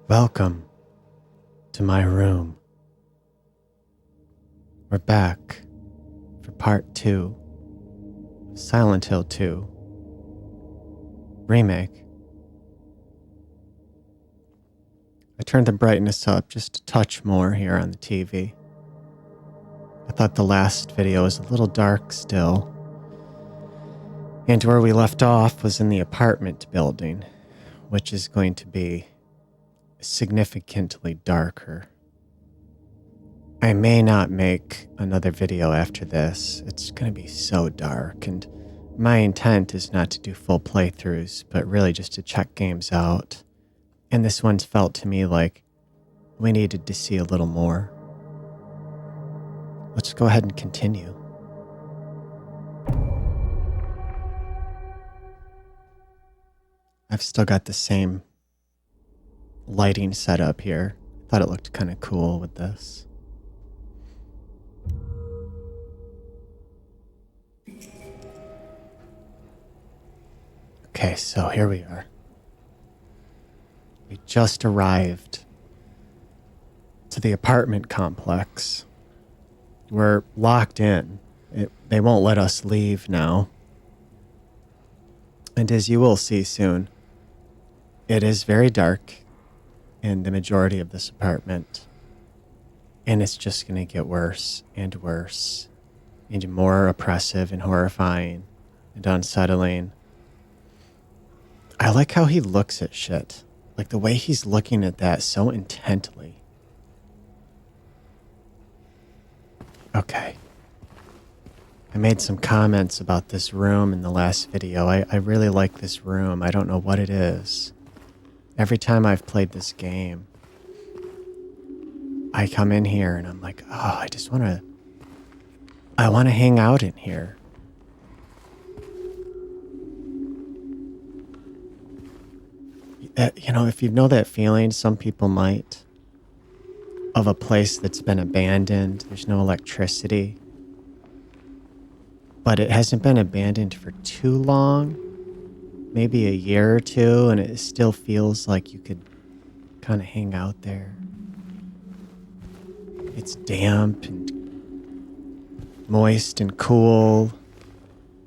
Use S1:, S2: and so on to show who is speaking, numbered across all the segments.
S1: Welcome to my room. We're back for part 2 of Silent Hill 2 remake. I turned the brightness up just a touch more here on the TV. I thought the last video was a little dark still. And where we left off was in the apartment building, which is going to be significantly darker. I may not make another video after this. It's going to be so dark, and my intent is not to do full playthroughs, but really just to check games out. And this one's felt to me like we needed to see a little more. Let's go ahead and continue. I've still got the same lighting setup here. Thought it looked kind of cool with this. Okay, so here we are. We just arrived to the apartment complex. We're locked in. They won't let us leave now. And as you will see soon, it is very dark in the majority of this apartment. And it's just going to get worse and worse and more oppressive and horrifying and unsettling. I like how he looks at shit. Like the way he's looking at that so intently. Okay. I made some comments about this room in the last video. I really like this room. I don't know what it is. Every time I've played this game, I come in here and I'm like, oh, I want to hang out in here. You know, if you know that feeling, some people might, of a place that's been abandoned, there's no electricity, but it hasn't been abandoned for too long, maybe a year or two, and it still feels like you could kind of hang out there. It's damp and moist and cool,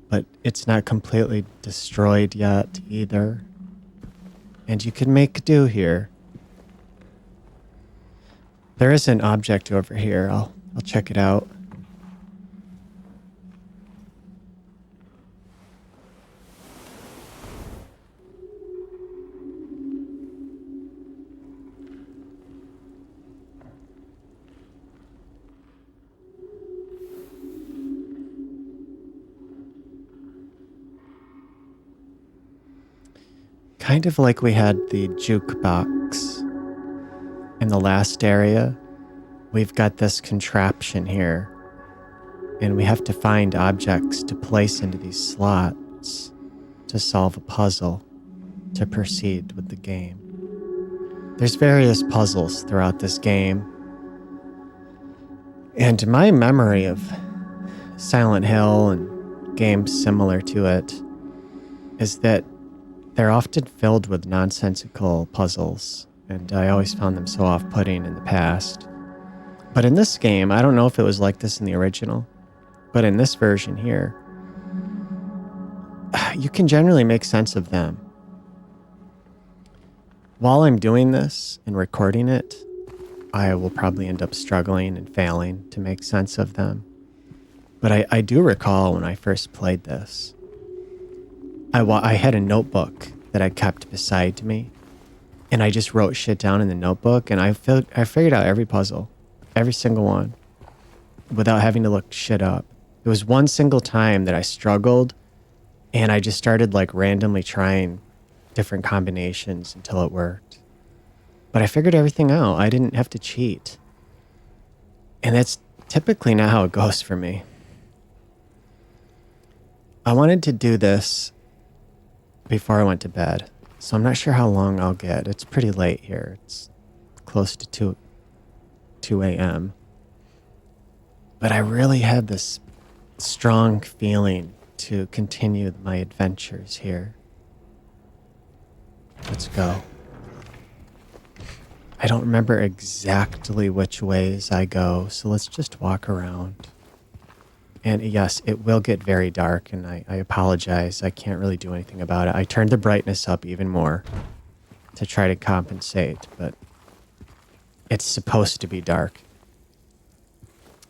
S1: but it's not completely destroyed yet either. And you can make do here. There is an object over here. I'll check it out. Kind of like we had the jukebox in the last area, we've got this contraption here, and we have to find objects to place into these slots to solve a puzzle to proceed with the game. There's various puzzles throughout this game, and my memory of Silent Hill and games similar to it is that they're often filled with nonsensical puzzles, and I always found them so off-putting in the past. But in this game, I don't know if it was like this in the original, but in this version here, you can generally make sense of them. While I'm doing this and recording it, I will probably end up struggling and failing to make sense of them. But I do recall when I first played this, I had a notebook that I kept beside me, and I just wrote shit down in the notebook, and I figured out every puzzle, every single one, without having to look shit up. There was one single time that I struggled, and I just started like randomly trying different combinations until it worked. But I figured everything out. I didn't have to cheat. And that's typically not how it goes for me. I wanted to do this before I went to bed, so I'm not sure how long I'll get. It's pretty late here. It's close to 2 a.m. But I really had this strong feeling to continue my adventures here. Let's go. I don't remember exactly which ways I go, so let's just walk around. And yes, it will get very dark, and I apologize. I can't really do anything about it. I turned the brightness up even more to try to compensate, but it's supposed to be dark.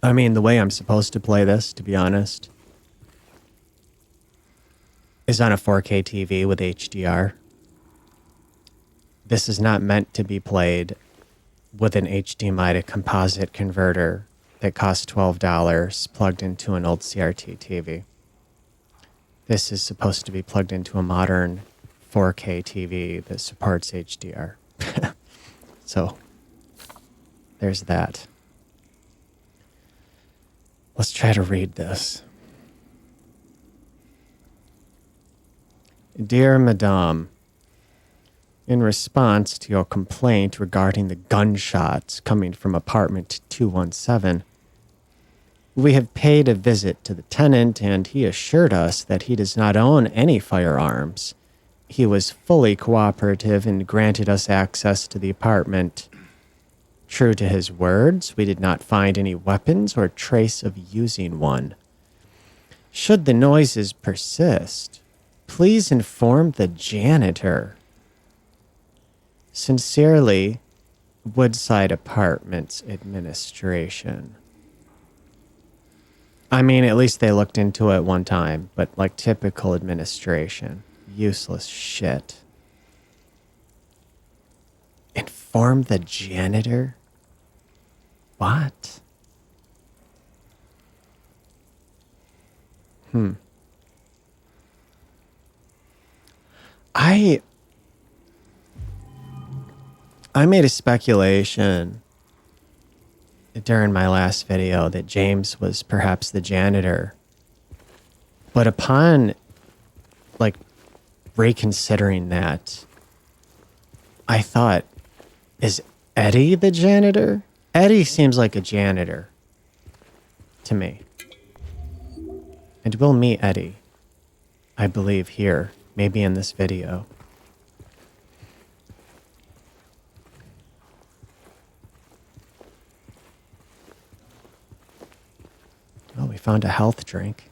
S1: I mean, the way I'm supposed to play this, to be honest, is on a 4K TV with HDR. This is not meant to be played with an HDMI to composite converter that costs $12 plugged into an old CRT TV. This is supposed to be plugged into a modern 4K TV that supports HDR. So, there's that. Let's try to read this. Dear Madame, in response to your complaint regarding the gunshots coming from apartment 217, we have paid a visit to the tenant and he assured us that he does not own any firearms. He was fully cooperative and granted us access to the apartment. True to his words, we did not find any weapons or trace of using one. Should the noises persist, please inform the janitor. Sincerely, Woodside Apartments Administration. I mean, at least they looked into it one time, but like typical administration. Useless shit. Inform the janitor? What? I made a speculation during my last video that James was perhaps the janitor. But upon like reconsidering that, I thought, is Eddie the janitor? Eddie seems like a janitor to me. And we'll meet Eddie, I believe, here, maybe in this video. Oh, we found a health drink.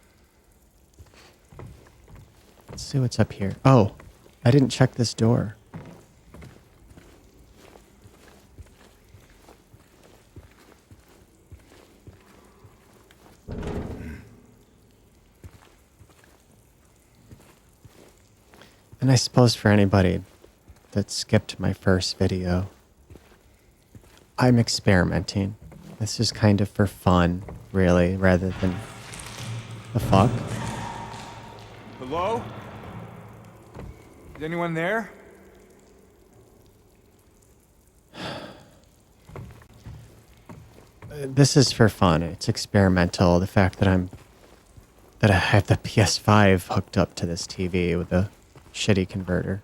S1: Let's see what's up here. Oh, I didn't check this door. And I suppose for anybody that skipped my first video, I'm experimenting. This is kind of for fun, really, rather than the fuck.
S2: Hello? Is anyone there?
S1: This is for fun. It's experimental. The fact that I have the PS5 hooked up to this TV with a shitty converter.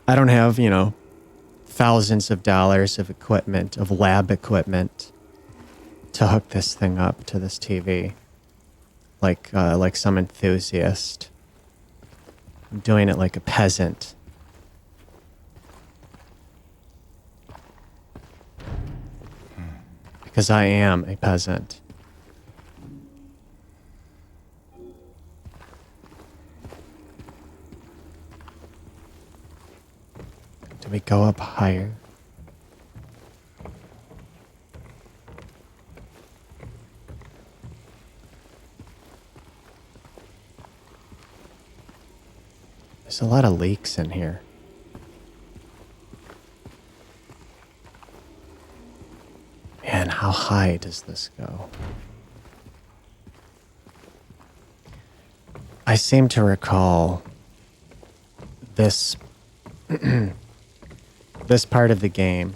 S1: I don't have, thousands of dollars of equipment, of lab equipment, to hook this thing up to this TV, like some enthusiast. I'm doing it like a peasant. Because I am a peasant. Do we go up higher? There's a lot of leaks in here. Man, how high does this go? I seem to recall this this part of the game.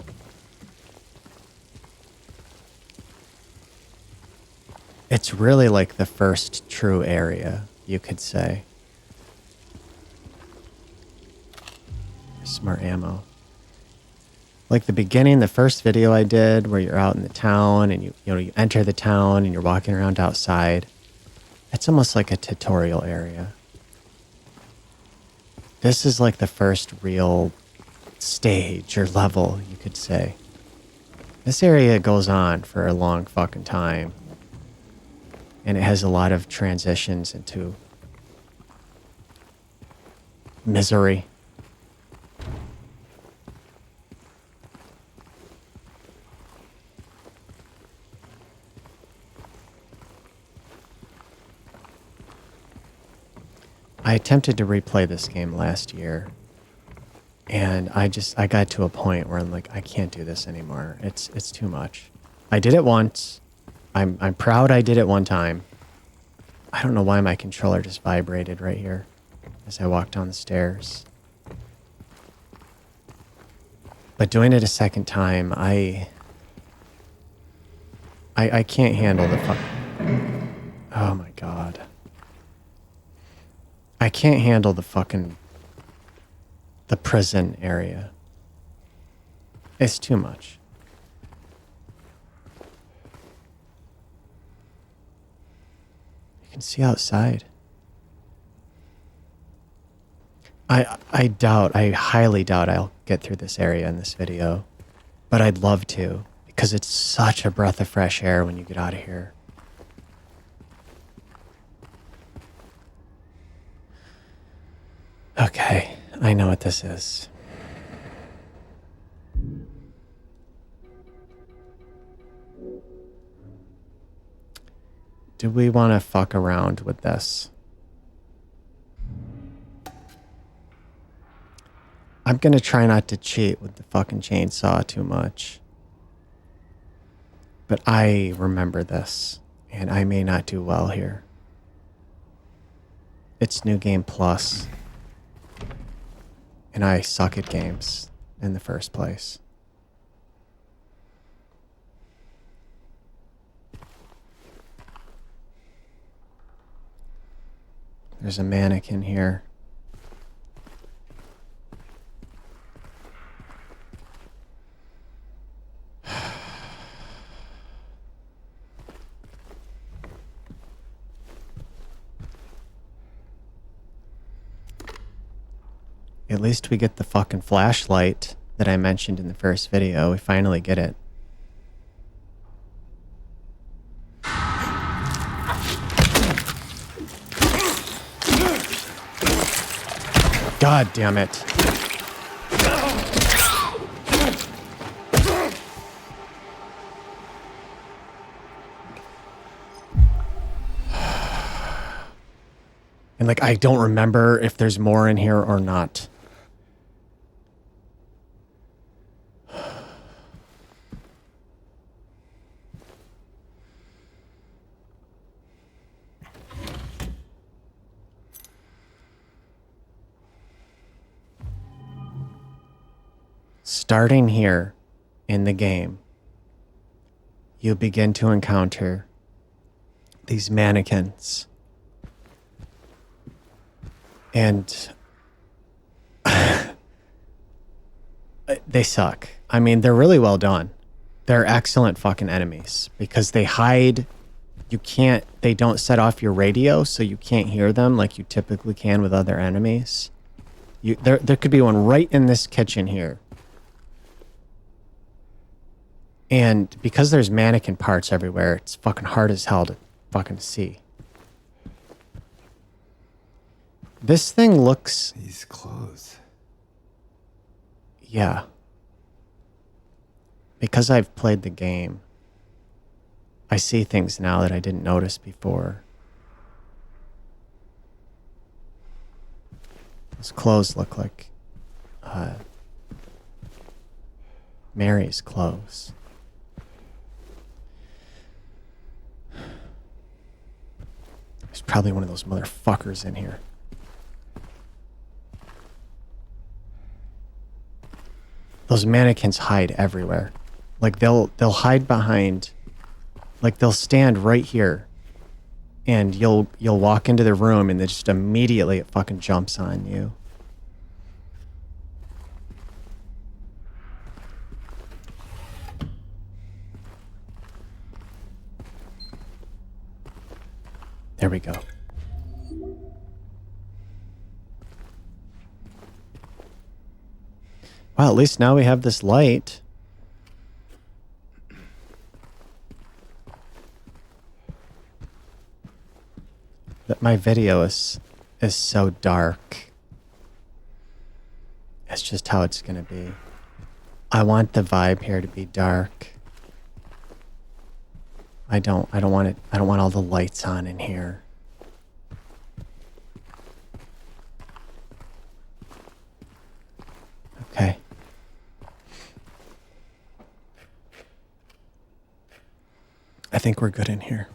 S1: It's really like the first true area, you could say. Some more ammo. Like the beginning, the first video I did where you're out in the town and you enter the town and you're walking around outside. It's almost like a tutorial area. This is like the first real stage or level, you could say. This area goes on for a long fucking time. And it has a lot of transitions into misery. I attempted to replay this game last year, and I got to a point where I'm like, I can't do this anymore. It's too much. I did it once. I'm proud I did it one time. I don't know why my controller just vibrated right here as I walked down the stairs. But doing it a second time, I can't handle the fuck. Oh my god. I can't handle the prison area. It's too much. You can see outside. I highly doubt I'll get through this area in this video. But I'd love to, because it's such a breath of fresh air when you get out of here. Okay, I know what this is. Do we want to fuck around with this? I'm gonna try not to cheat with the fucking chainsaw too much. But I remember this, and I may not do well here. It's New Game Plus. And I suck at games in the first place. There's a mannequin here. At least we get the fucking flashlight that I mentioned in the first video. We finally get it. God damn it. And like, I don't remember if there's more in here or not. Starting here in the game, you begin to encounter these mannequins. And they suck. I mean, they're really well done. They're excellent fucking enemies because they hide. They don't set off your radio, so you can't hear them like you typically can with other enemies. There could be one right in this kitchen here. And because there's mannequin parts everywhere, it's fucking hard as hell to fucking see. This thing looks...
S2: These clothes.
S1: Yeah. Because I've played the game, I see things now that I didn't notice before. Those clothes look like Mary's clothes. There's probably one of those motherfuckers in here. Those mannequins hide everywhere. Like they'll hide behind, like they'll stand right here, and you'll walk into the room and then just immediately it fucking jumps on you. There we go. Well, at least now we have this light. But my video is so dark. It's just how it's gonna be. I want the vibe here to be dark. I don't want it. I don't want all the lights on in here. Okay. I think we're good in here.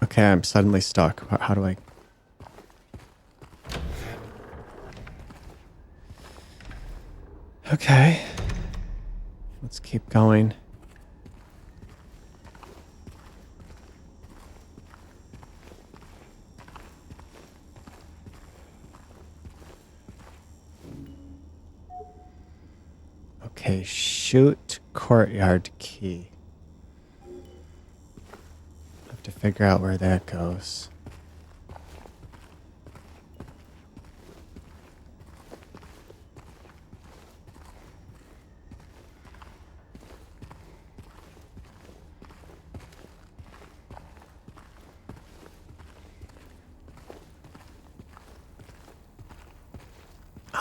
S1: Okay, I'm suddenly stuck. How do I... Okay. Let's keep going. Okay, shoot courtyard key. Have to figure out where that goes.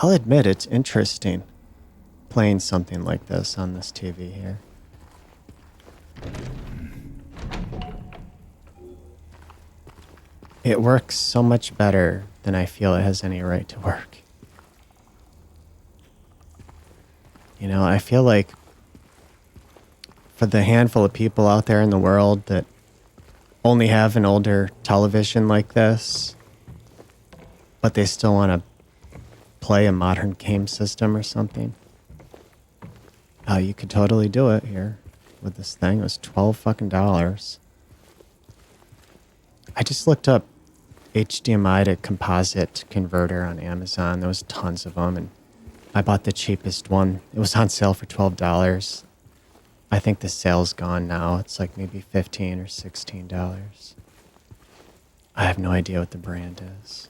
S1: I'll admit it's interesting playing something like this on this TV here. It works so much better than I feel it has any right to work. You know, I feel like for the handful of people out there in the world that only have an older television like this, but they still want to play a modern game system or something, you could totally do it here with this thing. It was $12 fucking dollars. I just looked up HDMI to composite converter on Amazon. There was tons of them, and I bought the cheapest one. It was on sale for $12. I think the sale's gone now. It's like maybe $15 or $16. I have no idea what the brand is.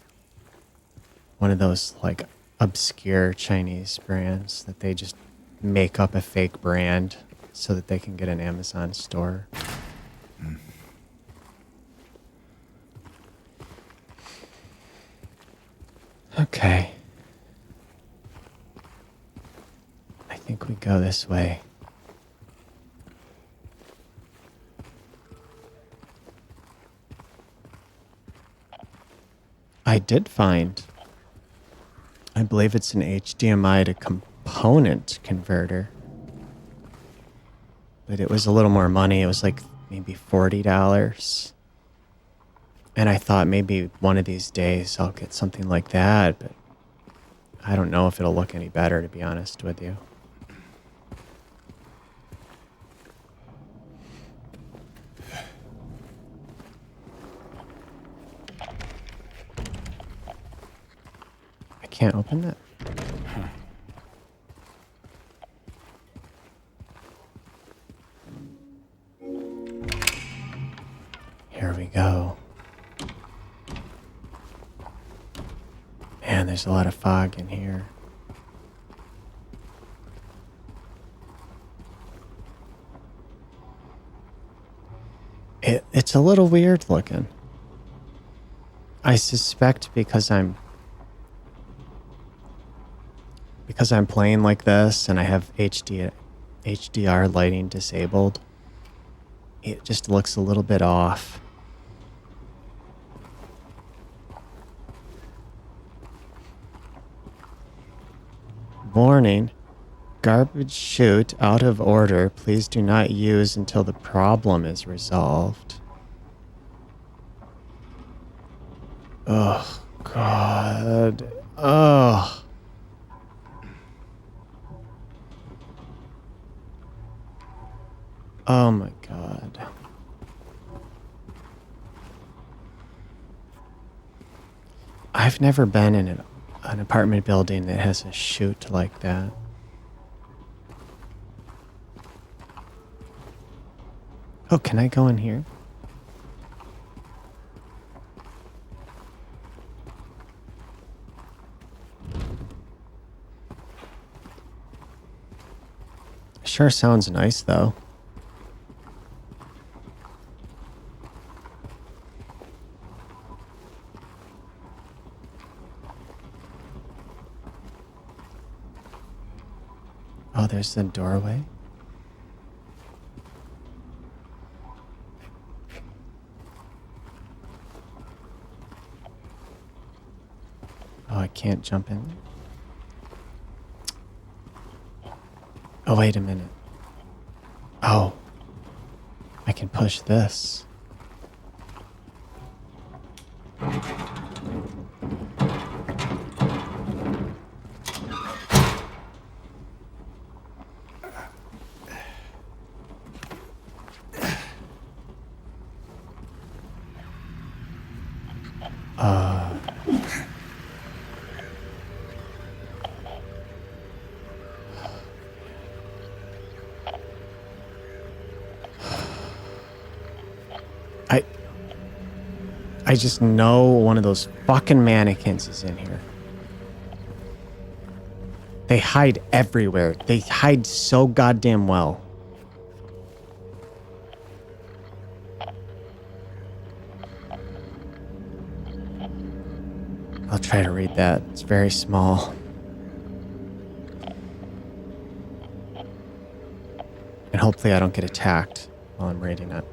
S1: One of those like obscure Chinese brands that they just make up a fake brand so that they can get an Amazon store. Okay. I think we go this way. I did find, I believe it's an HDMI to component converter. But it was a little more money. It was like maybe $40. And I thought maybe one of these days I'll get something like that, but I don't know if it'll look any better, to be honest with you. I can't open that. Here we go. Man, there's a lot of fog in here. It's a little weird looking. I suspect because I'm playing like this and I have HDR lighting disabled, it just looks a little bit off. Warning, garbage chute out of order. Please do not use until the problem is resolved. Oh, God. Oh. Oh, my God. I've never been in an apartment building that has a chute like that. Oh, can I go in here? Sure sounds nice, though. Oh, there's the doorway. Oh, I can't jump in. Oh, wait a minute. Oh, I can push this. I I just know one of those fucking mannequins is in here. They hide everywhere. They hide so goddamn well. I'll try to read that. It's very small. And hopefully I don't get attacked while I'm reading it.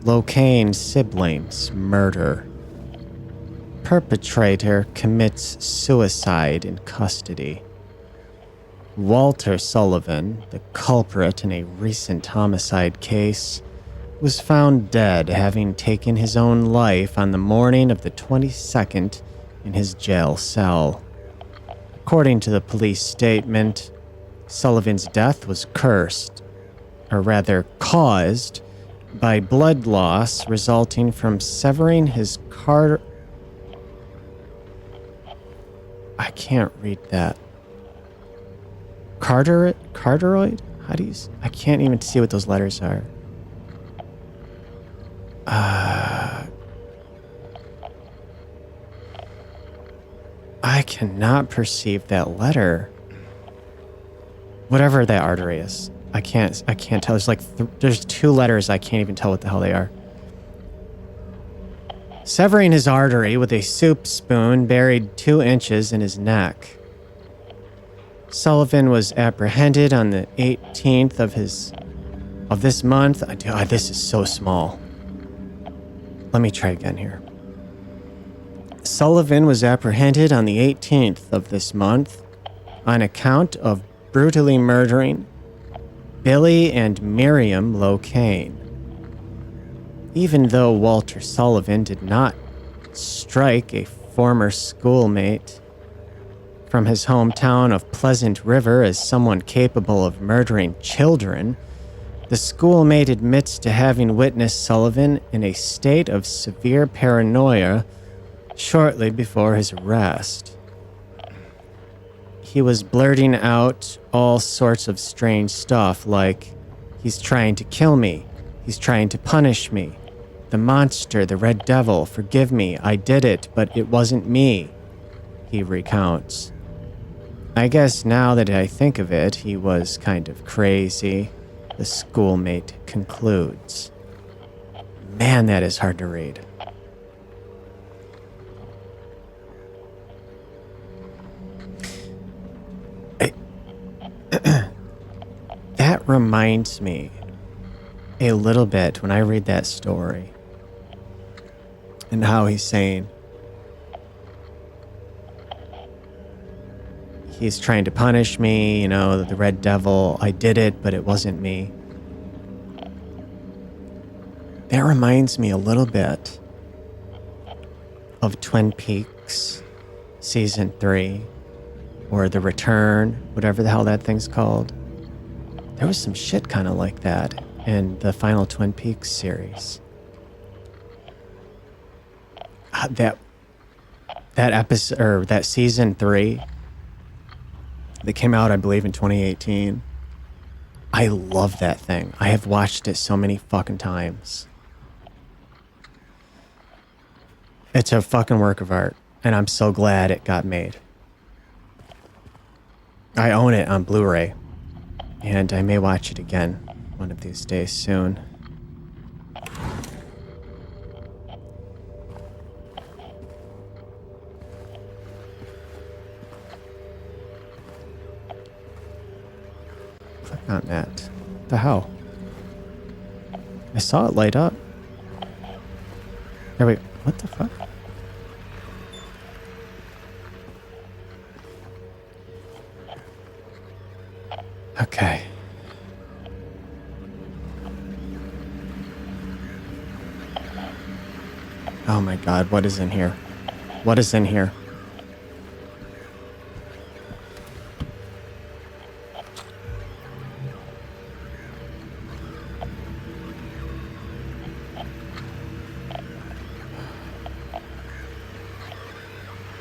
S1: Locaine siblings murder. Perpetrator commits suicide in custody. Walter Sullivan, the culprit in a recent homicide case, was found dead, having taken his own life on the morning of the 22nd in his jail cell. According to the police statement, Sullivan's death was caused by blood loss resulting from severing his I can't read that. Carteroid? How do you... I can't even see what those letters are. I cannot perceive that letter. Whatever that artery is. I can't tell. There's like there's two letters I can't even tell what the hell they are. Severing his artery with a soup spoon buried 2 inches in his neck. Sullivan was apprehended on the 18th of this month. This is so small. Let me try again here. Sullivan was apprehended on the 18th of this month on account of brutally murdering Billy and Miriam Locaine. Even though Walter Sullivan did not strike a former schoolmate from his hometown of Pleasant River as someone capable of murdering children, the schoolmate admits to having witnessed Sullivan in a state of severe paranoia shortly before his arrest. He was blurting out all sorts of strange stuff like, "He's trying to kill me. He's trying to punish me. The monster, the red devil, forgive me. I did it, but it wasn't me," he recounts. I guess now that I think of it, he was kind of crazy, the schoolmate concludes. Man, that is hard to read. That reminds me a little bit when I read that story and how he's saying he's trying to punish me, you know, the red devil, I did it, but it wasn't me. That reminds me a little bit of Twin Peaks Season 3 or The Return, whatever the hell that thing's called. There was some shit kind of like that in the final Twin Peaks series. That episode, or that Season 3 that came out, I believe, in 2018. I love that thing. I have watched it so many fucking times. It's a fucking work of art, and I'm so glad it got made. I own it on Blu-ray, and I may watch it again one of these days soon. Click on that. What the hell? I saw it light up. There we go. What the fuck? Okay. Oh my god, what is in here? What is in here?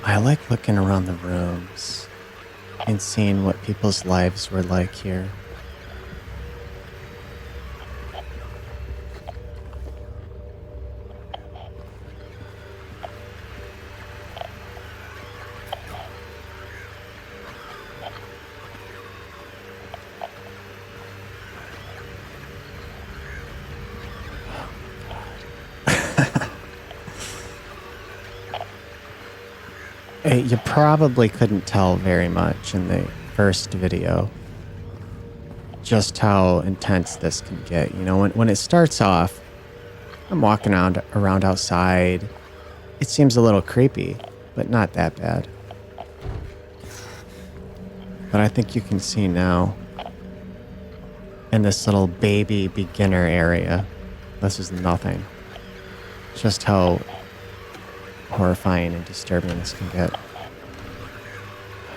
S1: I like looking around the rooms and seeing what people's lives were like here. You probably couldn't tell very much in the first video just how intense this can get. You know, when it starts off, I'm walking around outside. It seems a little creepy, but not that bad. But I think you can see now in this little baby beginner area, this is nothing. Just how horrifying and disturbing this can get.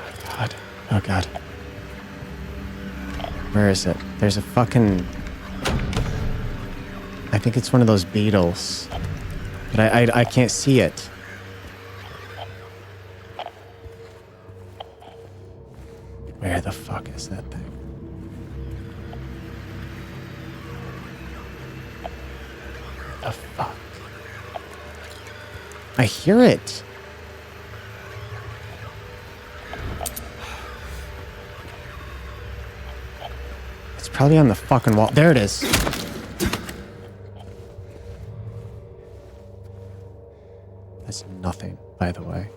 S1: Oh god. Oh god. Where is it? There's a fucking... I think it's one of those beetles. But I can't see it. Where the fuck is that thing? Where the fuck? I hear it. It's probably on the fucking wall. There it is. That's nothing, by the way.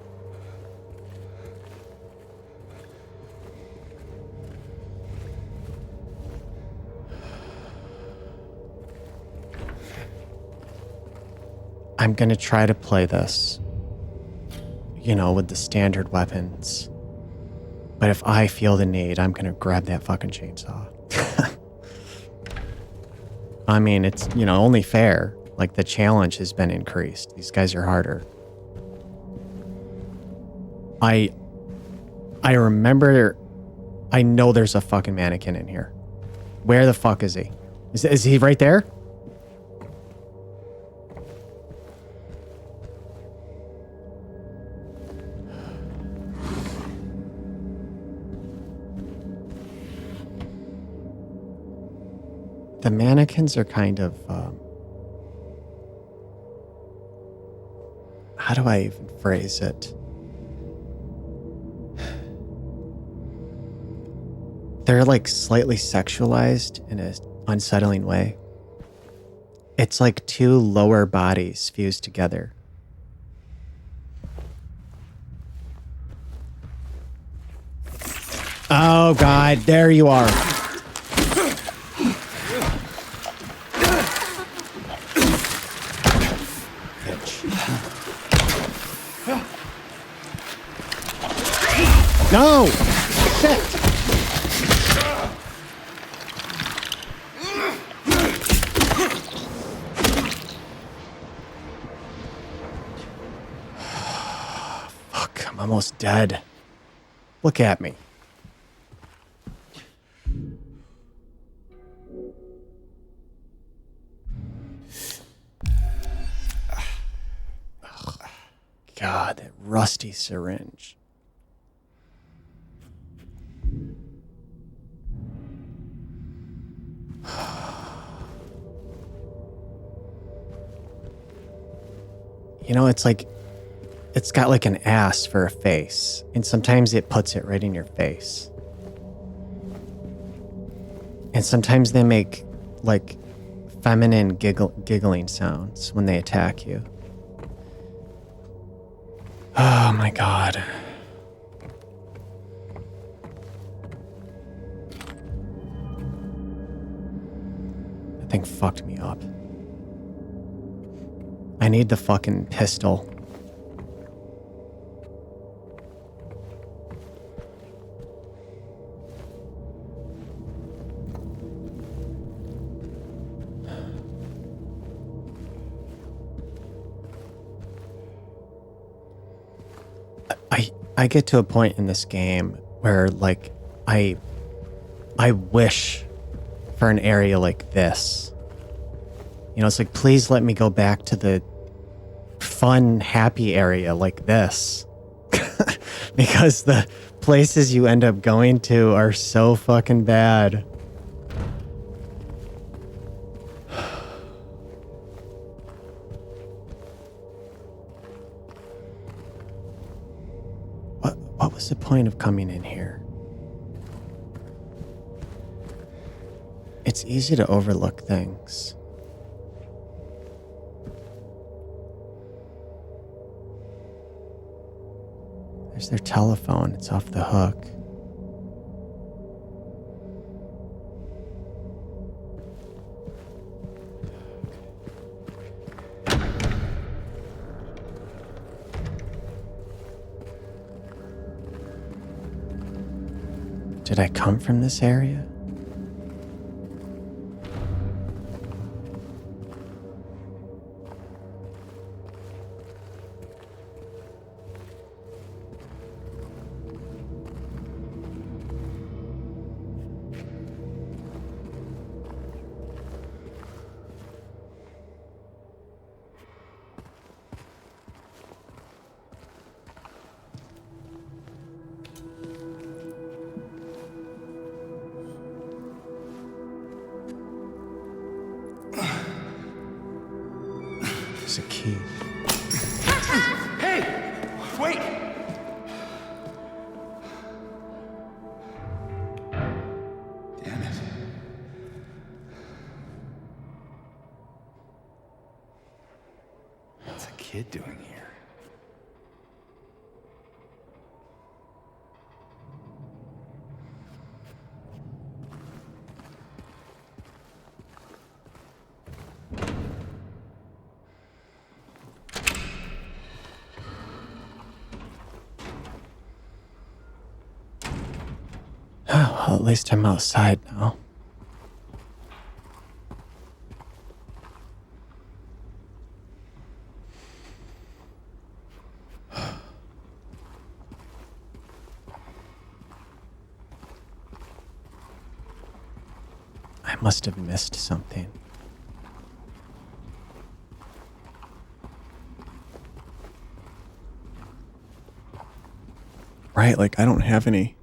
S1: I'm gonna try to play this, you know, with the standard weapons. But if I feel the need, I'm gonna grab that fucking chainsaw. I mean, it's, you know, only fair. Like, the challenge has been increased. These guys are harder. I remember... I know there's a fucking mannequin in here. Where the fuck is he? Is he right there? The mannequins are kind of... how do I even phrase it? They're like slightly sexualized in an unsettling way. It's like two lower bodies fused together. Oh god, there you are. No! Shit! Fuck, I'm almost dead. Look at me. God, that rusty syringe. You know, it's like, it's got like an ass for a face, and sometimes it puts it right in your face. And sometimes they make, like, feminine giggling sounds when they attack you. Oh my god. That thing fucked me up. I need the fucking pistol. I get to a point in this game where, like, I wish for an area like this. You know, it's like, please let me go back to the fun, happy area like this. Because the places you end up going to are so fucking bad. What was the point of coming in here? It's easy to overlook things. There's their telephone. It's off the hook. Did I come from this area? There's a key.
S2: Hey! Wait! Damn it. What's a kid doing here?
S1: Well, at least I'm outside now. I must have missed something. Right, like I don't have any.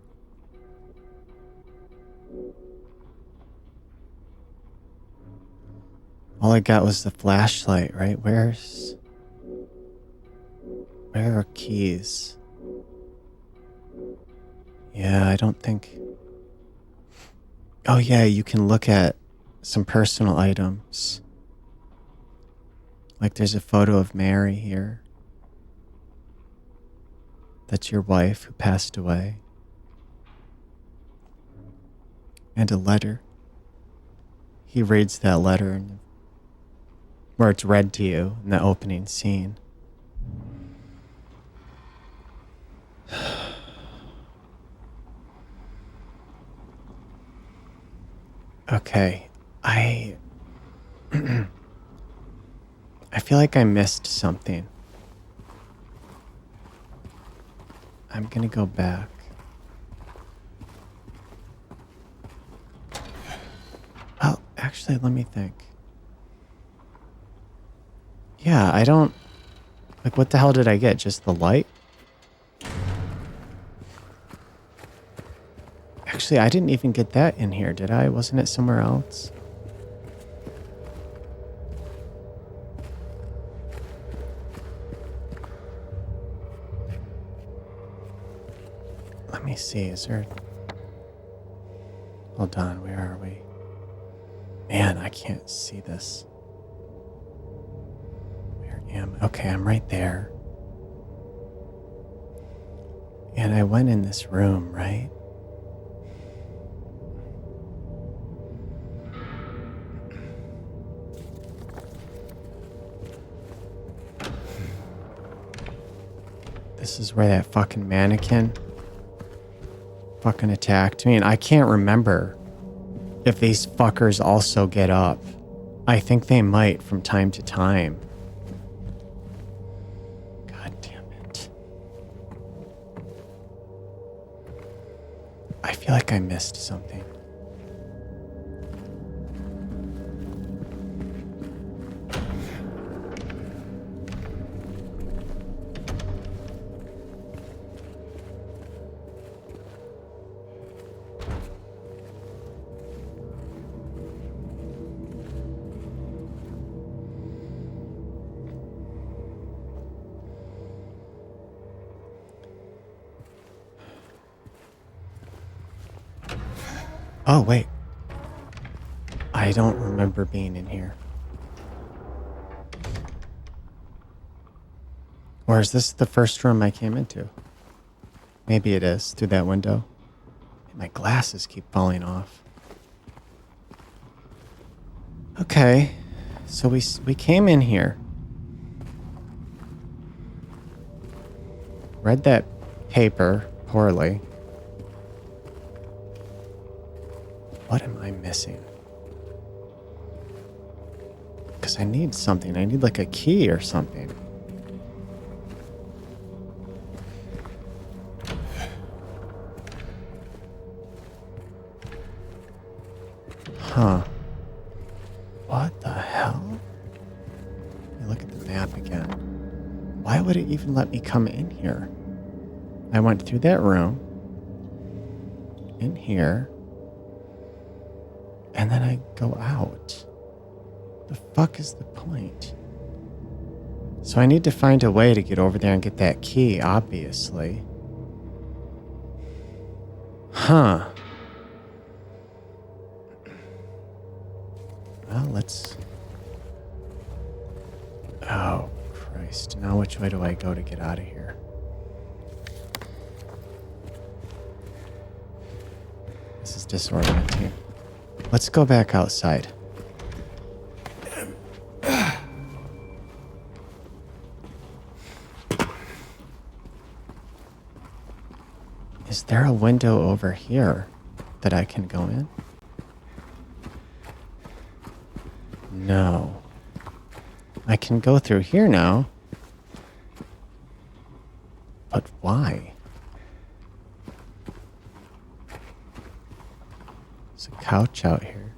S1: All I got was the flashlight, right? Where are keys? Yeah, I don't think... Oh yeah, you can look at some personal items. Like there's a photo of Mary here. That's your wife who passed away. And a letter. He reads that letter and where it's read to you in the opening scene. Okay, I feel like I missed something. I'm gonna go back. Well, actually, let me think. Yeah, I don't... Like, what the hell did I get? Just the light? Actually, I didn't even get that in here, did I? Wasn't it somewhere else? Let me see, is there... Hold on, where are we? Man, I can't see this. Where am I? Okay, I'm right there. And I went in this room, right? This is where that fucking mannequin fucking attacked me. And I can't remember if these fuckers also get up. I think they might from time to time. God damn it. I feel like I missed something. Oh, wait. I don't remember being in here. Or is this the first room I came into? Maybe it is, through that window. My glasses keep falling off. Okay, so we came in here. Read that paper poorly. What am I missing? Because I need something. I need like a key or something. Huh. What the hell? Let me look at the map again. Why would it even let me come in here? I went through that room. In here. And then I go out. The fuck is the point? So I need to find a way to get over there and get that key, obviously. Huh. Well, let's... Oh, Christ. Now which way do I go to get out of here? This is disorienting. Let's go back outside. Is there a window over here that I can go in? No. I can go through here now. But why? There's a couch out here.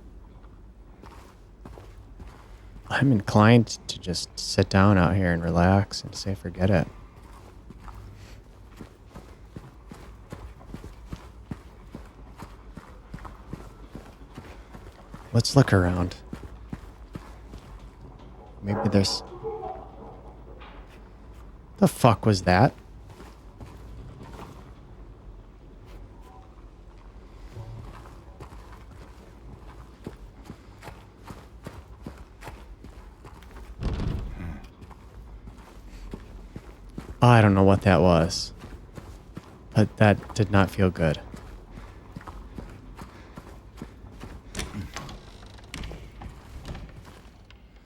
S1: I'm inclined to just sit down out here and relax and say forget it. Let's look around. Maybe there's... The fuck was that? I don't know what that was, but that did not feel good.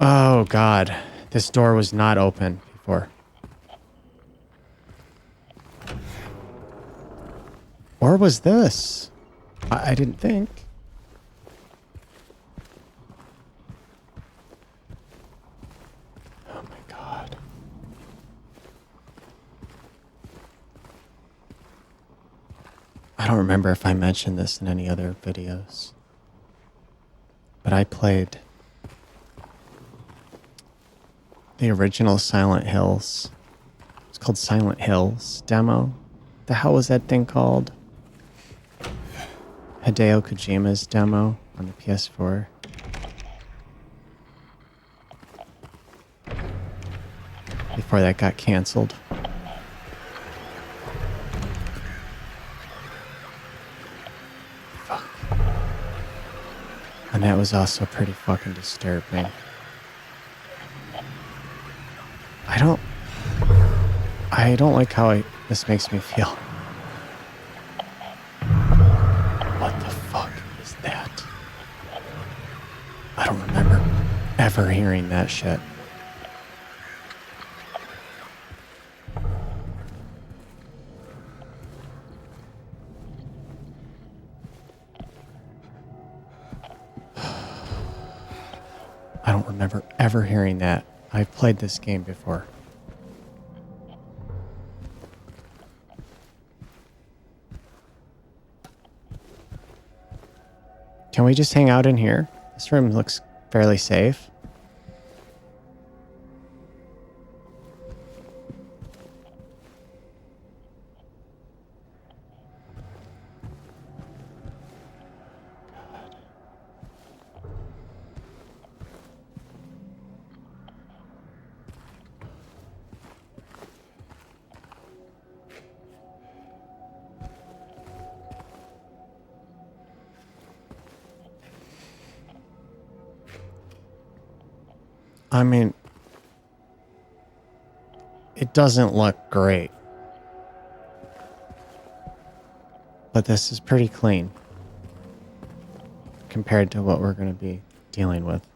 S1: Oh God, this door was not open before. Or was this? I didn't think. Oh my God. I don't remember if I mentioned this in any other videos, but I played the original Silent Hills. It's called Silent Hills demo. The hell was that thing called? Hideo Kojima's demo on the PS4. Before that got canceled. that was also pretty fucking disturbing. I don't like how this makes me feel. What the fuck is that? I don't remember ever hearing that shit. I don't remember ever hearing that. I've played this game before. Can we just hang out in here? This room looks fairly safe. I mean, it doesn't look great. But this is pretty clean compared to what we're going to be dealing with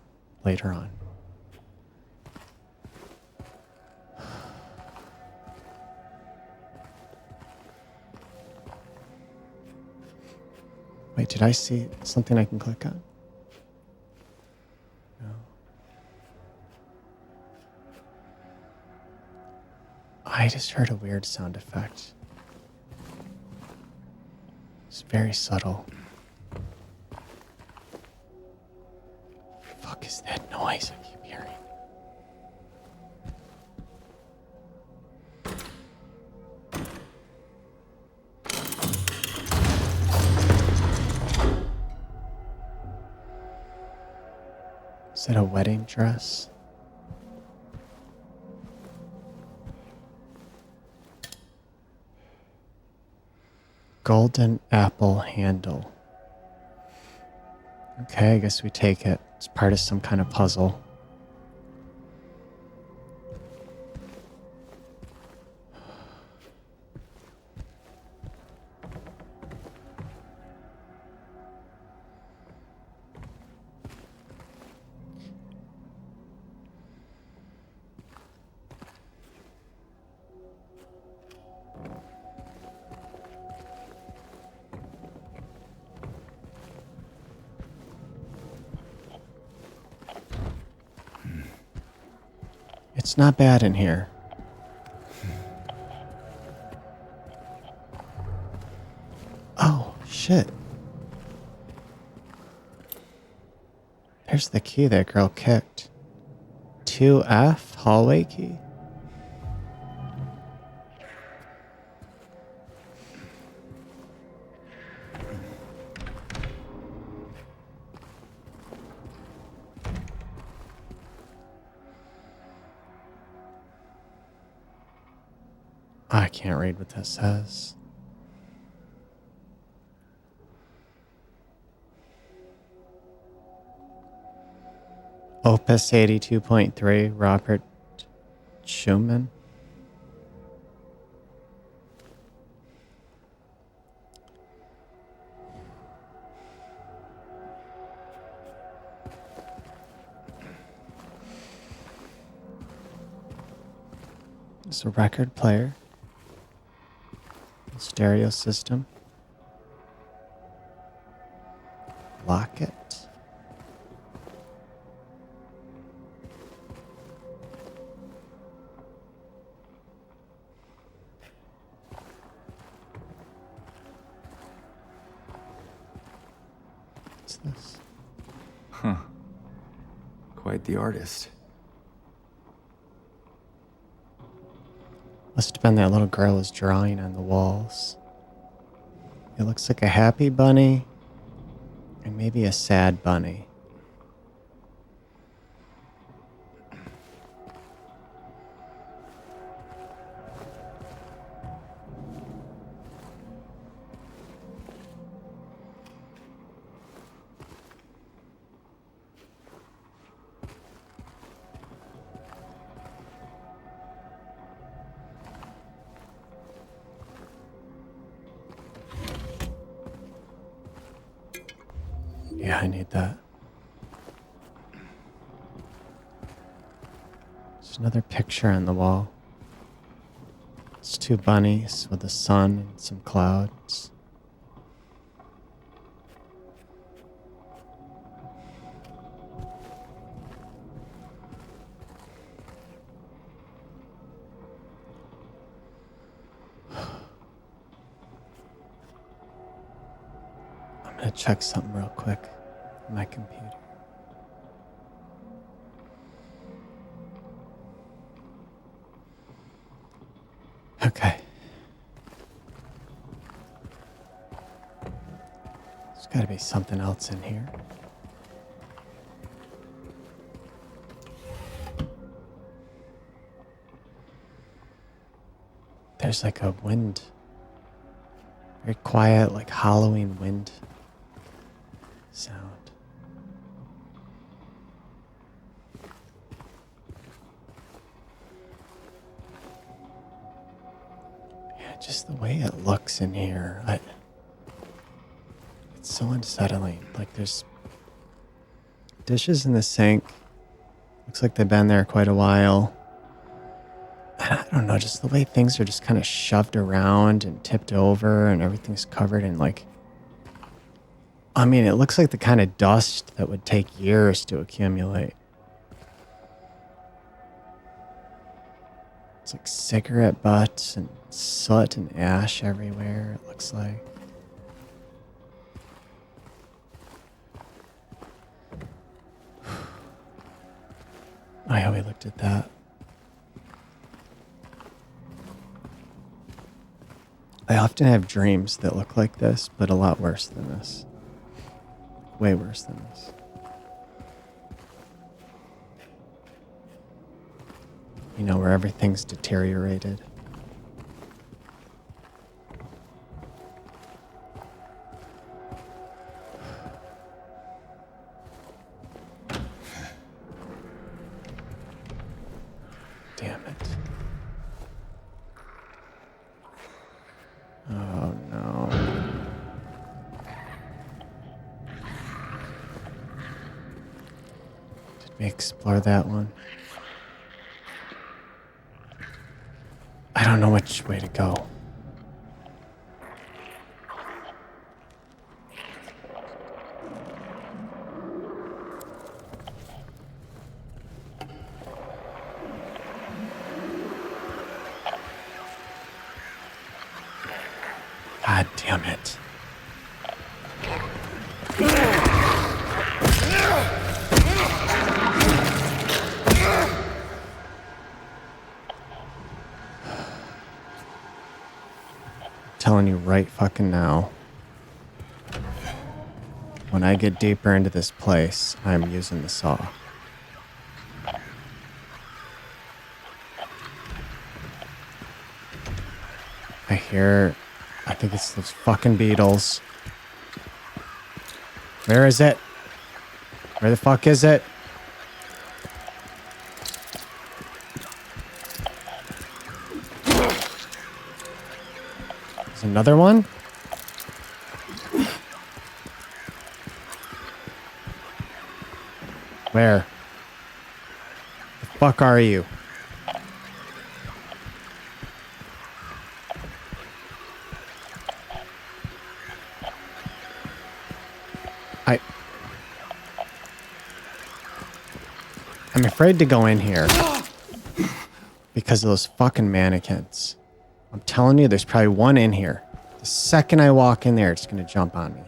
S1: later on. Wait, did I see something I can click on? No. I just heard a weird sound effect. It's very subtle. Fuck is that noise I keep hearing? Is it a wedding dress? Golden apple handle. Okay, I guess we take it. It's part of some kind of puzzle. It's not bad in here. Oh, shit. There's the key that girl kicked. 2F hallway key. I can't read what that says. Opus 82.3, Robert Schumann. It's a record player. Stereo system. Locket. What's this?
S2: Huh. Quite the artist.
S1: Must have been that little girl was drawing on the walls. It looks like a happy bunny and maybe a sad bunny. Yeah, I need that. There's another picture on the wall. It's two bunnies with the sun and some clouds. I'm gonna check something real quick on my computer. Okay. There's gotta be something else in here. There's like a wind. Very quiet, like Halloween wind sound. Yeah, just the way it looks in here. It's so unsettling. Like there's dishes in the sink. Looks like they've been there quite a while. I don't know, just the way things are just kind of shoved around and tipped over and everything's covered in like... I mean, it looks like the kind of dust that would take years to accumulate. It's like cigarette butts and soot and ash everywhere, it looks like. Oh yeah, we looked at that. I often have dreams that look like this, but a lot worse than this. Way worse than this. You know, where everything's deteriorated. Damn it. Oh no. Did we explore that one? I don't know which way to go. God damn it. Telling you right fucking now. When I get deeper into this place, I'm using the saw. I think it's those fucking beetles. Where is it? Where the fuck is it? There's another one? Where? The fuck are you? I'm afraid to go in here because of those fucking mannequins. I'm telling you, there's probably one in here. The second I walk in there, it's gonna jump on me.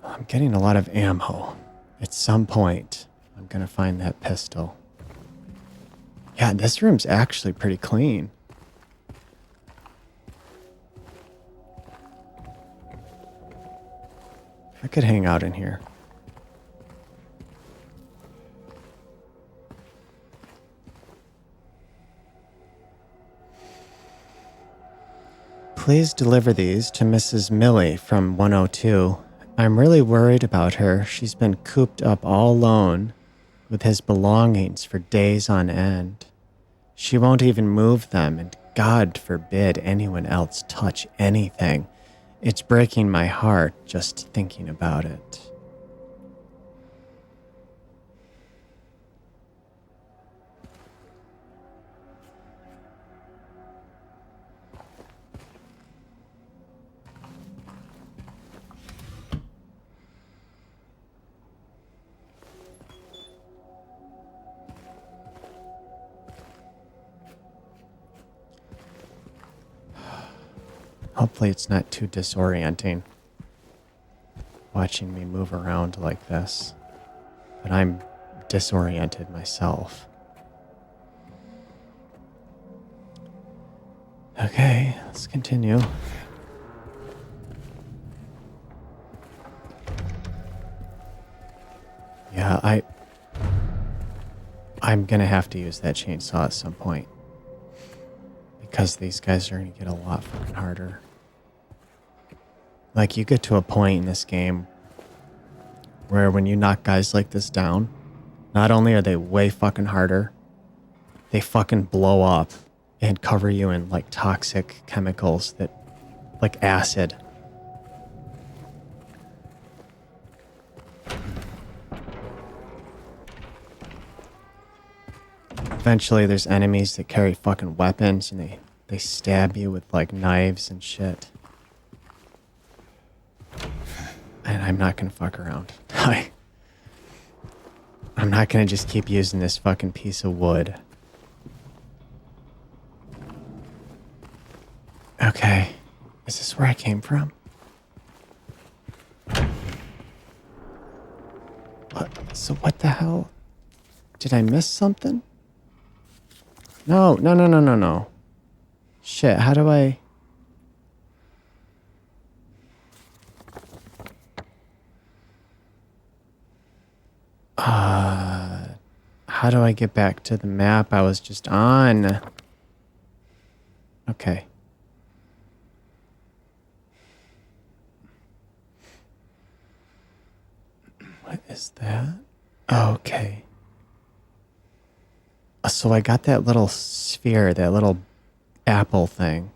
S1: I'm getting a lot of ammo. At some point, I'm gonna find that pistol. Yeah, this room's actually pretty clean. I could hang out in here. Please deliver these to Mrs. Millie from 102. I'm really worried about her. She's been cooped up all alone with his belongings for days on end. She won't even move them, and God forbid anyone else touch anything. It's breaking my heart just thinking about it. Hopefully it's not too disorienting watching me move around like this. But I'm disoriented myself. Okay, let's continue. Yeah, I'm gonna have to use that chainsaw at some point. Because these guys are gonna get a lot fucking harder. Like, you get to a point in this game where when you knock guys like this down, not only are they way fucking harder, they fucking blow up and cover you in like toxic chemicals that, like acid. Eventually there's enemies that carry fucking weapons and they stab you with like knives and shit. And I'm not gonna fuck around. I'm not gonna just keep using this fucking piece of wood. Okay. Is this where I came from? What? So what the hell? Did I miss something? No. Shit, how do I... How do I get back to the map I was just on? Okay. What is that? Okay. So I got that little sphere, that little apple thing.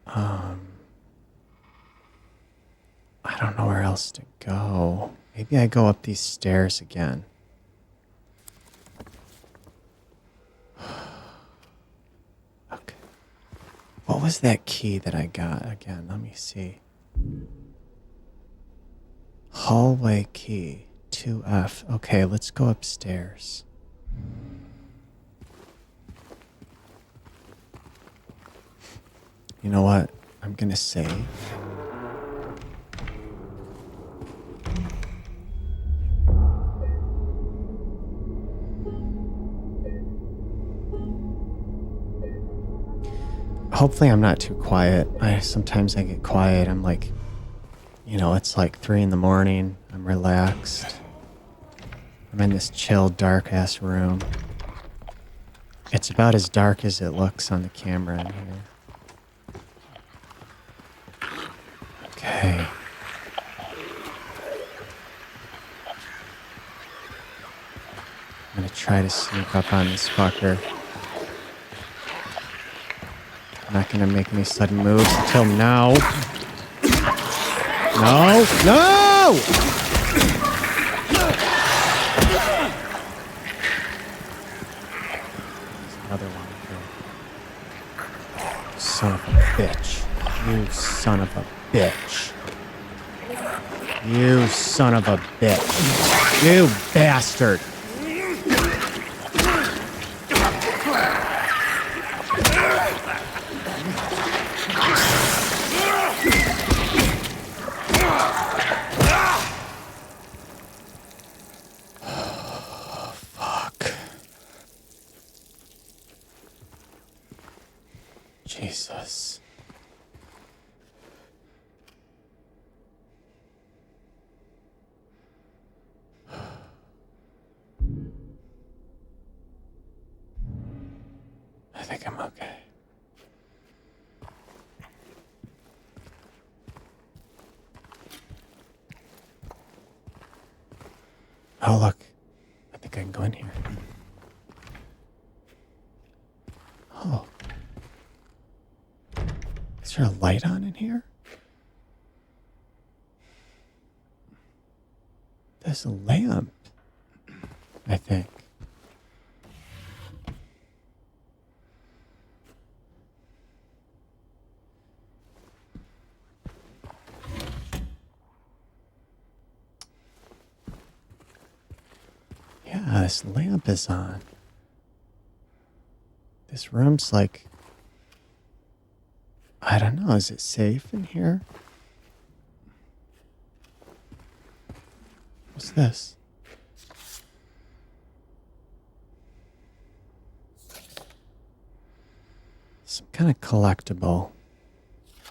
S1: I don't know where else to go. Maybe I go up these stairs again. Okay. What was that key that I got again? Let me see. Hallway key. 2F. Okay, let's go upstairs. You know what? I'm gonna save. Hopefully I'm not too quiet. Sometimes I get quiet. I'm like, you know, it's like 3 in the morning. I'm relaxed. I'm in this chill, dark-ass room. It's about as dark as it looks on the camera in here. Okay. I'm gonna try to sneak up on this fucker. Not gonna make any sudden moves until now. No! No! There's another one here. Son of a bitch. You son of a bitch. You son of a bitch. You bastard. Jesus. I think I'm okay. Oh, look. I think I can go in here. Oh. Is there a light on in here? There's a lamp, I think. Yeah, this lamp is on. This room's like... I don't know, is it safe in here? What's this? Some kind of collectible.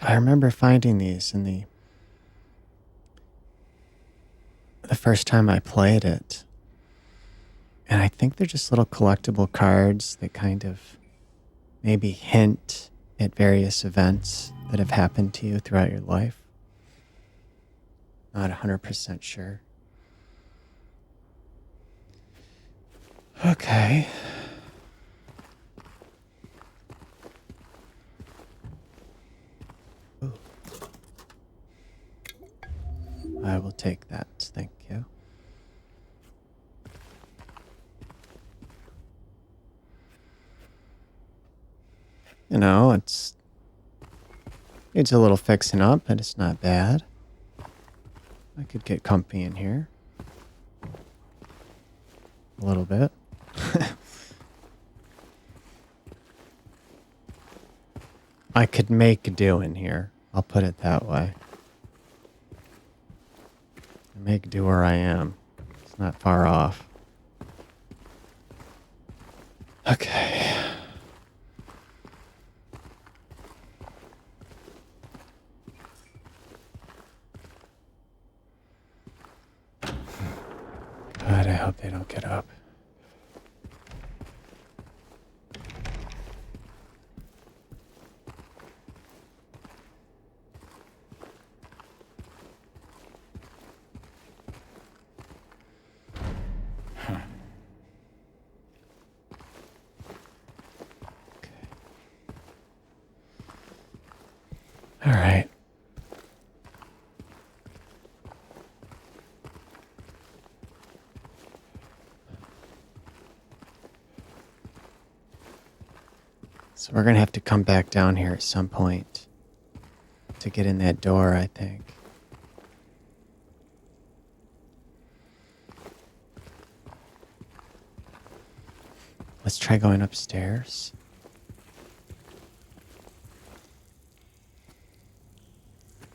S1: I remember finding these in the first time I played it. And I think they're just little collectible cards that kind of maybe hint at various events that have happened to you throughout your life. Not 100% sure. Okay. Ooh. I will take that, thank you. You know, it's a little fixing up, but it's not bad. I could get comfy in here. A little bit. I could make do in here. I'll put it that way. Make do where I am. It's not far off. Okay. God, I hope they don't get up. All right. So we're going to have to come back down here at some point to get in that door, I think. Let's try going upstairs.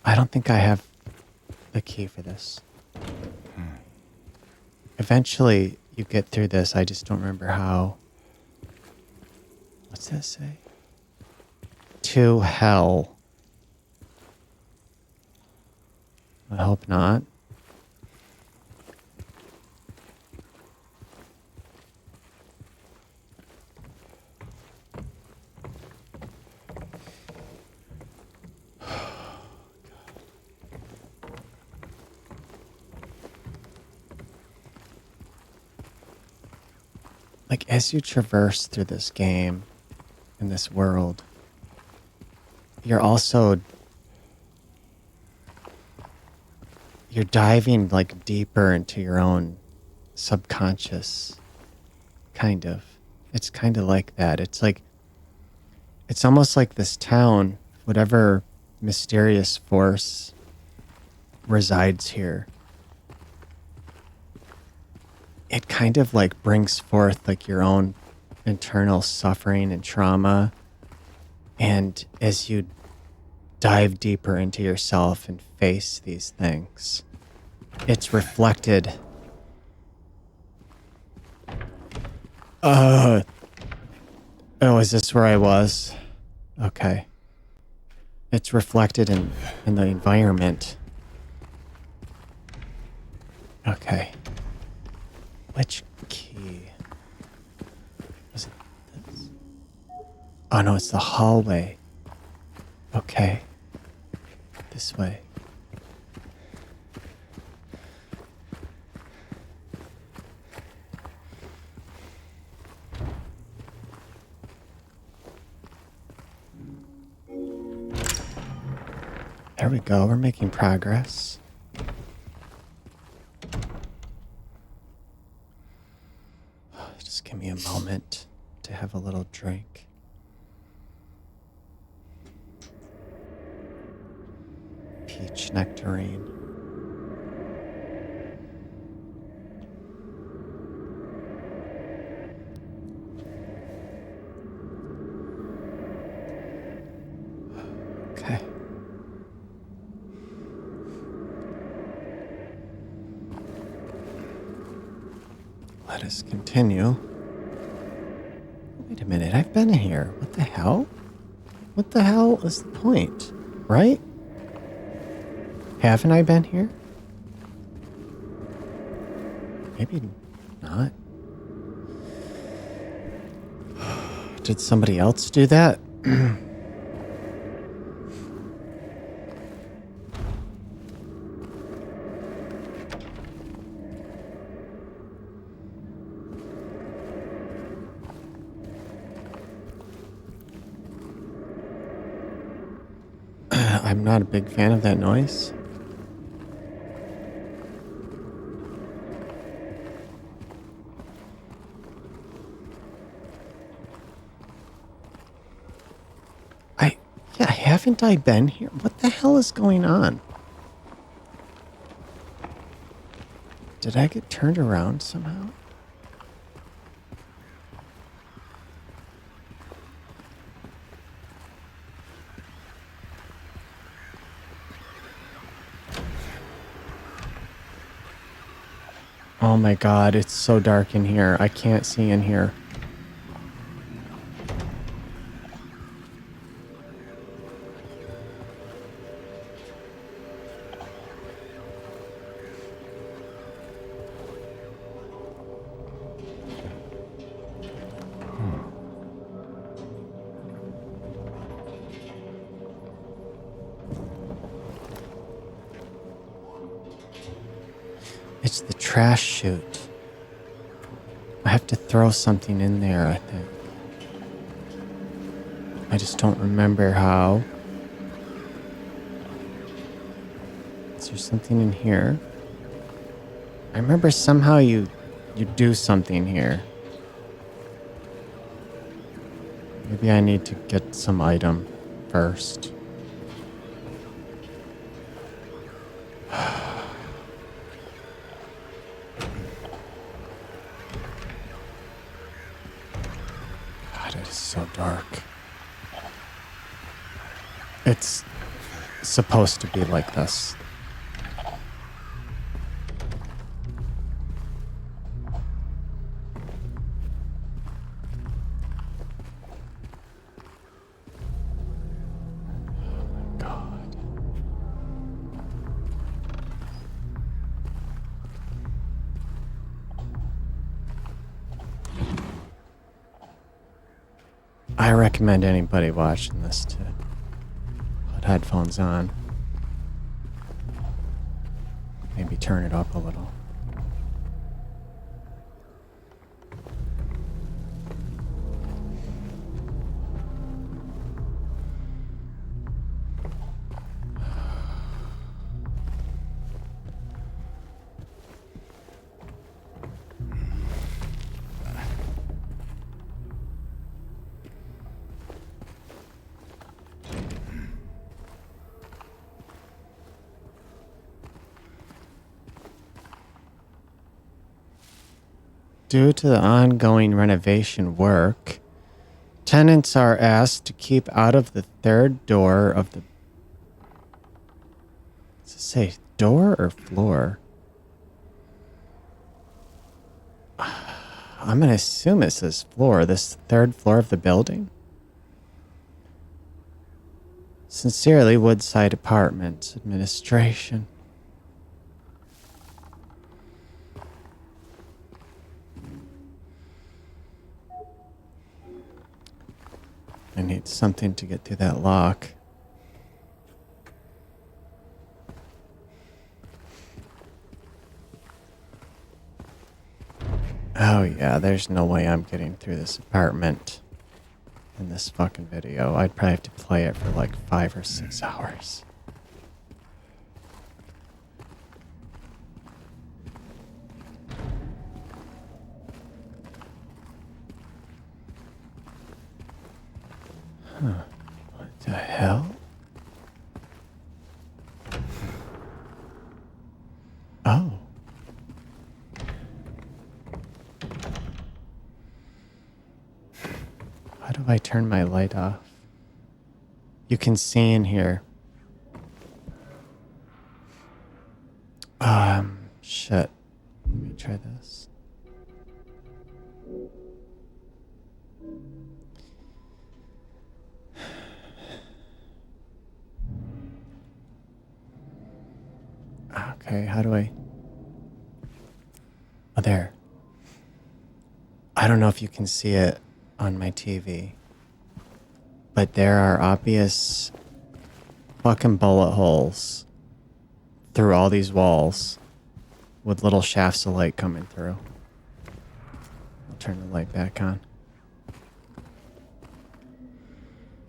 S1: I don't think I have the key for this. Eventually, you get through this. I just don't remember how. What's that say? To hell. I hope not. Like, as you traverse through this game, in this world, you're diving, like, deeper into your own subconscious, kind of. It's kind of like that. It's almost like this town, whatever mysterious force resides here, it kind of like brings forth like your own internal suffering and trauma. And as you dive deeper into yourself and face these things, it's reflected. Oh, is this where I was? Okay. It's reflected in the environment. Okay. Which key? Was it this? Oh no, it's the hallway. Okay. This way. There we go. We're making progress. Just give me a moment to have a little drink. Peach nectarine. Okay. Let us continue. Wait a minute, I've been here. What the hell? What the hell is the point? Right? Haven't I been here? Maybe not. Did somebody else do that? I'm not a big fan of that noise. Yeah, haven't I been here? What the hell is going on? Did I get turned around somehow? Oh my god, it's so dark in here. I can't see in here. It's the trash chute. I have to throw something in there, I think. I just don't remember how. Is there something in here? I remember somehow you do something here. Maybe I need to get some item first. God, it is so dark. It's supposed to be like this. I recommend anybody watching this to put headphones on. Maybe turn it up a little. Due to the ongoing renovation work, tenants are asked to keep out of the third door of the... Does it say door or floor? I'm going to assume it says floor. This third floor of the building? Sincerely, Woodside Apartments Administration. I need something to get through that lock. Oh yeah, there's no way I'm getting through this apartment in this fucking video. I'd probably have to play it for like 5 or 6 hours. hell? Oh. How do I turn my light off? You can see in here. Shit. Let me try this. Okay, how do I... Oh, there. I don't know if you can see it on my TV, but there are obvious fucking bullet holes through all these walls with little shafts of light coming through. I'll turn the light back on.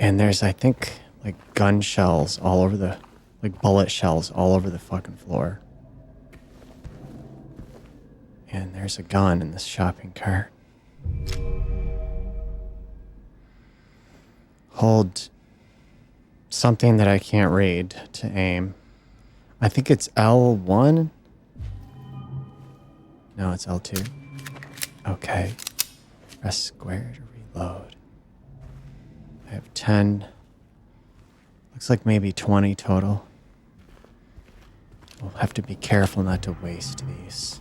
S1: And there's, I think, like gun shells all over the, like bullet shells all over the fucking floor. And there's a gun in this shopping cart. Hold something that I can't read to aim. I think it's L1. No, it's L2. Okay. Press square to reload. I have 10. Looks like maybe 20 total. We'll have to be careful not to waste these.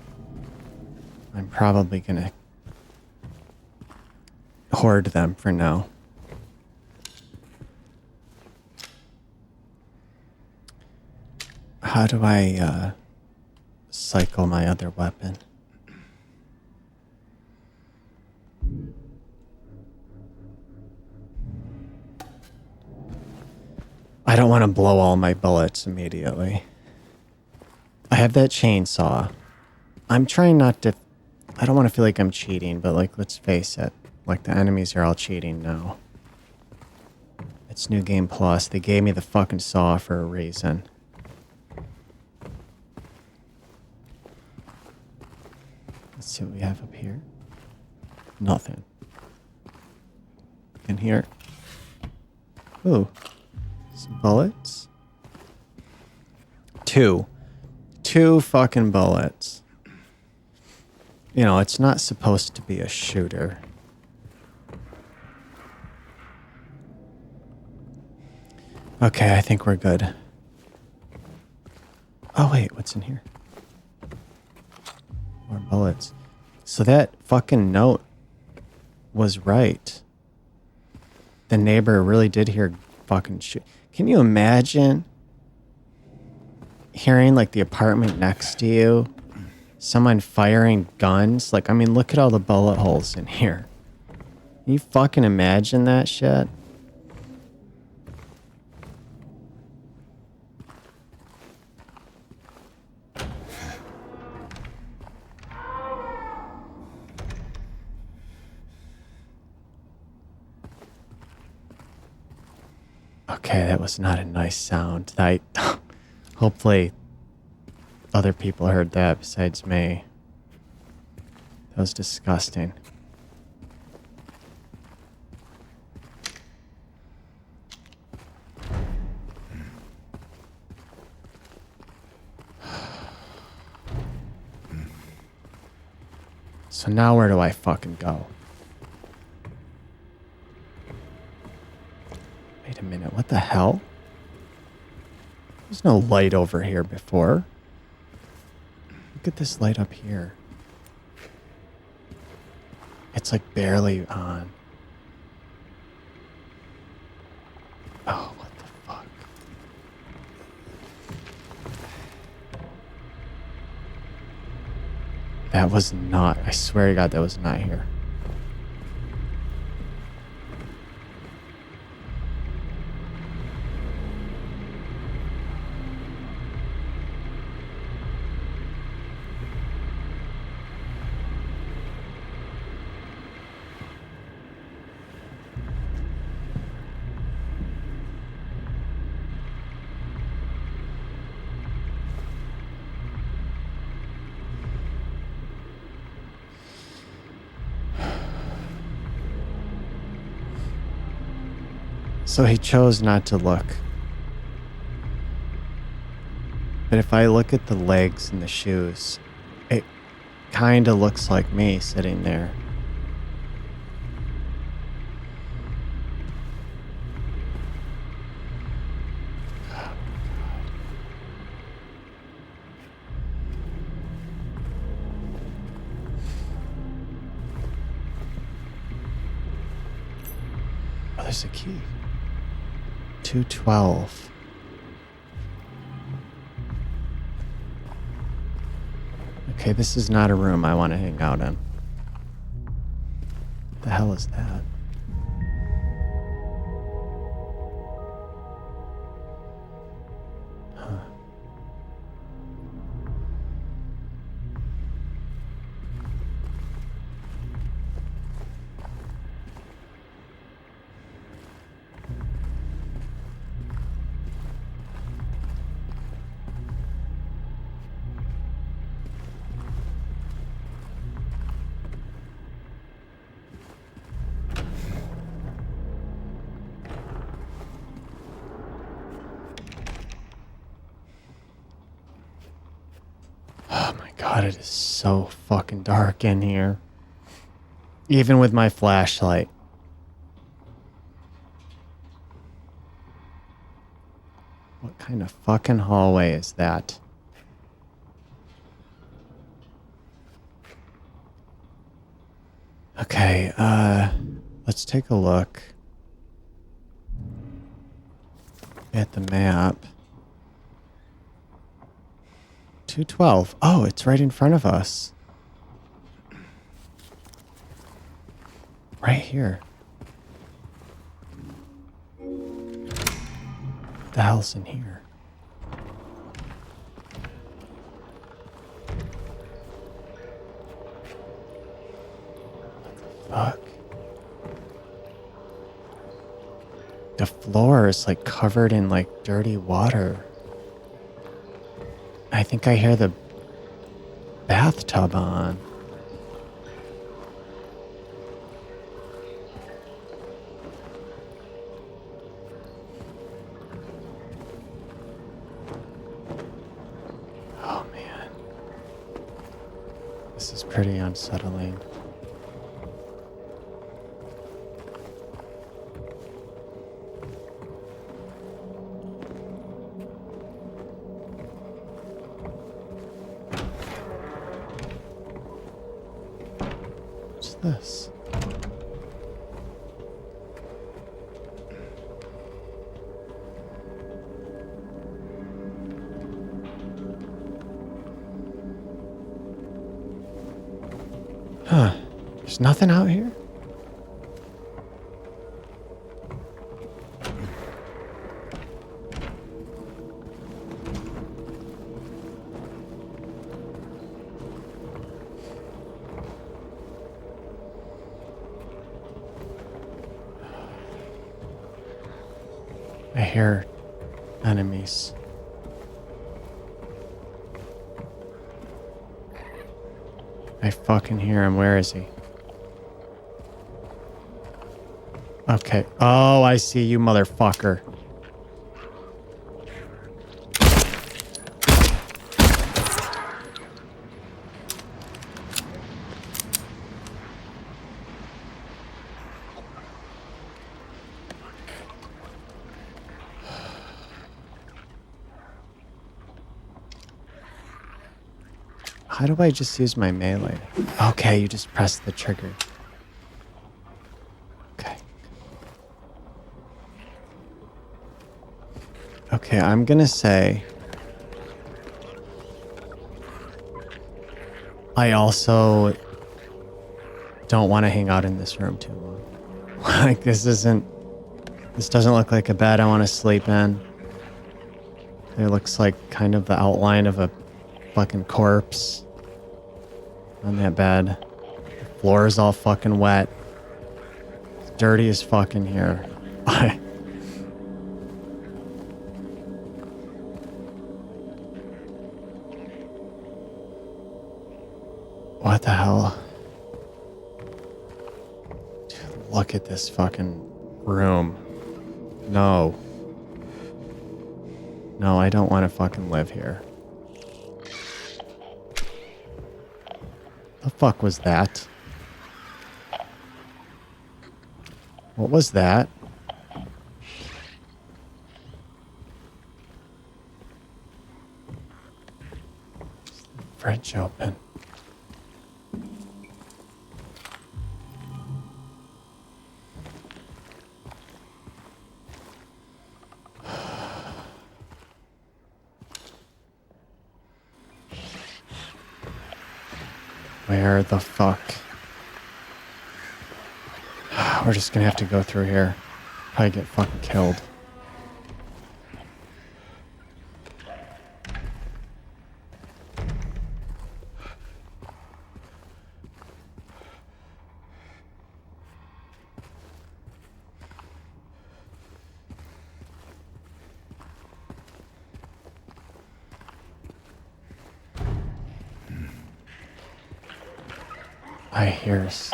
S1: I'm probably gonna hoard them for now. How do I cycle my other weapon? I don't want to blow all my bullets immediately. I have that chainsaw. I'm trying not to... I don't want to feel like I'm cheating, but like, let's face it. Like, the enemies are all cheating now. It's New Game Plus. They gave me the fucking saw for a reason. Let's see what we have up here. Nothing. In here. Ooh. Some bullets. Two fucking bullets. You know, it's not supposed to be a shooter. Okay, I think we're good. Oh wait, what's in here? More bullets. So that fucking note was right. The neighbor really did hear fucking shit. Can you imagine hearing like the apartment next to you, someone firing guns? Like, I mean, look at all the bullet holes in here. Can you fucking imagine that shit? Okay, that was not a nice sound. Hopefully other people heard that besides me. That was disgusting. So now where do I fucking go? Wait a minute, what the hell? There's no light over here before. Look at this light up here. It's like barely on. Oh, what the fuck? That was not, I swear to God, that was not here. So he chose not to look. But if I look at the legs and the shoes, it kind of looks like me sitting there. Oh, there's a key. 212. Okay, this is not a room I want to hang out in. What the hell is that? Huh. Oh my god, it is so fucking dark in here. Even with my flashlight. What kind of fucking hallway is that? Okay, let's take a look at the map. 212. Oh, it's right in front of us. Right here. What the hell's in here? Fuck. The floor is like covered in like dirty water. I think I hear the bathtub on. Oh man. This is pretty unsettling. What's this? Huh. There's nothing out here? I hear enemies. I fucking hear him. Where is he? Okay. Oh, I see you, motherfucker. How do I just use my melee? Okay, you just press the trigger. Okay. Okay, I'm gonna say... I also don't want to hang out in this room too long. Like, this doesn't look like a bed I want to sleep in. It looks like kind of the outline of a fucking corpse on that bed. The floor is all fucking wet. It's dirty as fucking here. What the hell? Dude, look at this fucking room. No. No, I don't want to fucking live here. The fuck was that? What was that? Fridge open. Where the fuck? We're just gonna have to go through here. Probably get fucking killed. I hear us.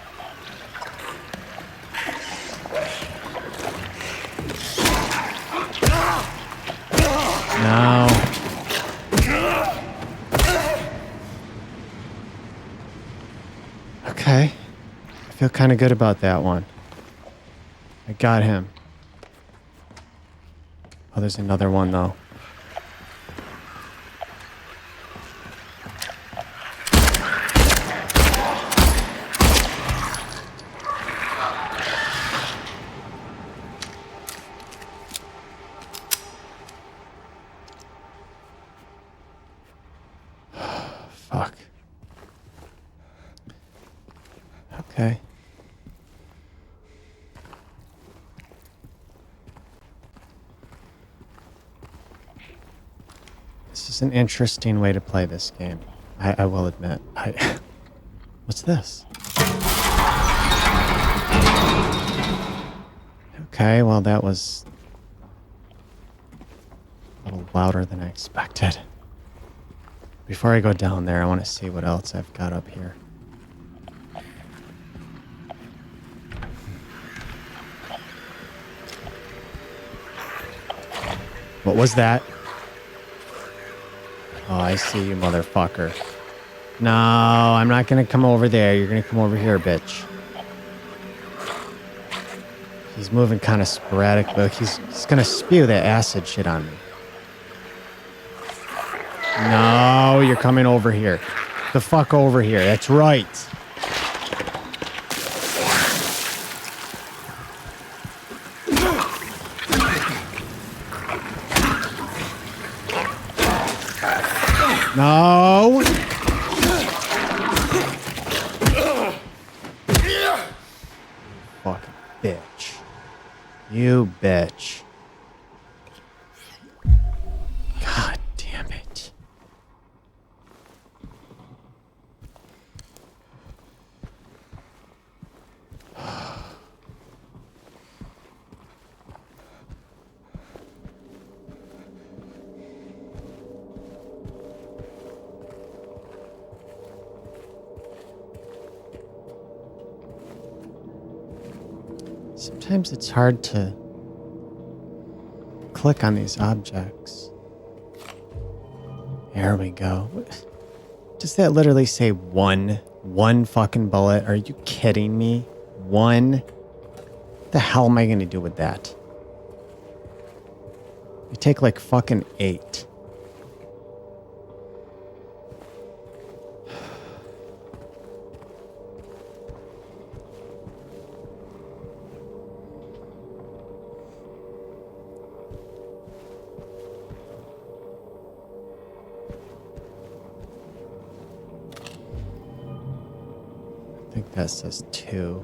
S1: No. Okay. I feel kind of good about that one. I got him. Oh, there's another one, though. Fuck. Okay. This is an interesting way to play this game. I will admit. What's this? Okay, well that was a little louder than I expected. Before I go down there, I want to see what else I've got up here. What was that? Oh, I see you, motherfucker. No, I'm not gonna come over there. You're gonna come over here, bitch. He's moving kind of sporadic, but he's gonna spew that acid shit on me. No, you're coming over here. The fuck over here. That's right. No. Fucking bitch. You bitch. God damn it. Sometimes it's hard to click on these objects. There we go. Does that literally say one fucking bullet? Are you kidding me? One? What the hell am I going to do with that? You take like fucking 8. I think that says 2.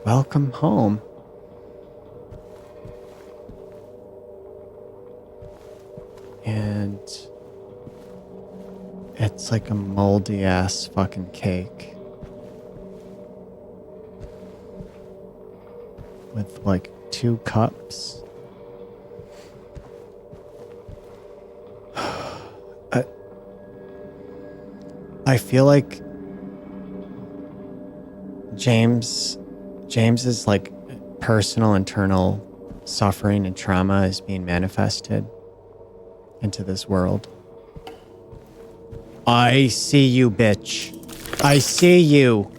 S1: Welcome home. And it's like a moldy ass fucking cake. With like 2 cups. I feel like James is like personal internal suffering and trauma is being manifested into this world. I see you, bitch. I see you.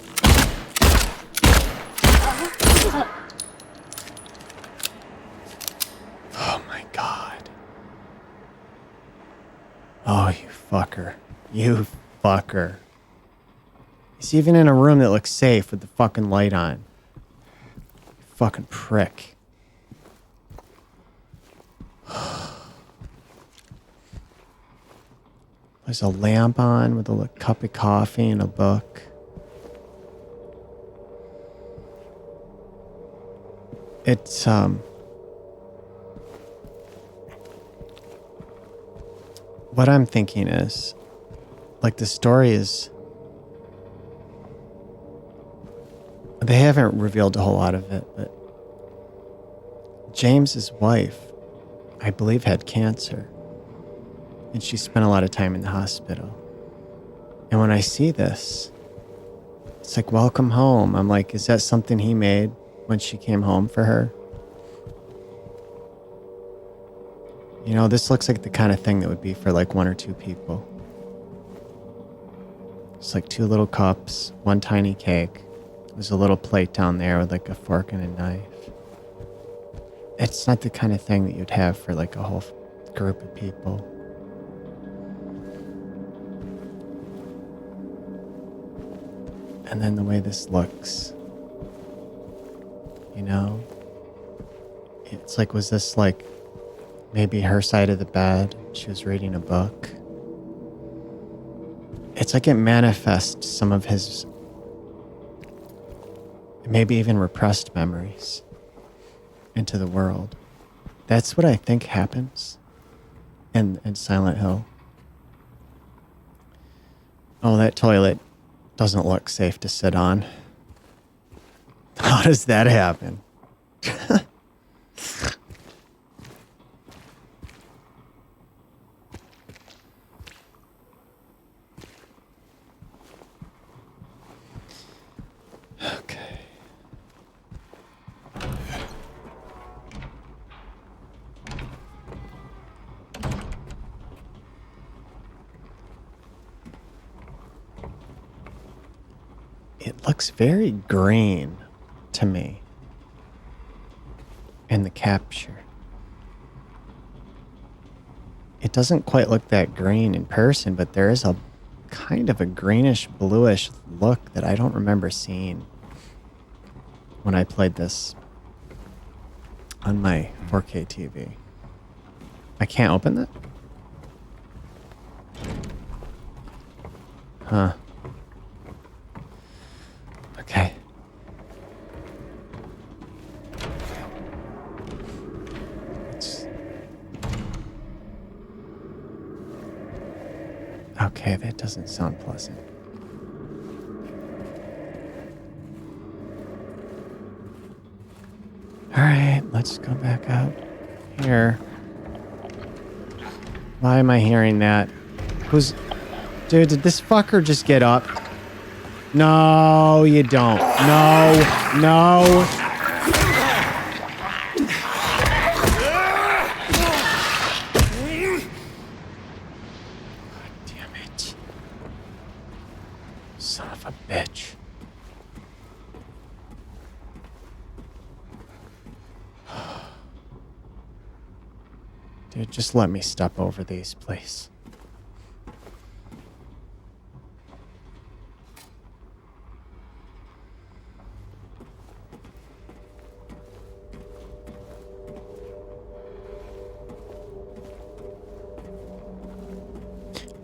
S1: Oh my god. Oh, you fucker. You fucker. He's even in a room that looks safe with the fucking light on. You fucking prick. There's a lamp on with a cup of coffee and a book. It's, what I'm thinking is, like, the story is, they haven't revealed a whole lot of it, but James's wife, I believe, had cancer. And she spent a lot of time in the hospital. And when I see this, it's like, welcome home. I'm like, is that something he made when she came home for her? You know, this looks like the kind of thing that would be for like 1 or 2 people. It's like 2 little cups, 1 tiny cake. There's a little plate down there with like a fork and a knife. It's not the kind of thing that you'd have for like a whole group of people. And then the way this looks, you know, it's like, was this like maybe her side of the bed? She was reading a book. It's like it manifests some of his maybe even repressed memories into the world. That's what I think happens in Silent Hill. Oh, that toilet doesn't look safe to sit on. How does that happen? Okay. It looks very green to me in the capture. It doesn't quite look that green in person, but there is a kind of a greenish bluish look that I don't remember seeing when I played this on my 4K TV. I can't open that? Huh. Okay. Okay, that doesn't sound pleasant. All right, let's go back out here. Why am I hearing that? Dude, did this fucker just get up? No, you don't. No. Damn it. Son of a bitch. Dude, just let me step over these, please.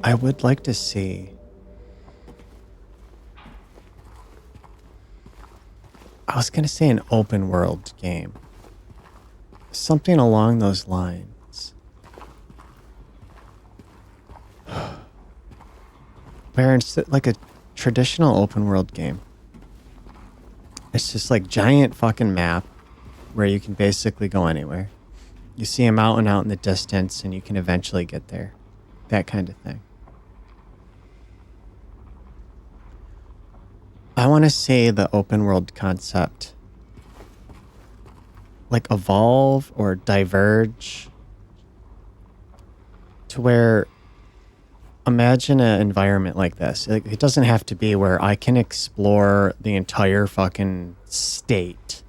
S1: I would like to see. I was going to say an open world game. Something along those lines. Where it's like a traditional open world game. It's just like giant fucking map where you can basically go anywhere. You see a mountain out in the distance and you can eventually get there. That kind of thing. I want to see the open world concept like evolve or diverge to where, imagine an environment like this. It doesn't have to be where I can explore the entire fucking state.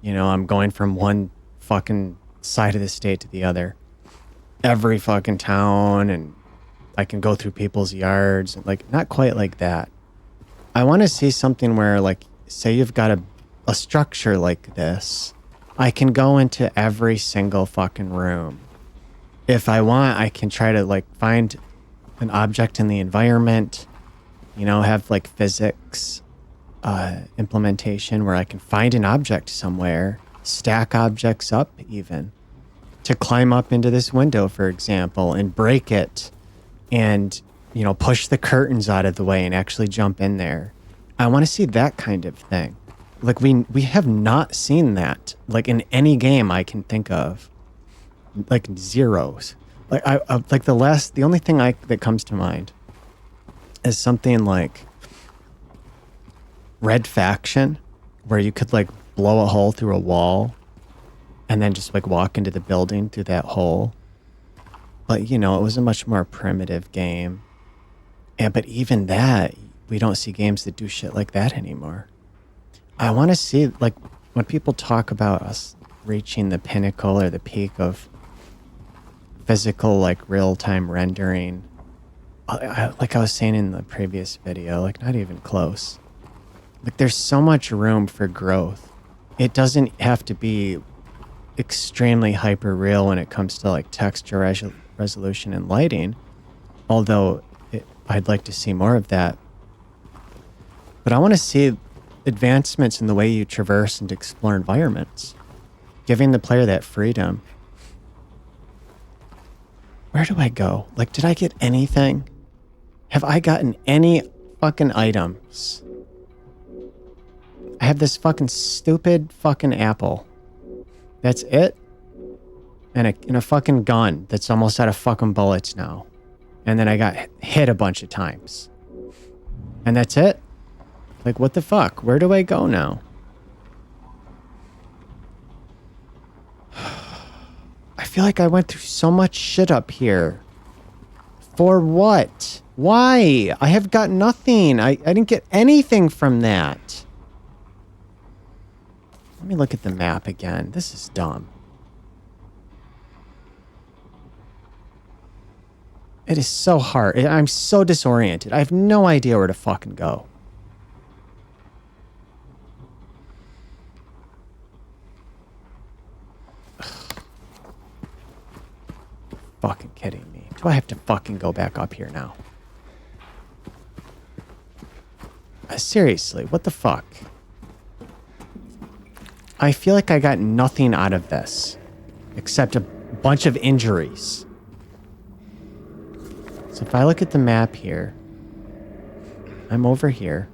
S1: You know, I'm going from one fucking side of the state to the other. Every fucking town, and I can go through people's yards. Like, not quite like that. I want to see something where, like, say you've got a structure like this. I can go into every single fucking room. If I want, I can try to, like, find an object in the environment, you know, have, like, physics implementation where I can find an object somewhere, stack objects up even, to climb up into this window, for example, and break it and, you know, push the curtains out of the way and actually jump in there. I want to see that kind of thing. Like, we have not seen that, like, in any game I can think of. Like, zeros. Like, I like the only thing that comes to mind is something like Red Faction, where you could, like, blow a hole through a wall and then just, like, walk into the building through that hole. But, you know, it was a much more primitive game. And but even that, we don't see games that do shit like that anymore. I want to see, like, when people talk about us reaching the pinnacle or the peak of physical, like, real-time rendering, like I was saying in the previous video, like, not even close. Like, there's so much room for growth. It doesn't have to be extremely hyper real when it comes to, like, texture resolution and lighting, although I'd like to see more of that. But I want to see advancements in the way you traverse and explore environments, giving the player that freedom. Where do I go? Like, did I get anything? Have I gotten any fucking items? I have this fucking stupid fucking apple. That's it? And a fucking gun that's almost out of fucking bullets now. And then I got hit a bunch of times. And that's it? Like, what the fuck? Where do I go now? I feel like I went through so much shit up here. For what? Why? I have got nothing. I didn't get anything from that. Let me look at the map again. This is dumb. It is so hard. I'm so disoriented. I have no idea where to fucking go. Fucking kidding me. Do I have to fucking go back up here now? Seriously, what the fuck? I feel like I got nothing out of this except a bunch of injuries. So if I look at the map here, I'm over here.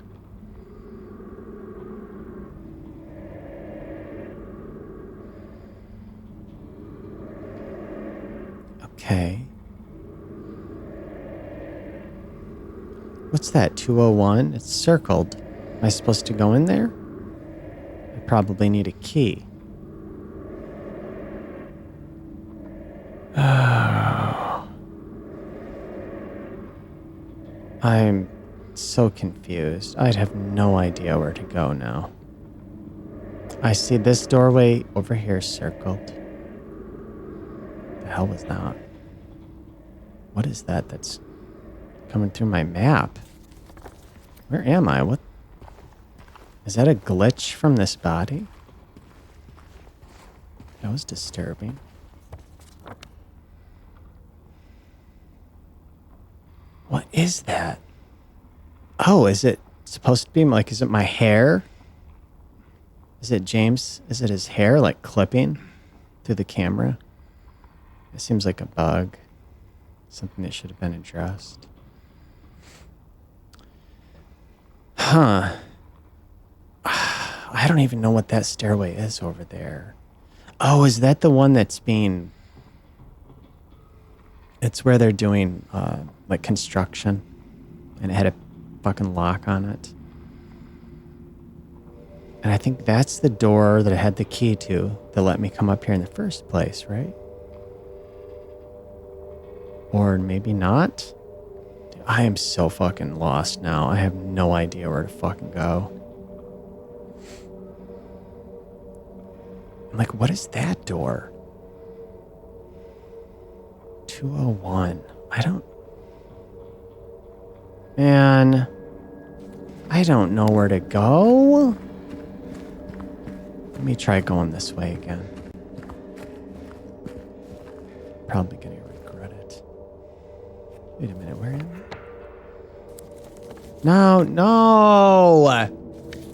S1: Okay. What's that? 201? It's circled. Am I supposed to go in there? I probably need a key. Oh. I'm so confused. I'd have no idea where to go now. I see this doorway over here circled. The hell was that? What is that that's coming through my map? Where am I? What? Is that a glitch from this body? That was disturbing. What is that? Oh, is it supposed to be like, is it my hair? Is it James? Is it his hair, like, clipping through the camera? It seems like a bug. Something that should have been addressed. Huh. I don't even know what that stairway is over there. Oh, is that the one that's being... It's where they're doing, like, construction. And it had a fucking lock on it. And I think that's the door that I had the key to that let me come up here in the first place, right? Or maybe not? Dude, I am so fucking lost now. I have no idea where to fucking go. I'm like, what is that door? 201. I don't... Man... I don't know where to go. Let me try going this way again. Probably gonna regret it. Wait a minute, where am I? No, no!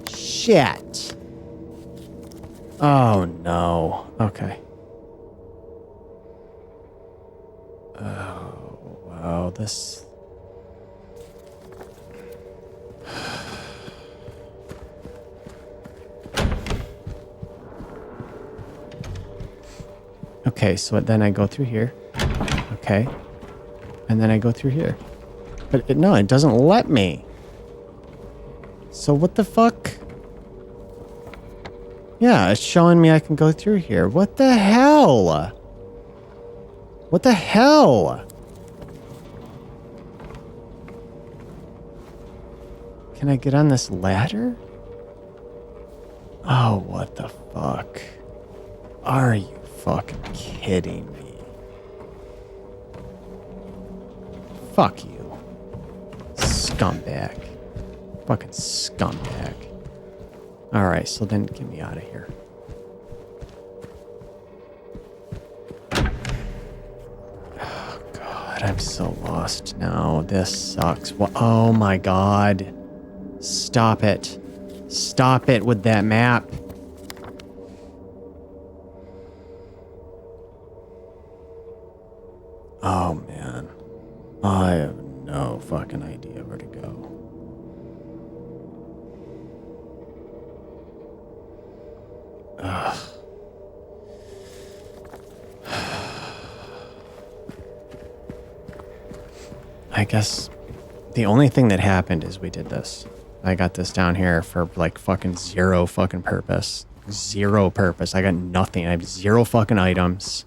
S1: Shit! Oh no. Okay. Oh, wow, this... Okay, so then I go through here. Okay. And then I go through here. But no, it doesn't let me. So what the fuck? Yeah, it's showing me I can go through here. What the hell? What the hell? Can I get on this ladder? Oh, what the fuck? Are you fucking kidding me? Fuck you. Scumbag. Fucking scumbag. Alright, so then get me out of here. Oh god, I'm so lost now. This sucks. Oh my god. Stop it. Stop it with that map. Oh man. I have no fucking idea where to go. Ugh. I guess the only thing that happened is we did this. I got this down here for like fucking zero fucking purpose. Zero purpose. I got nothing. I have zero fucking items.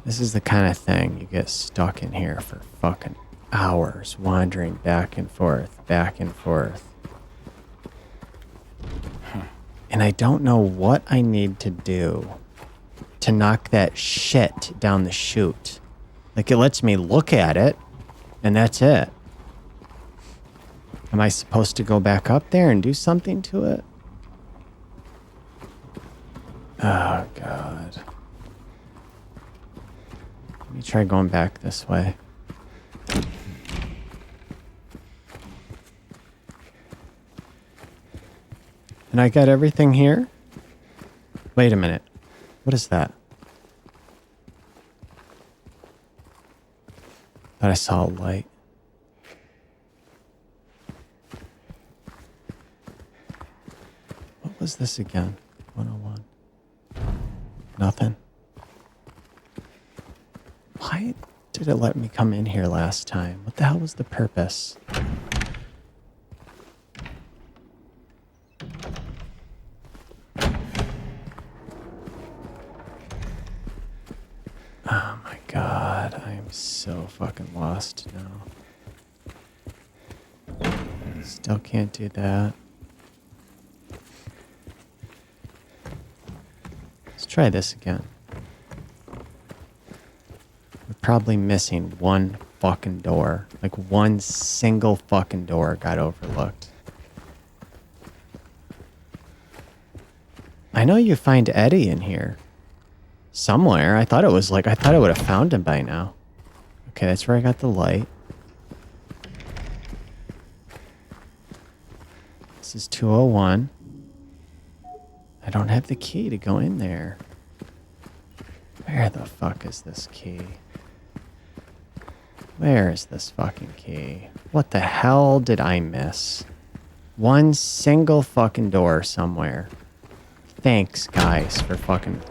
S1: This is the kind of thing you get stuck in here for fucking hours, wandering back and forth, back and forth. And I don't know what I need to do to knock that shit down the chute. Like, it lets me look at it, and that's it. Am I supposed to go back up there and do something to it? Oh, God. Let me try going back this way. And I got everything here? Wait a minute. What is that? Thought I saw a light. What was this again? 101. Nothing. Why did it let me come in here last time? What the hell was the purpose? Oh my god, I am so fucking lost now. Still can't do that. Let's try this again. We're probably missing one fucking door. Like one single fucking door got overlooked. I know you find Eddie in here. Somewhere. I thought I would have found him by now. Okay, that's where I got the light. This is 201. I don't have the key to go in there. Where the fuck is this key? Where is this fucking key? What the hell did I miss? One single fucking door somewhere. Thanks, guys, for fucking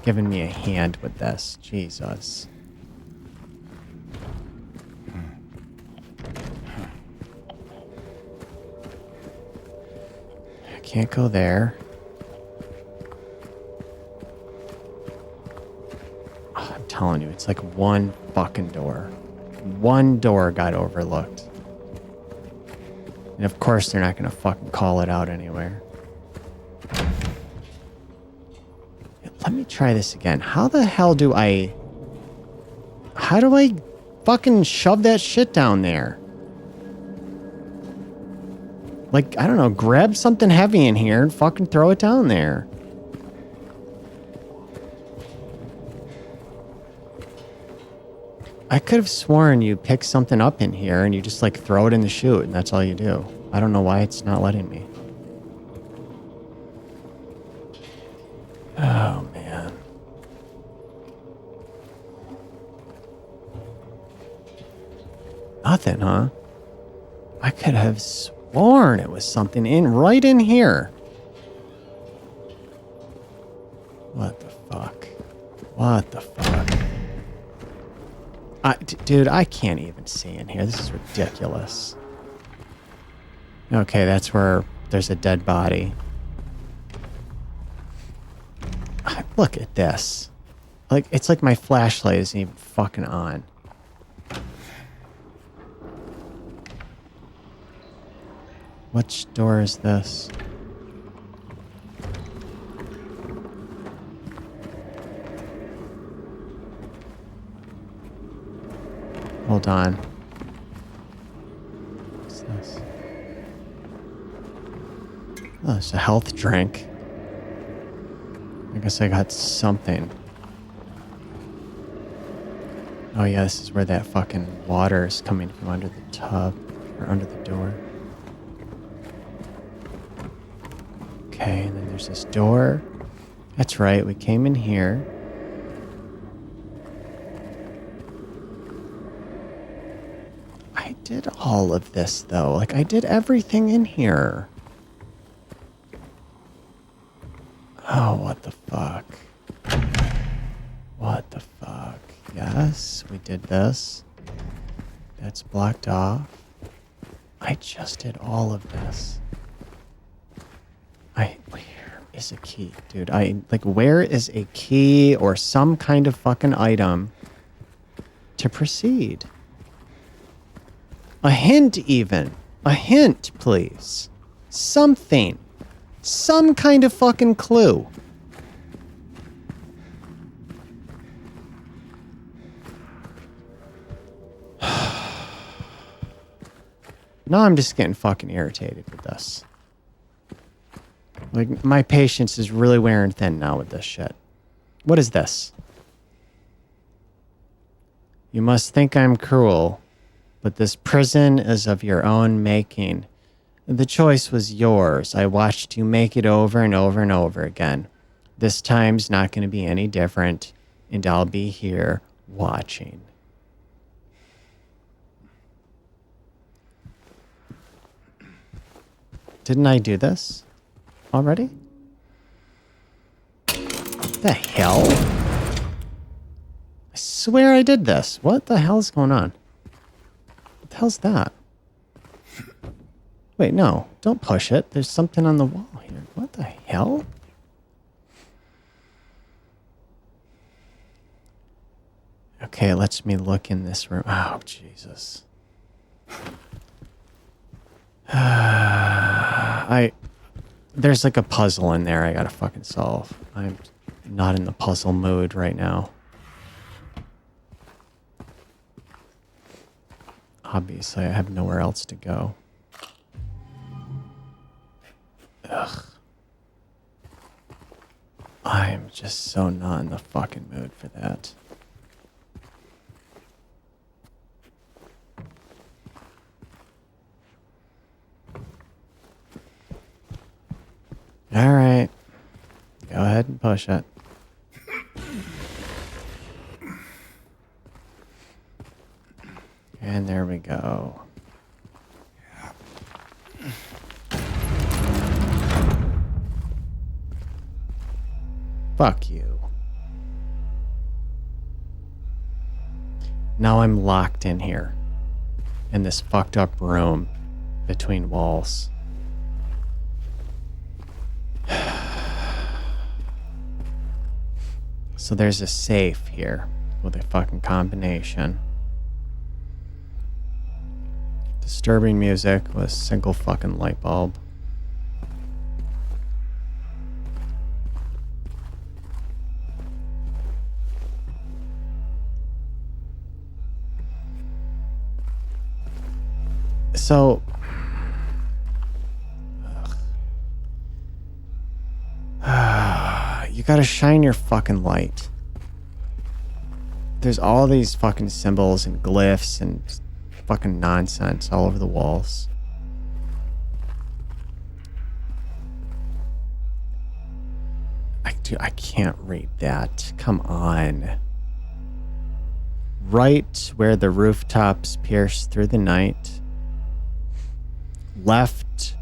S1: giving me a hand with this. Jesus. Can't go there. Oh, I'm telling you, it's like one fucking door. One door got overlooked. And of course they're not going to fucking call it out anywhere. Let me try this again. How the hell do I... How do I fucking shove that shit down there? Like, I don't know, grab something heavy in here and fucking throw it down there. I could have sworn you pick something up in here and you just like throw it in the chute and that's all you do. I don't know why it's not letting me. Oh, man. Nothing, huh? I could have sworn it was something right in here. What the fuck? What the fuck? Dude, I can't even see in here. This is ridiculous. Okay, that's where there's a dead body. Look at this. Like, it's like my flashlight isn't even fucking on. Which door is this? Hold on. What's this? Oh, it's a health drink. I guess I got something. Oh yeah, this is where that fucking water is coming from, under the tub. Or under the door. Okay, and then there's this door. That's right, we came in here. I did all of this, though. Like, I did everything in here. Oh, what the fuck? What the fuck? Yes, we did this. That's blocked off. I just did all of this. Where is a key? Dude, where is a key or some kind of fucking item to proceed? A hint, even. A hint, please. Something. Some kind of fucking clue. Now I'm just getting fucking irritated with this. Like, my patience is really wearing thin now with this shit. What is this? You must think I'm cruel, but this prison is of your own making. The choice was yours. I watched you make it over and over and over again. This time's not going to be any different, and I'll be here watching. Didn't I do this already? What the hell? I swear I did this. What the hell's going on? What the hell's that? Wait, no. Don't push it. There's something on the wall here. What the hell? Okay, it lets me look in this room. Oh, Jesus. There's like a puzzle in there I gotta fucking solve. I'm not in the puzzle mood right now. Obviously, I have nowhere else to go. Ugh. I'm just so not in the fucking mood for that. All right. Go ahead and push it. And there we go. Fuck you. Now I'm locked in here. In this fucked up room between walls. So there's a safe here with a fucking combination. Disturbing music with a single fucking light bulb. So, you gotta shine your fucking light. There's all these fucking symbols and glyphs and fucking nonsense all over the walls. I can't read that. Come on. Right where the rooftops pierce through the night. Left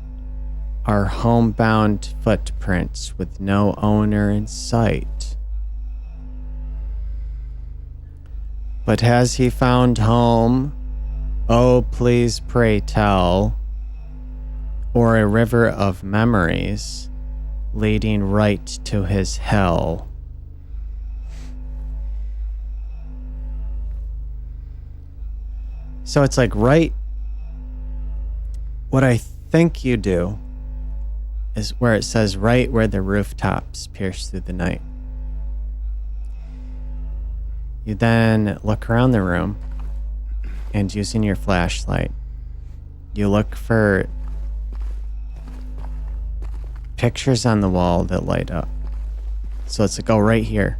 S1: are homebound footprints with no owner in sight. But has he found home? Oh, please pray tell. Or a river of memories leading right to his hell. So it's like right. What I think you do is where it says right where the rooftops pierce through the night. You then look around the room and using your flashlight, you look for pictures on the wall that light up. So it's like, oh, right here.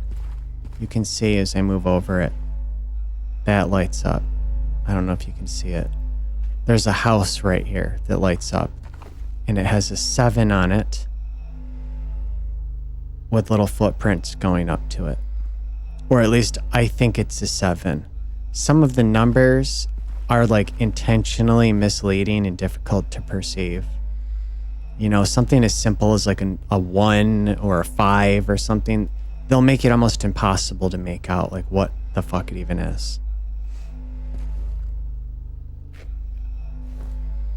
S1: You can see as I move over it, that lights up. I don't know if you can see it. There's a house right here that lights up, and it has a 7 on it with little footprints going up to it. Or at least I think it's a 7. Some of the numbers are like intentionally misleading and difficult to perceive. You know, something as simple as like a 1 or a 5 or something, they'll make it almost impossible to make out like what the fuck it even is.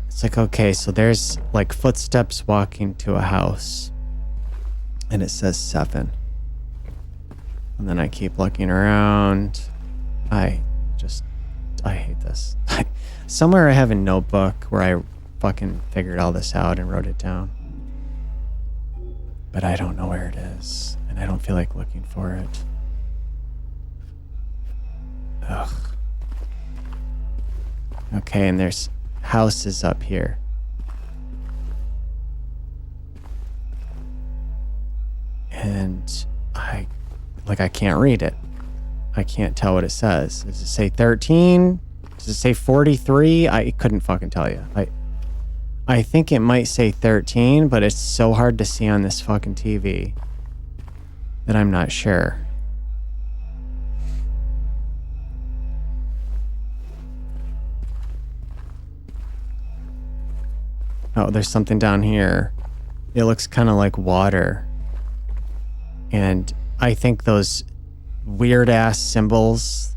S1: It's like, okay, so there's like footsteps walking to a house and it says 7. And then I keep looking around. I hate this. Somewhere I have a notebook where I fucking figured all this out and wrote it down. But I don't know where it is. And I don't feel like looking for it. Ugh. Okay, and there's houses up here. And I can't read it. I can't tell what it says. Does it say 13? Does it say 43? I couldn't fucking tell you. I think it might say 13, but it's so hard to see on this fucking TV that I'm not sure. Oh, there's something down here. It looks kind of like water. And I think those weird ass symbols,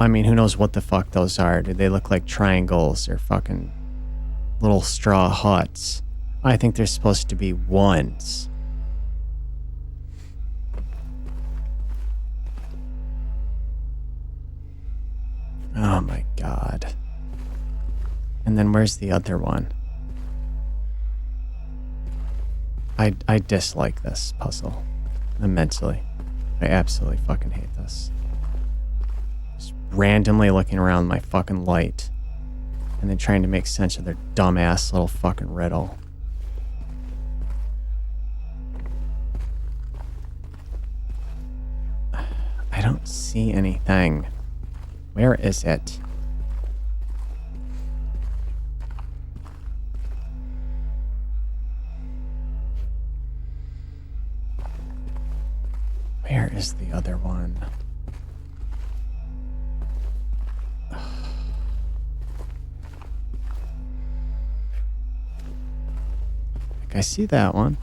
S1: I mean, who knows what the fuck those are? Do they look like triangles or fucking little straw huts? I think they're supposed to be 1s. Oh my god. And then where's the other one? I dislike this puzzle immensely. I absolutely fucking hate this. Just randomly looking around my fucking light and then trying to make sense of their dumbass little fucking riddle. I don't see anything. Where is it? Where is the other one? Like, I see that one.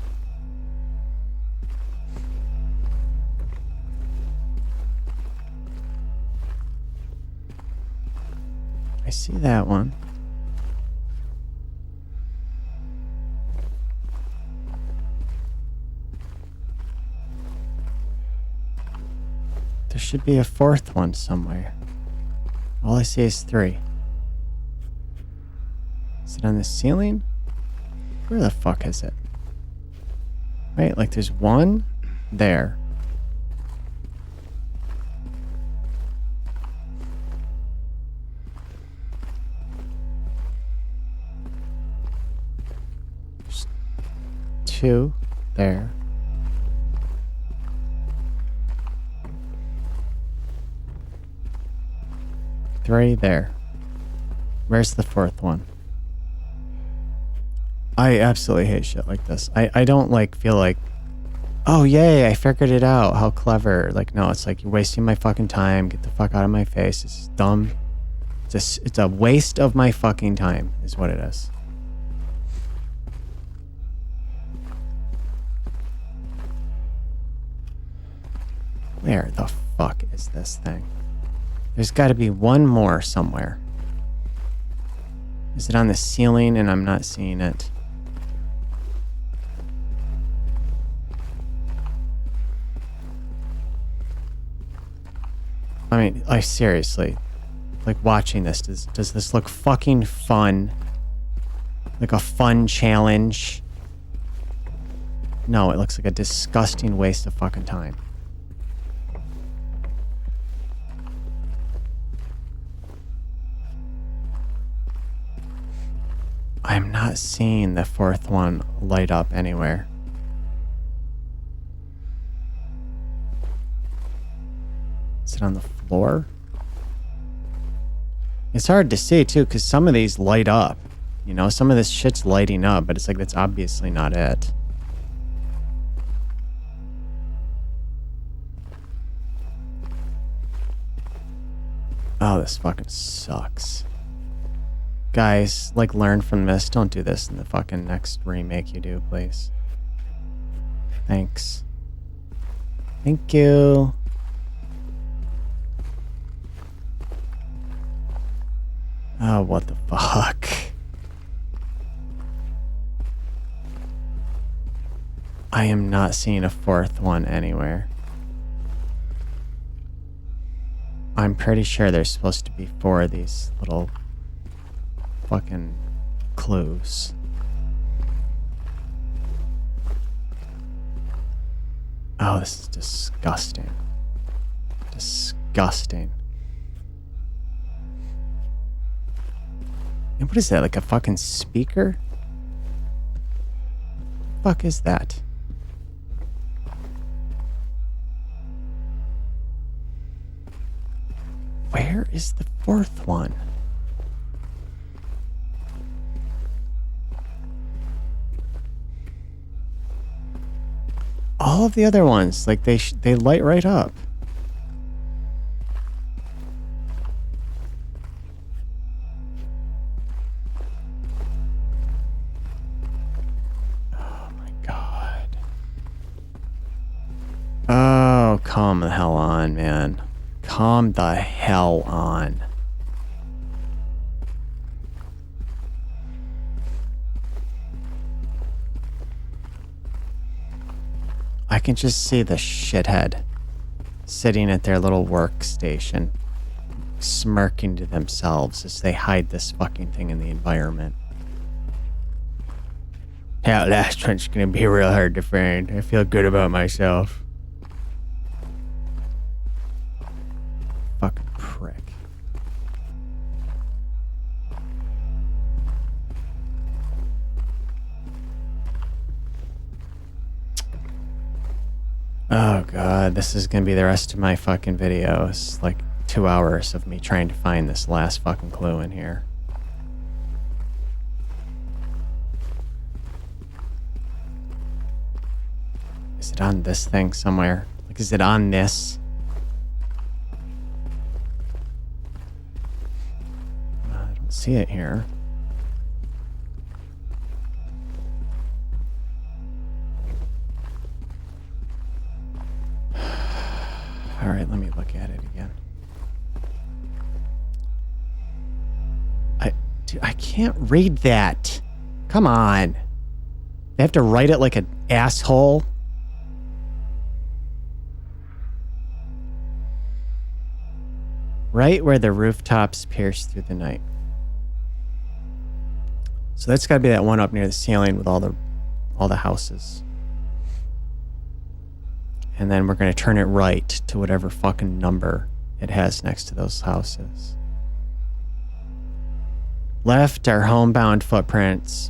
S1: I see that one. There should be a fourth one somewhere. All I see is 3. Is it on the ceiling? Where the fuck is it? Right, like there's 1 there. There's 2 there. Three there. Where's the 4th one? I absolutely hate shit like this. I don't like feel like, oh yay, I figured it out. How clever. Like, no, it's like you're wasting my fucking time. Get the fuck out of my face. This is dumb. It's a waste of my fucking time is what it is. Where the fuck is this thing? There's got to be 1 more somewhere. Is it on the ceiling and I'm not seeing it? I mean, like seriously, like watching this, does this look fucking fun? Like a fun challenge? No, it looks like a disgusting waste of fucking time. I'm not seeing the 4th one light up anywhere. Is it on the floor? It's hard to see too, because some of these light up. You know, some of this shit's lighting up, but it's like that's obviously not it. Oh, this fucking sucks. Guys, like, learn from this. Don't do this in the fucking next remake you do, please. Thanks. Thank you. Oh, what the fuck? I am not seeing a 4th one anywhere. I'm pretty sure there's supposed to be 4 of these little fucking clues. Oh, this is disgusting. Disgusting. And what is that, like a fucking speaker? Fuck is that? Where is the 4th one? All of the other ones, like they light right up. Oh my god. Oh, calm the hell on, man. Calm the hell on. I can just see the shithead sitting at their little workstation, smirking to themselves as they hide this fucking thing in the environment. Yeah, last one's gonna be real hard to find. I feel good about myself. Fucking prick. Oh god, this is gonna be the rest of my fucking videos. Like 2 hours of me trying to find this last fucking clue in here. Is it on this thing somewhere? Like, is it on this? I don't see it here. All right, let me look at it again. Dude, I can't read that. Come on. They have to write it like an asshole. Right where the rooftops pierce through the night. So that's got to be that one up near the ceiling with all the houses. And then we're going to turn it right to whatever fucking number it has next to those houses. Left are homebound footprints.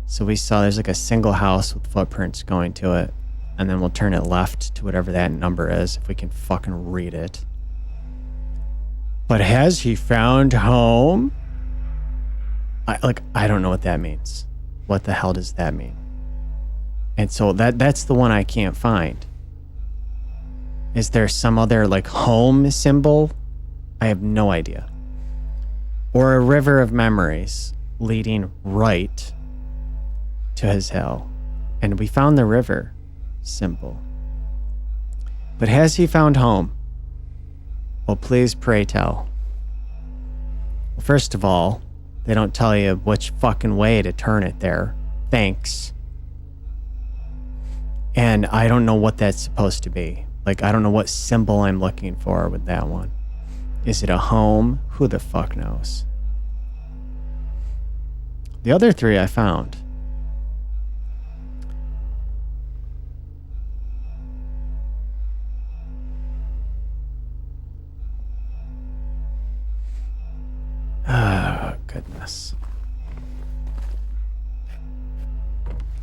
S1: So we saw there's like a single house with footprints going to it. And then we'll turn it left to whatever that number is if we can fucking read it. But has he found home? I don't know what that means. What the hell does that mean? And so that's the one I can't find. Is there some other like home symbol? I have no idea. Or a river of memories leading right to his hell. And we found the river symbol. But has he found home? Well, please pray tell. Well, first of all, they don't tell you which fucking way to turn it there. Thanks. And I don't know what that's supposed to be. Like, I don't know what symbol I'm looking for with that one. Is it a home? Who the fuck knows? The other three I found. Oh, goodness.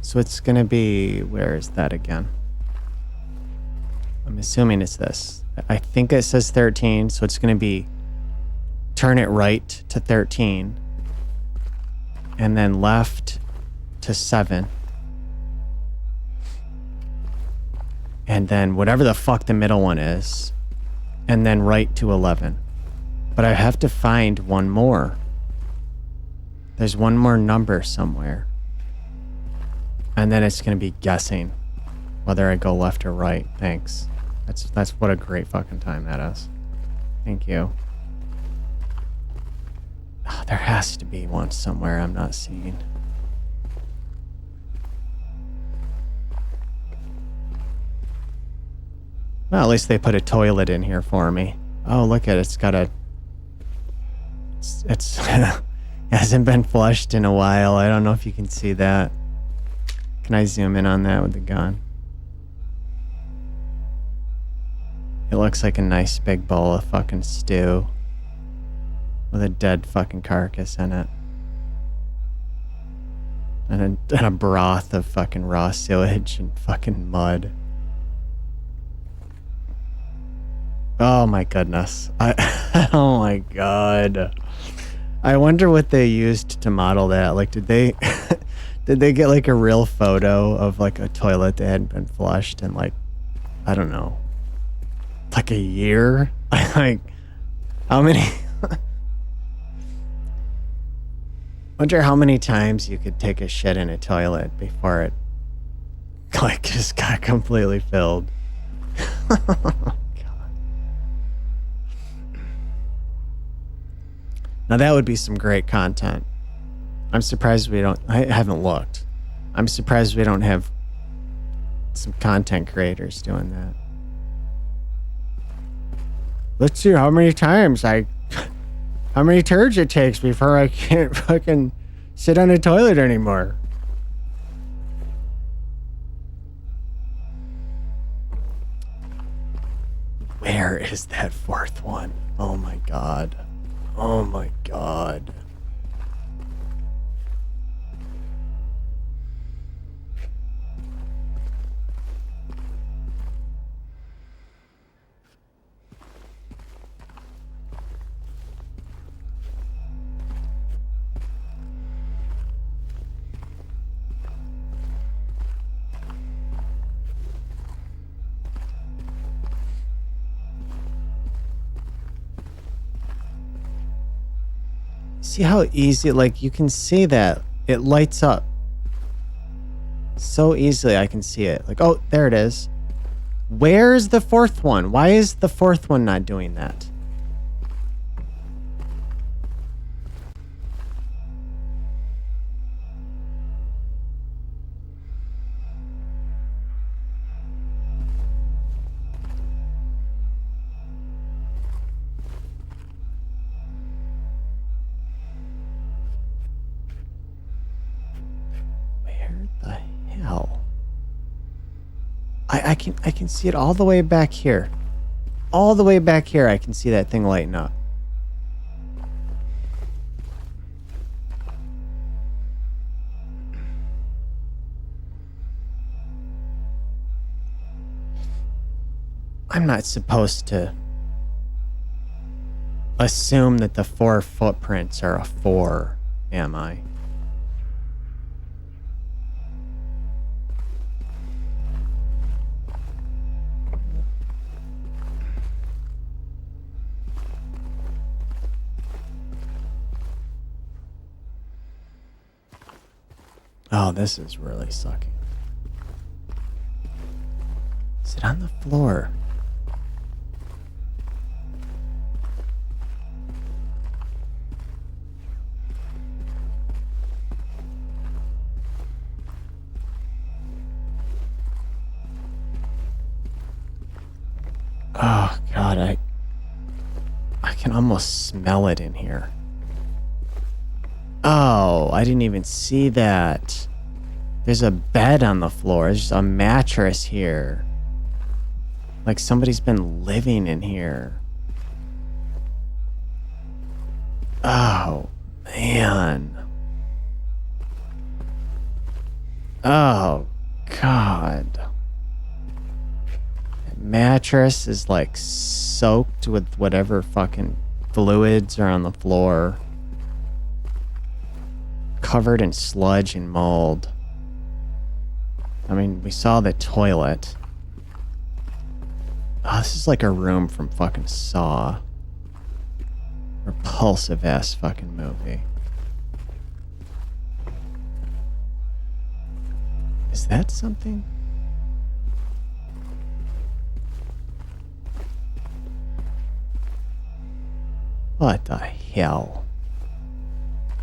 S1: So it's going to be... Where is that again? I'm assuming it's this. I think it says 13, so it's going to be turn it right to 13 and then left to 7 and then whatever the fuck the middle one is and then right to 11. But I have to find one more. There's one more number somewhere. And then it's going to be guessing whether I go left or right. Thanks. That's what a great fucking time that is. Thank you. Oh, there has to be one somewhere I'm not seeing. Well, at least they put a toilet in here for me. Oh, look at it. It's got a... It's hasn't been flushed in a while. I don't know if you can see that. Can I zoom in on that with the gun? It looks like a nice big bowl of fucking stew with a dead fucking carcass in it. And a broth of fucking raw sewage and fucking mud. Oh my goodness. Oh my god. I wonder what they used to model that. Like, did they did they get like a real photo of like a toilet that hadn't been flushed in like, I don't know, like a year? Like, how many? Wonder how many times you could take a shit in a toilet before it like just got completely filled. Now that would be some great content. I'm surprised we don't... I haven't looked. I'm surprised we don't have some content creators doing that. Let's see how many times how many turds it takes before I can't fucking sit on a toilet anymore. Where is that fourth one? Oh my god. Oh my god. See how easy, like, you can see that it lights up so easily. I can see it. Like, oh, there it is. Where's the fourth one? Why is the fourth one not doing that? I can see it all the way back here. All the way back here, I can see that thing lighting up. I'm not supposed to assume that the 4 footprints are a 4, am I? Oh, this is really sucking. Is it on the floor? Oh, God, I can almost smell it in here. Oh, I didn't even see that. There's a bed on the floor. There's a mattress here. Like somebody's been living in here. Oh, man. Oh, God. That mattress is like soaked with whatever fucking fluids are on the floor. Covered in sludge and mold. I mean, we saw the toilet. Oh, this is like a room from fucking Saw. Repulsive ass fucking movie. Is that something? What the hell?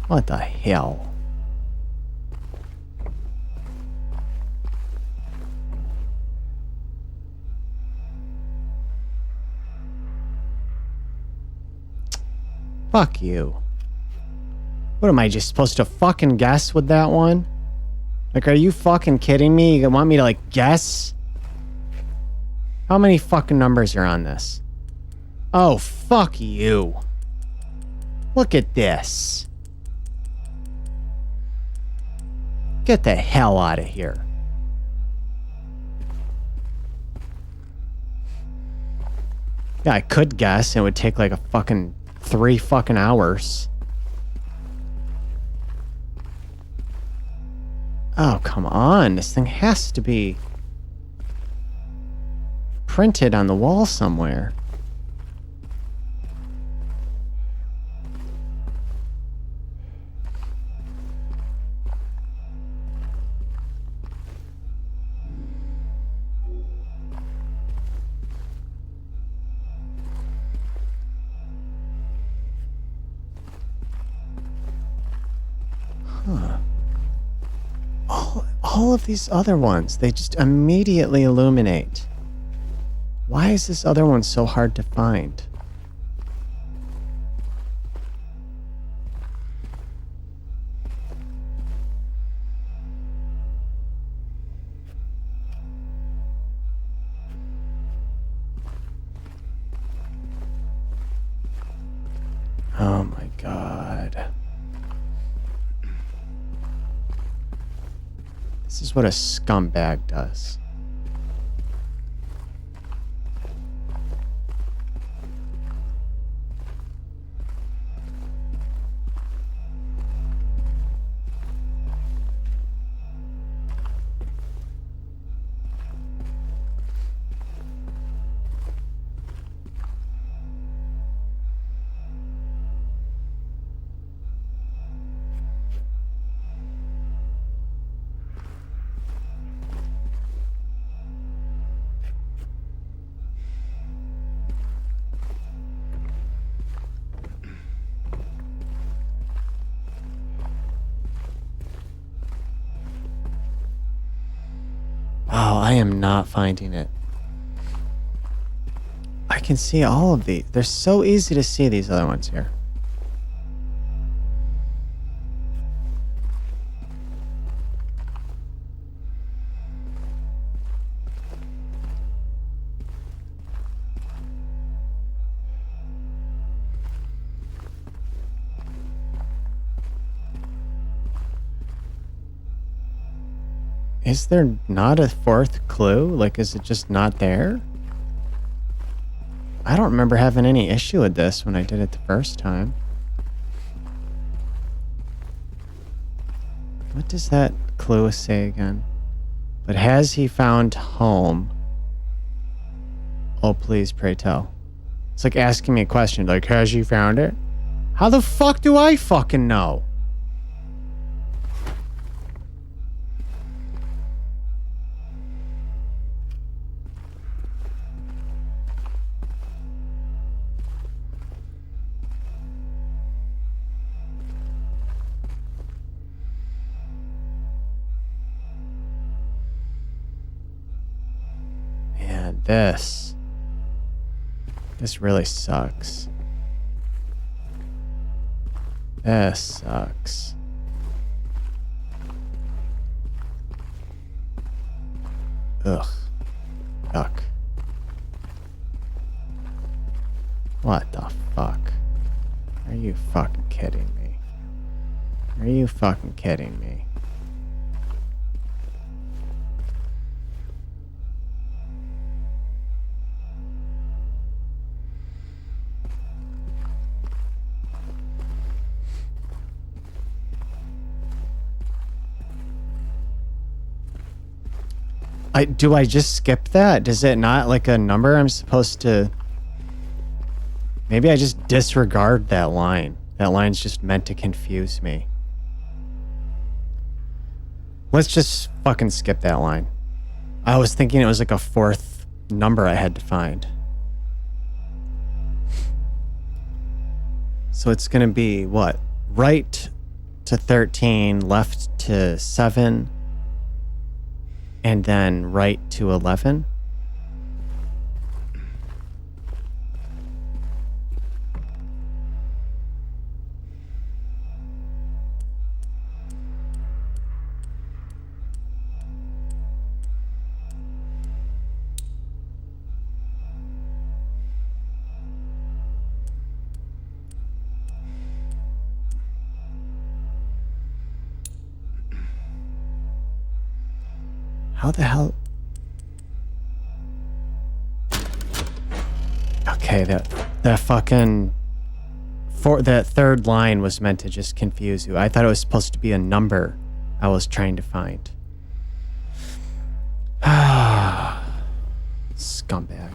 S1: What the hell? Fuck you. What am I just supposed to fucking guess with that one? Like, are you fucking kidding me? You want me to like guess? How many fucking numbers are on this? Oh, fuck you. Look at this. Get the hell out of here. Yeah, I could guess. It would take like a fucking 3 fucking hours. Oh, come on. This thing has to be printed on the wall somewhere. Huh. All of these other ones, they just immediately illuminate. Why is this other one so hard to find? Oh my God. This is what a scumbag does. Oh, I am not finding it. I can see all of these. They're so easy to see, these other ones here. Is there not a fourth clue? Like, is it just not there? I don't remember having any issue with this when I did it the first time. What does that clue say again? But has he found home? Oh, please, pray tell. It's like asking me a question, like, has he found it? How the fuck do I fucking know? Man, this really sucks. This sucks. Ugh. Yuck. What the fuck? Are you fucking kidding me? Are you fucking kidding me? Do I just skip that? Does it not like a number I'm supposed to... Maybe I just disregard that line. That line's just meant to confuse me. Let's just fucking skip that line. I was thinking it was like a fourth number I had to find. So it's gonna be what? Right to 13, left to 7... and then right to 11. How the hell? Okay, that fucking... that third line was meant to just confuse you. I thought it was supposed to be a number I was trying to find. Scumbag.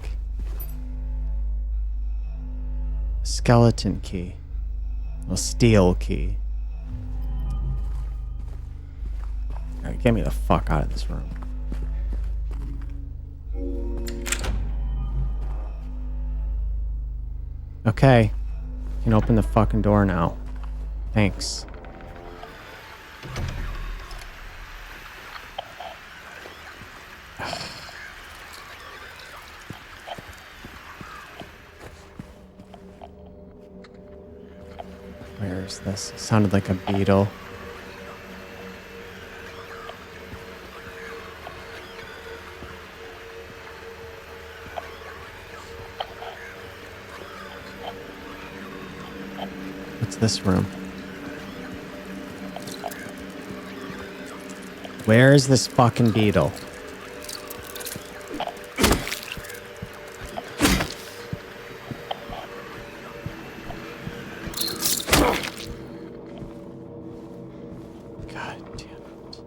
S1: Skeleton key. A steel key. Alright, get me the fuck out of this room. Okay. You can open the fucking door now. Thanks. Where is this? It sounded like a beetle. What's this room? Where is this fucking beetle? God damn it.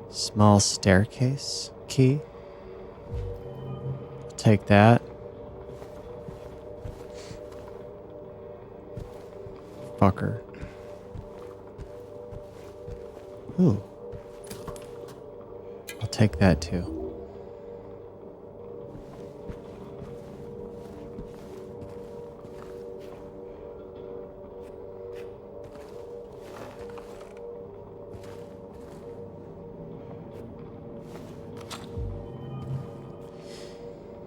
S1: Small staircase key. I'll take that. Fucker. Ooh. I'll take that too.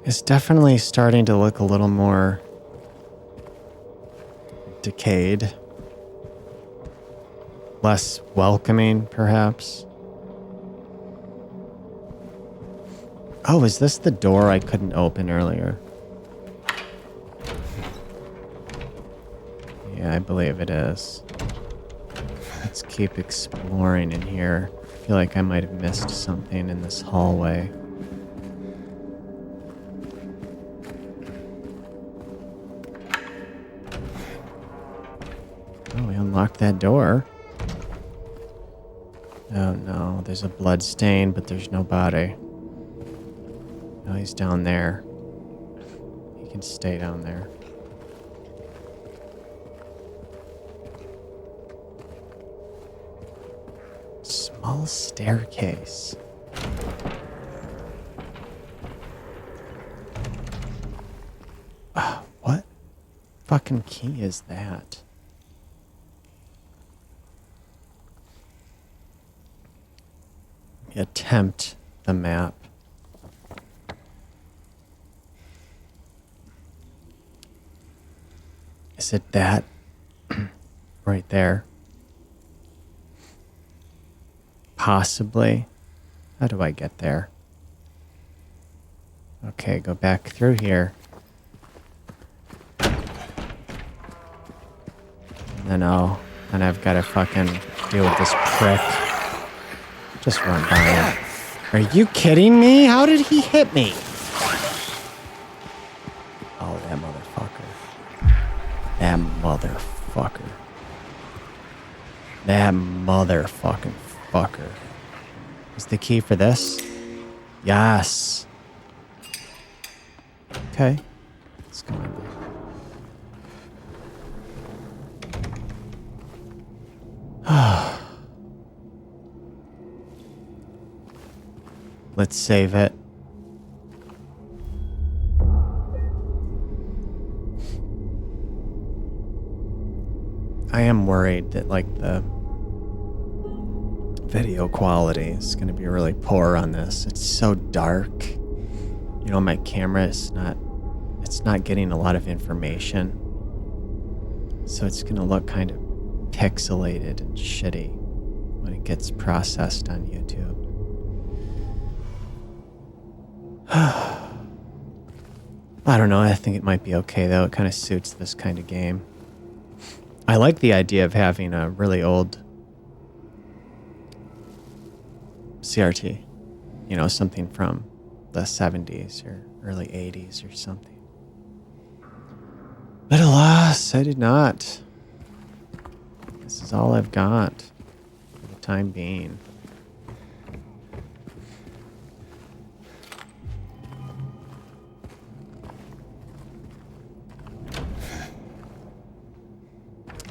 S1: It's definitely starting to look a little more decayed. Less welcoming, perhaps. Oh, is this the door I couldn't open earlier? Yeah, I believe it is. Let's keep exploring in here. I feel like I might have missed something in this hallway. Oh, we unlocked that door. Oh no, there's a blood stain, but there's no body. Oh, he's down there. He can stay down there. Small staircase. What fucking key is that? Attempt the map. Is it that? Right there. Possibly. How do I get there? Okay, go back through here. And then I've got to fucking deal with this prick. Just run by him. Are you kidding me? How did he hit me? Oh, that motherfucker. That motherfucker. That motherfucking fucker. Is the key for this? Yes. Okay. Let's go in there. Let's save it. I am worried that like the video quality is going to be really poor on this. It's so dark. You know, my camera is it's not getting a lot of information. So it's going to look kind of pixelated and shitty when it gets processed on YouTube. I don't know. I think it might be okay, though. It kind of suits this kind of game. I like the idea of having a really old CRT. You know, something from the 70s or early 80s or something. But alas, I did not. This is all I've got for the time being.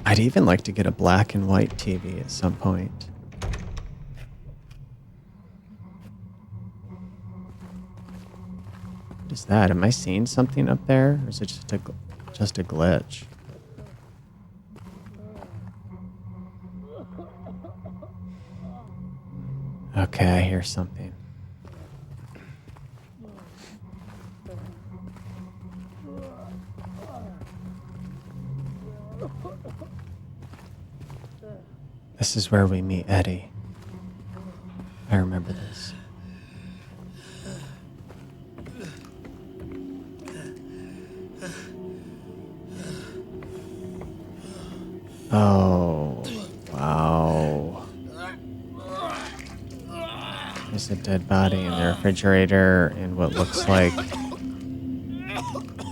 S1: I'd even like to get a black and white TV at some point. What is that? Am I seeing something up there? Or is it just a glitch? Okay, I hear something. This is where we meet Eddie. I remember this. Oh, wow. There's a dead body in the refrigerator and what looks like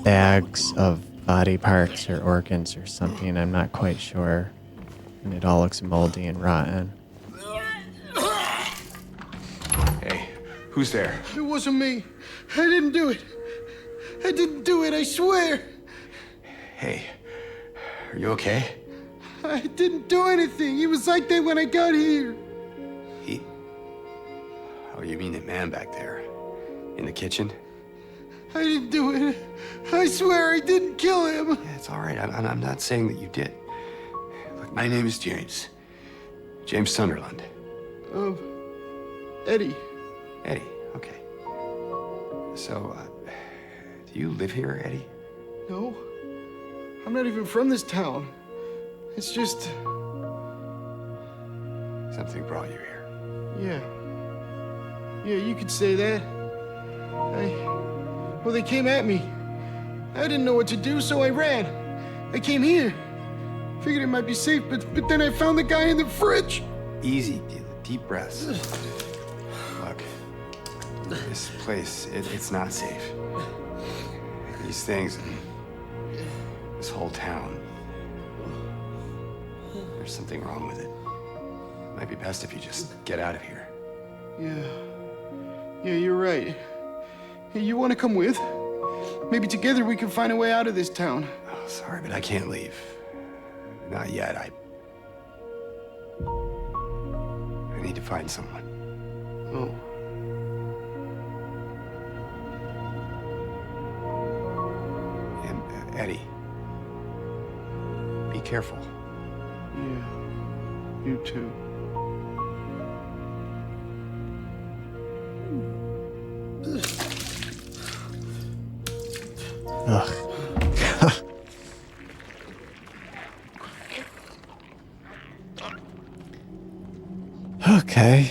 S1: bags of body parts or organs or something. I'm not quite sure. And it all looks moldy and rotten.
S2: Hey, who's there?
S3: It wasn't me. I didn't do it. I didn't do it, I swear.
S2: Hey, are you okay?
S3: I didn't do anything. He was like that when I got here.
S2: He? Oh, you mean the man back there? In the kitchen?
S3: I didn't do it. I swear I didn't kill him.
S2: Yeah, it's all right. I'm not saying that you did. Look, my name is James. James Sunderland.
S3: Eddie.
S2: Eddie, okay. So, do you live here, Eddie?
S3: No. I'm not even from this town. It's just...
S2: Something brought you here.
S3: Yeah. Yeah, you could say that. Well, they came at me. I didn't know what to do, so I ran. I came here. Figured it might be safe, but then I found the guy in the fridge.
S2: Easy, deep breaths. Look, this place, it's not safe. These things, this whole town, there's something wrong with it. Might be best if you just get out of here.
S3: Yeah, you're right. Hey, you want to come with? Maybe together we can find a way out of this town.
S2: Oh, sorry, but I can't leave. Not yet. I need to find someone.
S3: Oh.
S2: And Eddie, be careful.
S3: Yeah, you too.
S1: Ugh. Okay.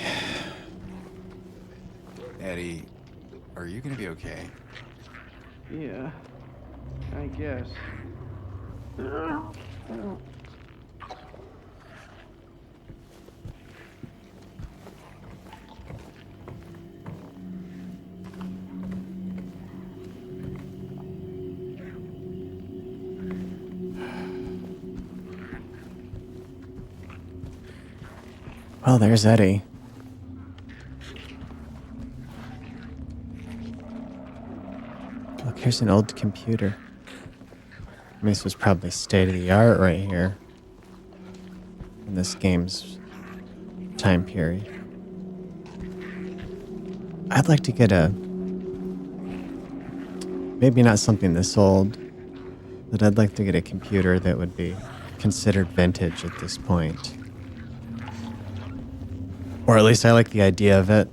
S2: Eddie, are you gonna be okay?
S3: Yeah, I guess.
S1: Well, there's Eddie. Look, here's an old computer. I mean, this was probably state of the art right here in this game's time period. I'd like to get maybe not something this old, but I'd like to get a computer that would be considered vintage at this point. Or at least I like the idea of it.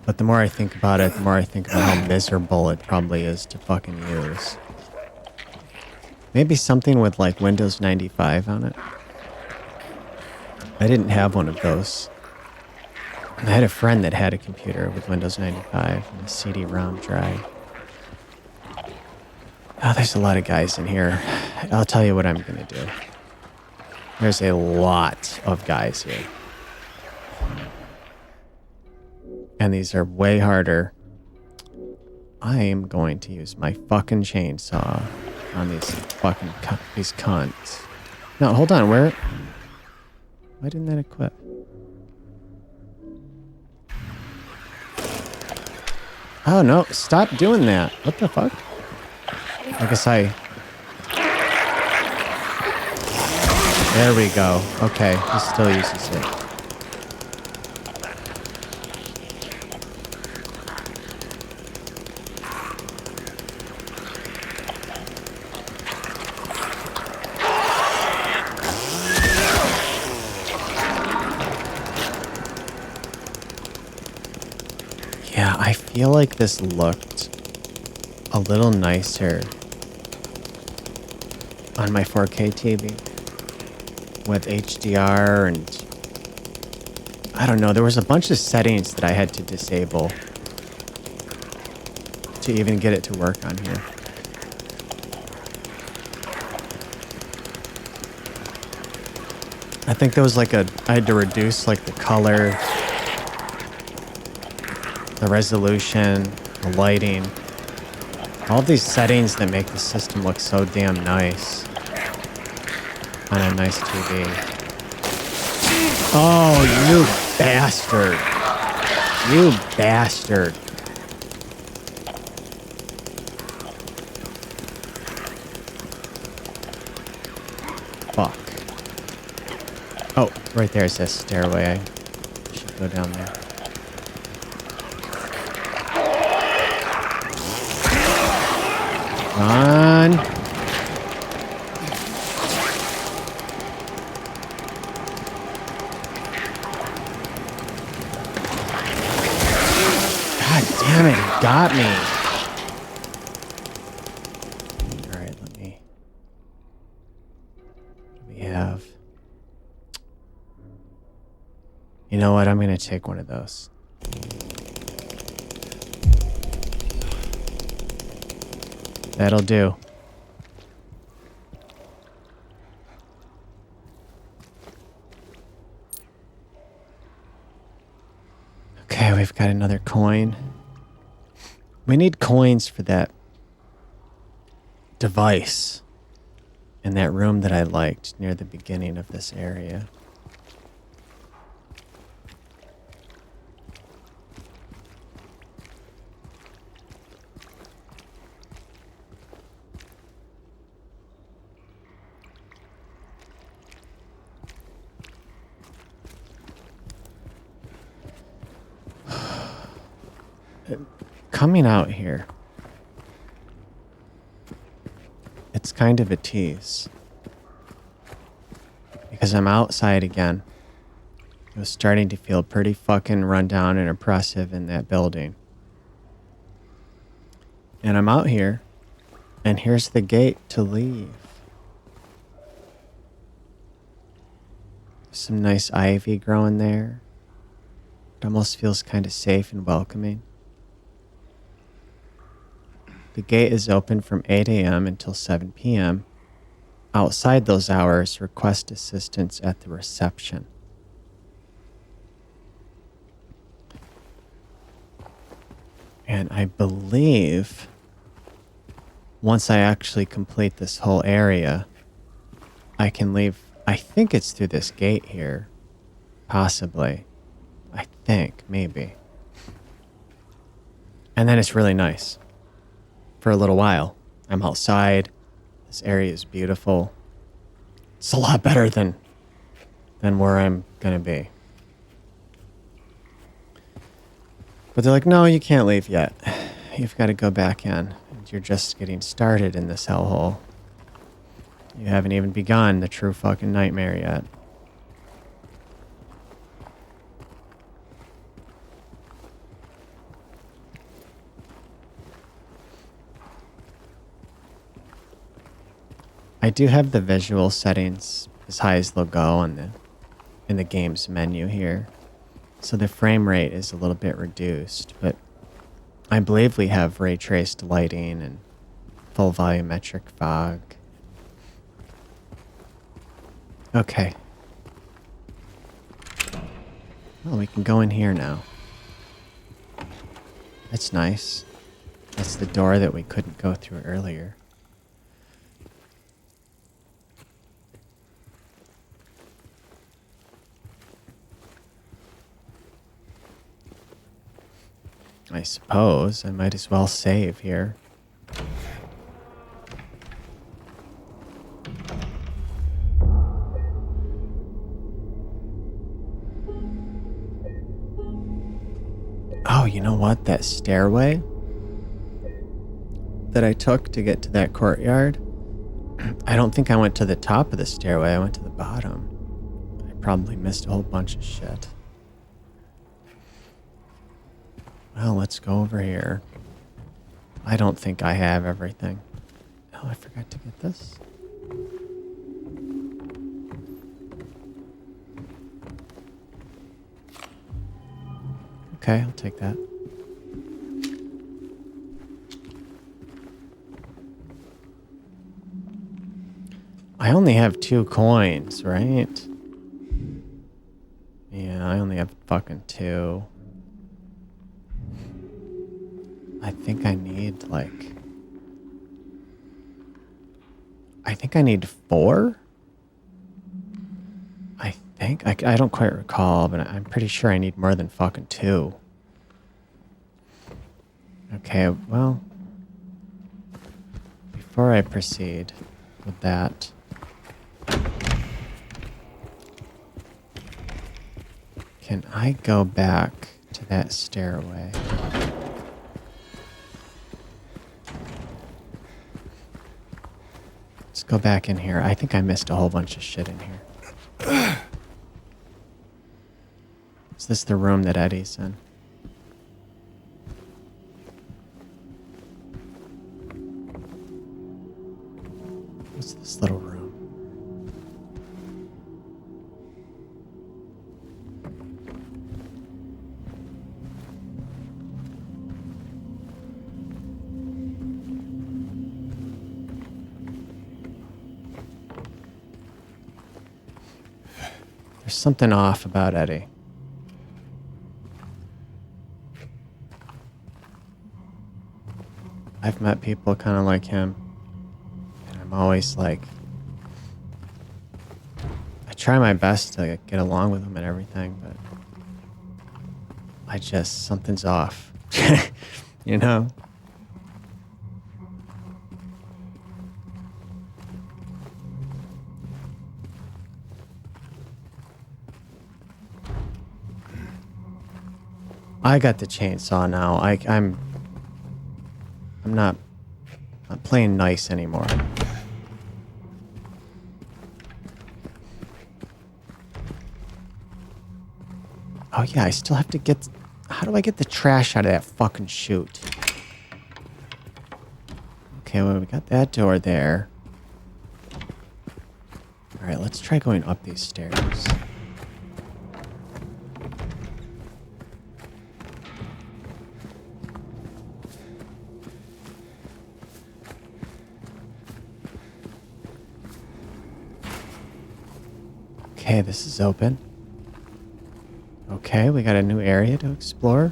S1: But the more I think about it, the more I think about how miserable it probably is to fucking use. Maybe something with like Windows 95 on it. I didn't have one of those. I had a friend that had a computer with Windows 95 and a CD-ROM drive. Oh, there's a lot of guys in here. I'll tell you what I'm going to do. There's a lot of guys here. And these are way harder. I am going to use my fucking chainsaw on these fucking these cunts. No, hold on. Why didn't that equip? Oh, no. Stop doing that. What the fuck? I guess There we go. Okay. He still uses it. Yeah, I feel like this looked a little nicer on my 4K TV with HDR and I don't know, there was a bunch of settings that I had to disable to even get it to work on here. I think there was like I had to reduce like the color, the resolution, the lighting, all these settings that make the system look so damn nice on a nice TV. Oh, you bastard. You bastard. Fuck. Oh, right there's this stairway. I should go down there. On. God damn it, he got me. Alright, what do we have? You know what? I'm gonna take one of those. That'll do. Okay, we've got another coin. We need coins for that device in that room that I liked near the beginning of this area. Coming out here, it's kind of a tease. Because I'm outside again. It was starting to feel pretty fucking rundown and oppressive in that building. And I'm out here, and here's the gate to leave. Some nice ivy growing there. It almost feels kind of safe and welcoming. The gate is open from 8 a.m. until 7 p.m. Outside those hours, request assistance at the reception. And I believe once I actually complete this whole area, I can leave. I think it's through this gate here. Possibly. I think, maybe. And then it's really nice. For a little while. I'm outside. This area is beautiful. It's a lot better than where I'm gonna be. But they're like, no, you can't leave yet. You've got to go back in. And you're just getting started in this hellhole. You haven't even begun the true fucking nightmare yet. I do have the visual settings as high as they'll go in the game's menu here. So the frame rate is a little bit reduced, but I believe we have ray traced lighting and full volumetric fog. Okay. Well, we can go in here now. That's nice. That's the door that we couldn't go through earlier. I suppose I might as well save here. Oh, you know what? That stairway that I took to get to that courtyard, I don't think I went to the top of the stairway. I went to the bottom. I probably missed a whole bunch of shit. Well, let's go over here. I don't think I have everything. Oh, I forgot to get this. Okay, I'll take that. I only have 2 coins, right? Yeah, I only have fucking 2. I think I need, like... I think I need 4? I think. I don't quite recall, but I'm pretty sure I need more than fucking 2. Okay, well... Before I proceed with that... Can I go back to that stairway? Let's go back in here. I think I missed a whole bunch of shit in here. Is this the room that Eddie's in? What's this little room? There's something off about Eddie. I've met people kind of like him, and I'm always like, I try my best to get along with them and everything, but something's off. You know? I got the chainsaw now. I'm not playing nice anymore. Oh yeah, I still have to get... How do I get the trash out of that fucking chute? Okay, well, we got that door there. Alright, let's try going up these stairs. Okay, this is open. Okay, we got a new area to explore.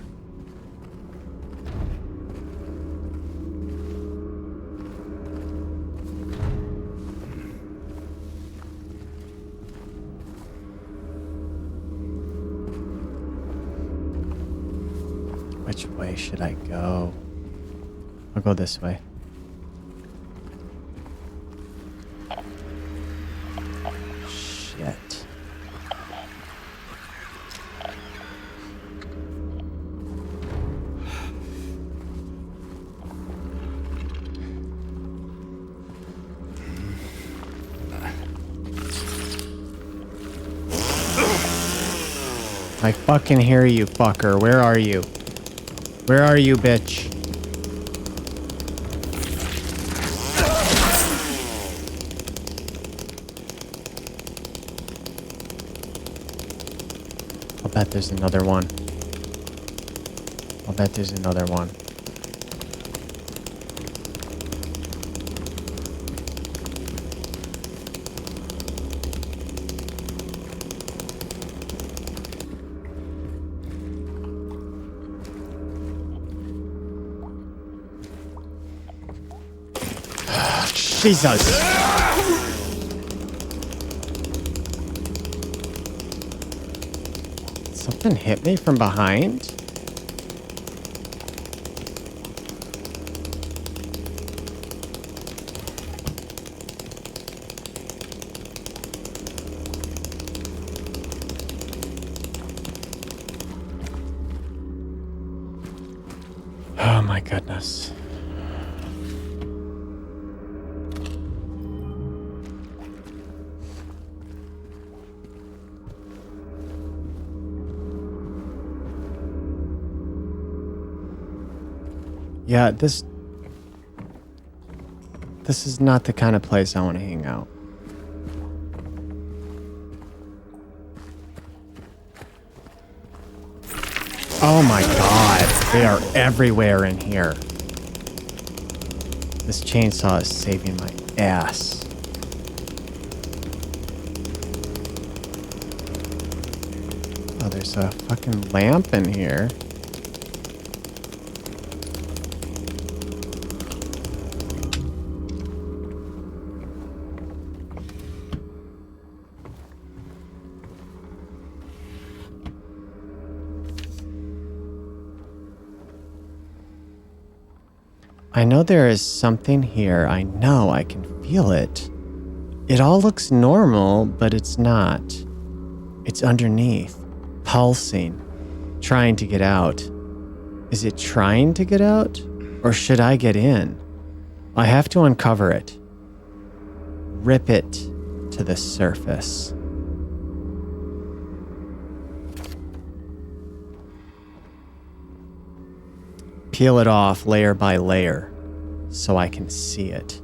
S1: Which way should I go? I'll go this way. Shit. I fucking hear you, fucker. Where are you? Where are you, bitch? I'll bet there's another one. I'll bet there's another one. Jesus. Something hit me from behind? Oh my goodness. Yeah, this is not the kind of place I want to hang out. Oh my god, they are everywhere in here. This chainsaw is saving my ass. Oh, there's a fucking lamp in here. I know there is something here. I know, I can feel it. It all looks normal, but it's not. It's underneath, pulsing, trying to get out. Is it trying to get out? Or should I get in? I have to uncover it. Rip it to the surface. Peel it off layer by layer so I can see it.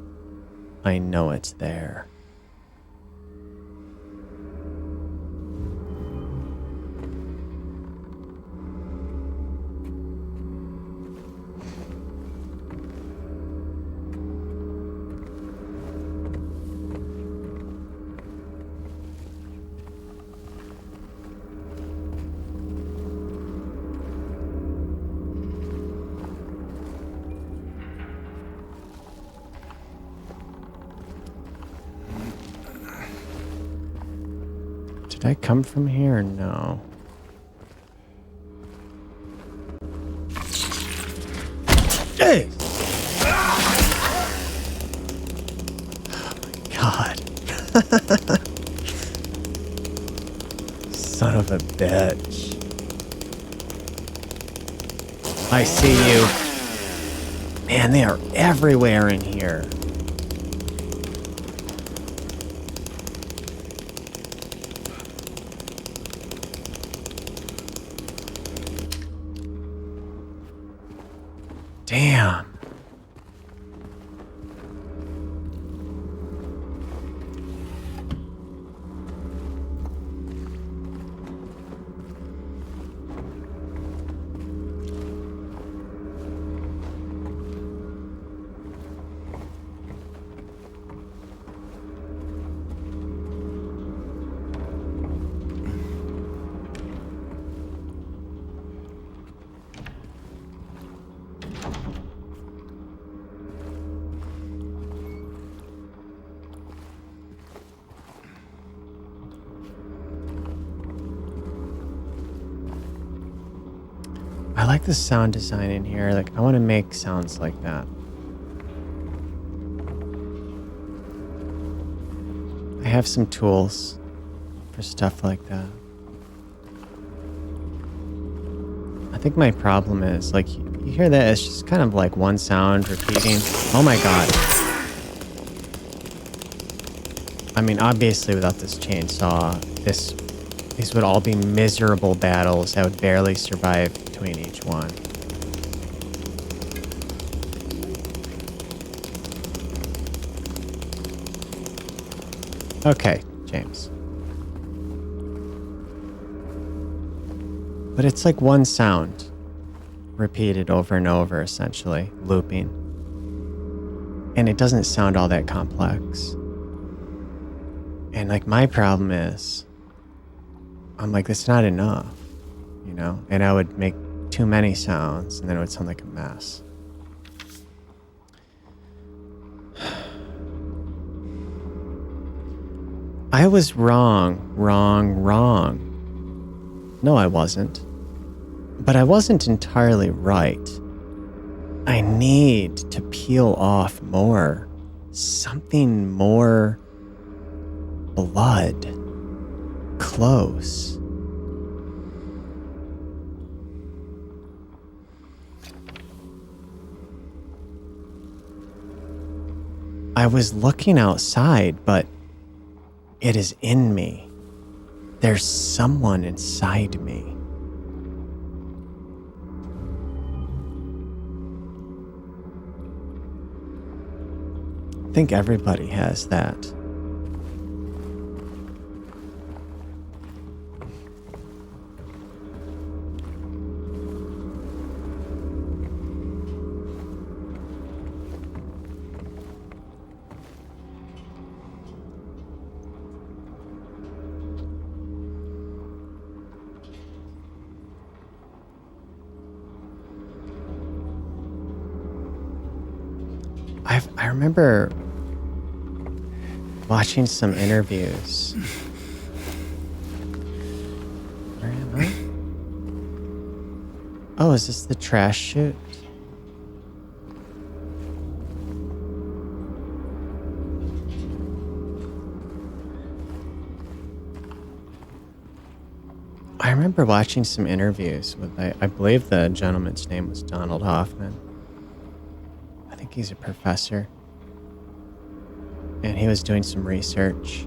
S1: I know it's there. Did I come from here or no? Hey! God. Son of a bitch. I see you. Man, they are everywhere in here. Damn. I like the sound design in here. Like, I want to make sounds like that. I have some tools for stuff like that. I think my problem is, like, you hear that? It's just kind of like one sound repeating. Oh my god. I mean, obviously, without this chainsaw, these would all be miserable battles. I would barely survive between each one. Okay, James. But it's like one sound repeated over and over, essentially, looping. And it doesn't sound all that complex. And like my problem is, I'm like, that's not enough, you know? And I would make too many sounds and then it would sound like a mess. I was wrong. No, I wasn't. But I wasn't entirely right. I need to peel off more. Something more blood. Close. I was looking outside, but it is in me. There's someone inside me. I think everybody has that. I remember watching some interviews. Where am I? Oh, is this the trash chute? I remember watching some interviews with, I believe the gentleman's name was Donald Hoffman. I think he's a professor. And he was doing some research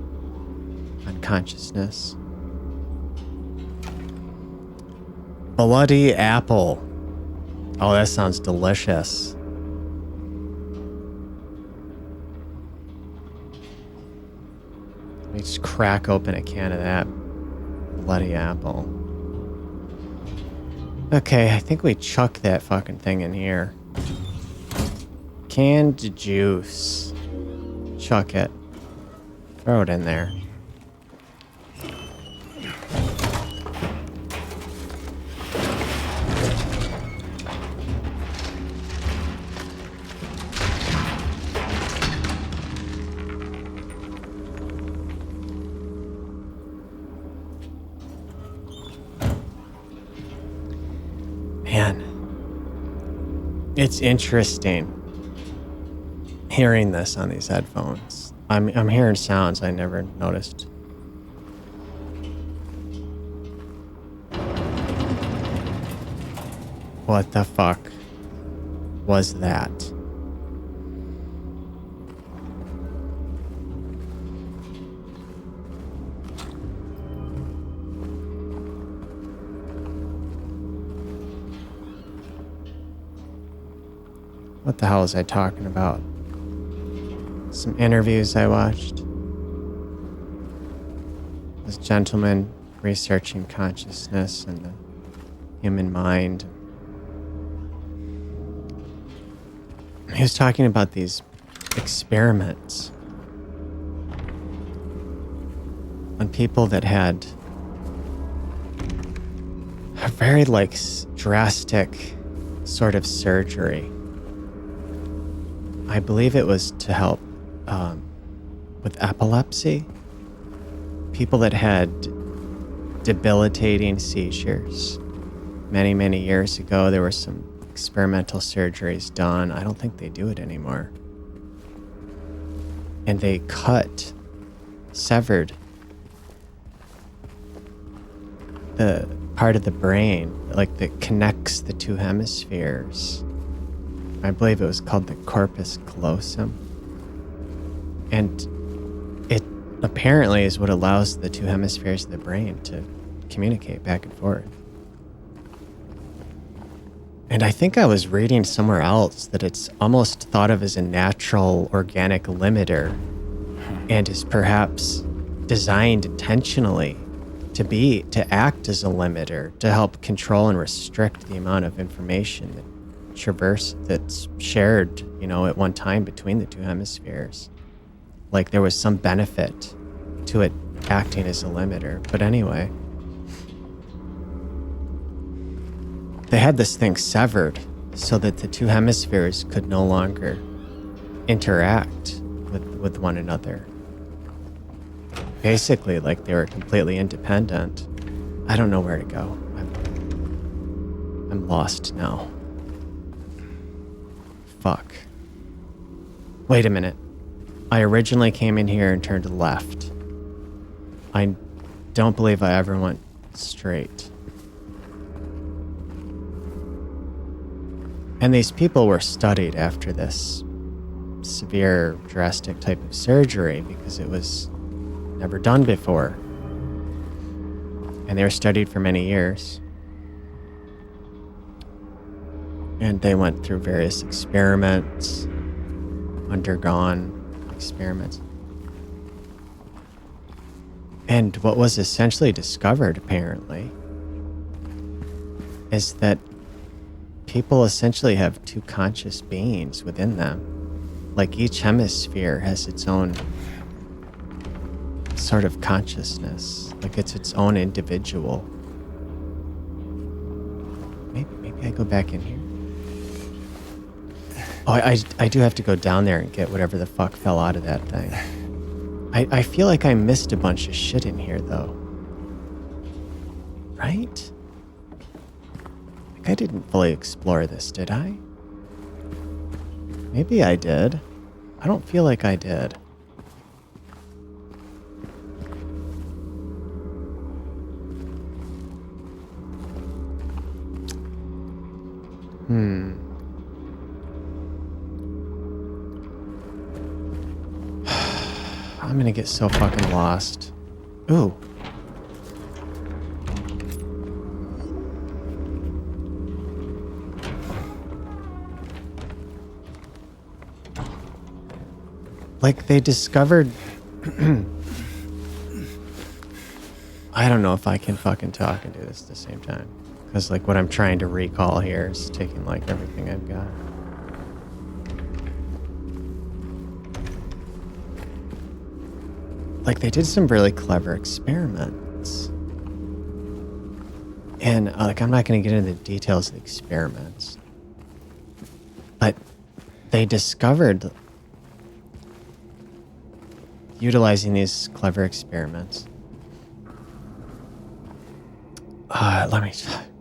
S1: on consciousness. Bloody apple. Oh, that sounds delicious. Let me just crack open a can of that bloody apple. Okay, I think we chuck that fucking thing in here. Canned juice. Chuck it. Throw it in there. It's interesting hearing this on these headphones. I'm hearing sounds I never noticed. What the fuck was that? What the hell was I talking about? Some interviews I watched. This gentleman researching consciousness and the human mind. He was talking about these experiments on people that had a very drastic sort of surgery. I believe it was to help with epilepsy. People that had debilitating seizures. Many, many years ago, there were some experimental surgeries done. I don't think they do it anymore. And they severed the part of the brain, that connects the two hemispheres. I believe it was called the corpus callosum. And it apparently is what allows the two hemispheres of the brain to communicate back and forth. And I think I was reading somewhere else that it's almost thought of as a natural organic limiter and is perhaps designed intentionally to act as a limiter to help control and restrict the amount of information that's shared, at one time between the two hemispheres. Like there was some benefit to it acting as a limiter. But anyway, they had this thing severed so that the two hemispheres could no longer interact with one another. Basically, they were completely independent. I don't know where to go. I'm lost now. Fuck. Wait a minute. I originally came in here and turned left. I don't believe I ever went straight. And these people were studied after this severe, drastic type of surgery because it was never done before. And they were studied for many years. And they went through various experiments, undergone experiments. And what was essentially discovered, apparently, is that people essentially have two conscious beings within them. Like each hemisphere has its own sort of consciousness. Like it's its own individual. Maybe I go back in here. Oh, I do have to go down there and get whatever the fuck fell out of that thing. I feel like I missed a bunch of shit in here, though. Right? Like I didn't fully explore this, did I? Maybe I did. I don't feel like I did. I'm gonna get so fucking lost. Ooh. Like they discovered... I don't know if I can fucking talk and do this at the same time. Because what I'm trying to recall here is taking everything I've got. They did some really clever experiments. And I'm not going to get into the details of the experiments. But they discovered, utilizing these clever experiments.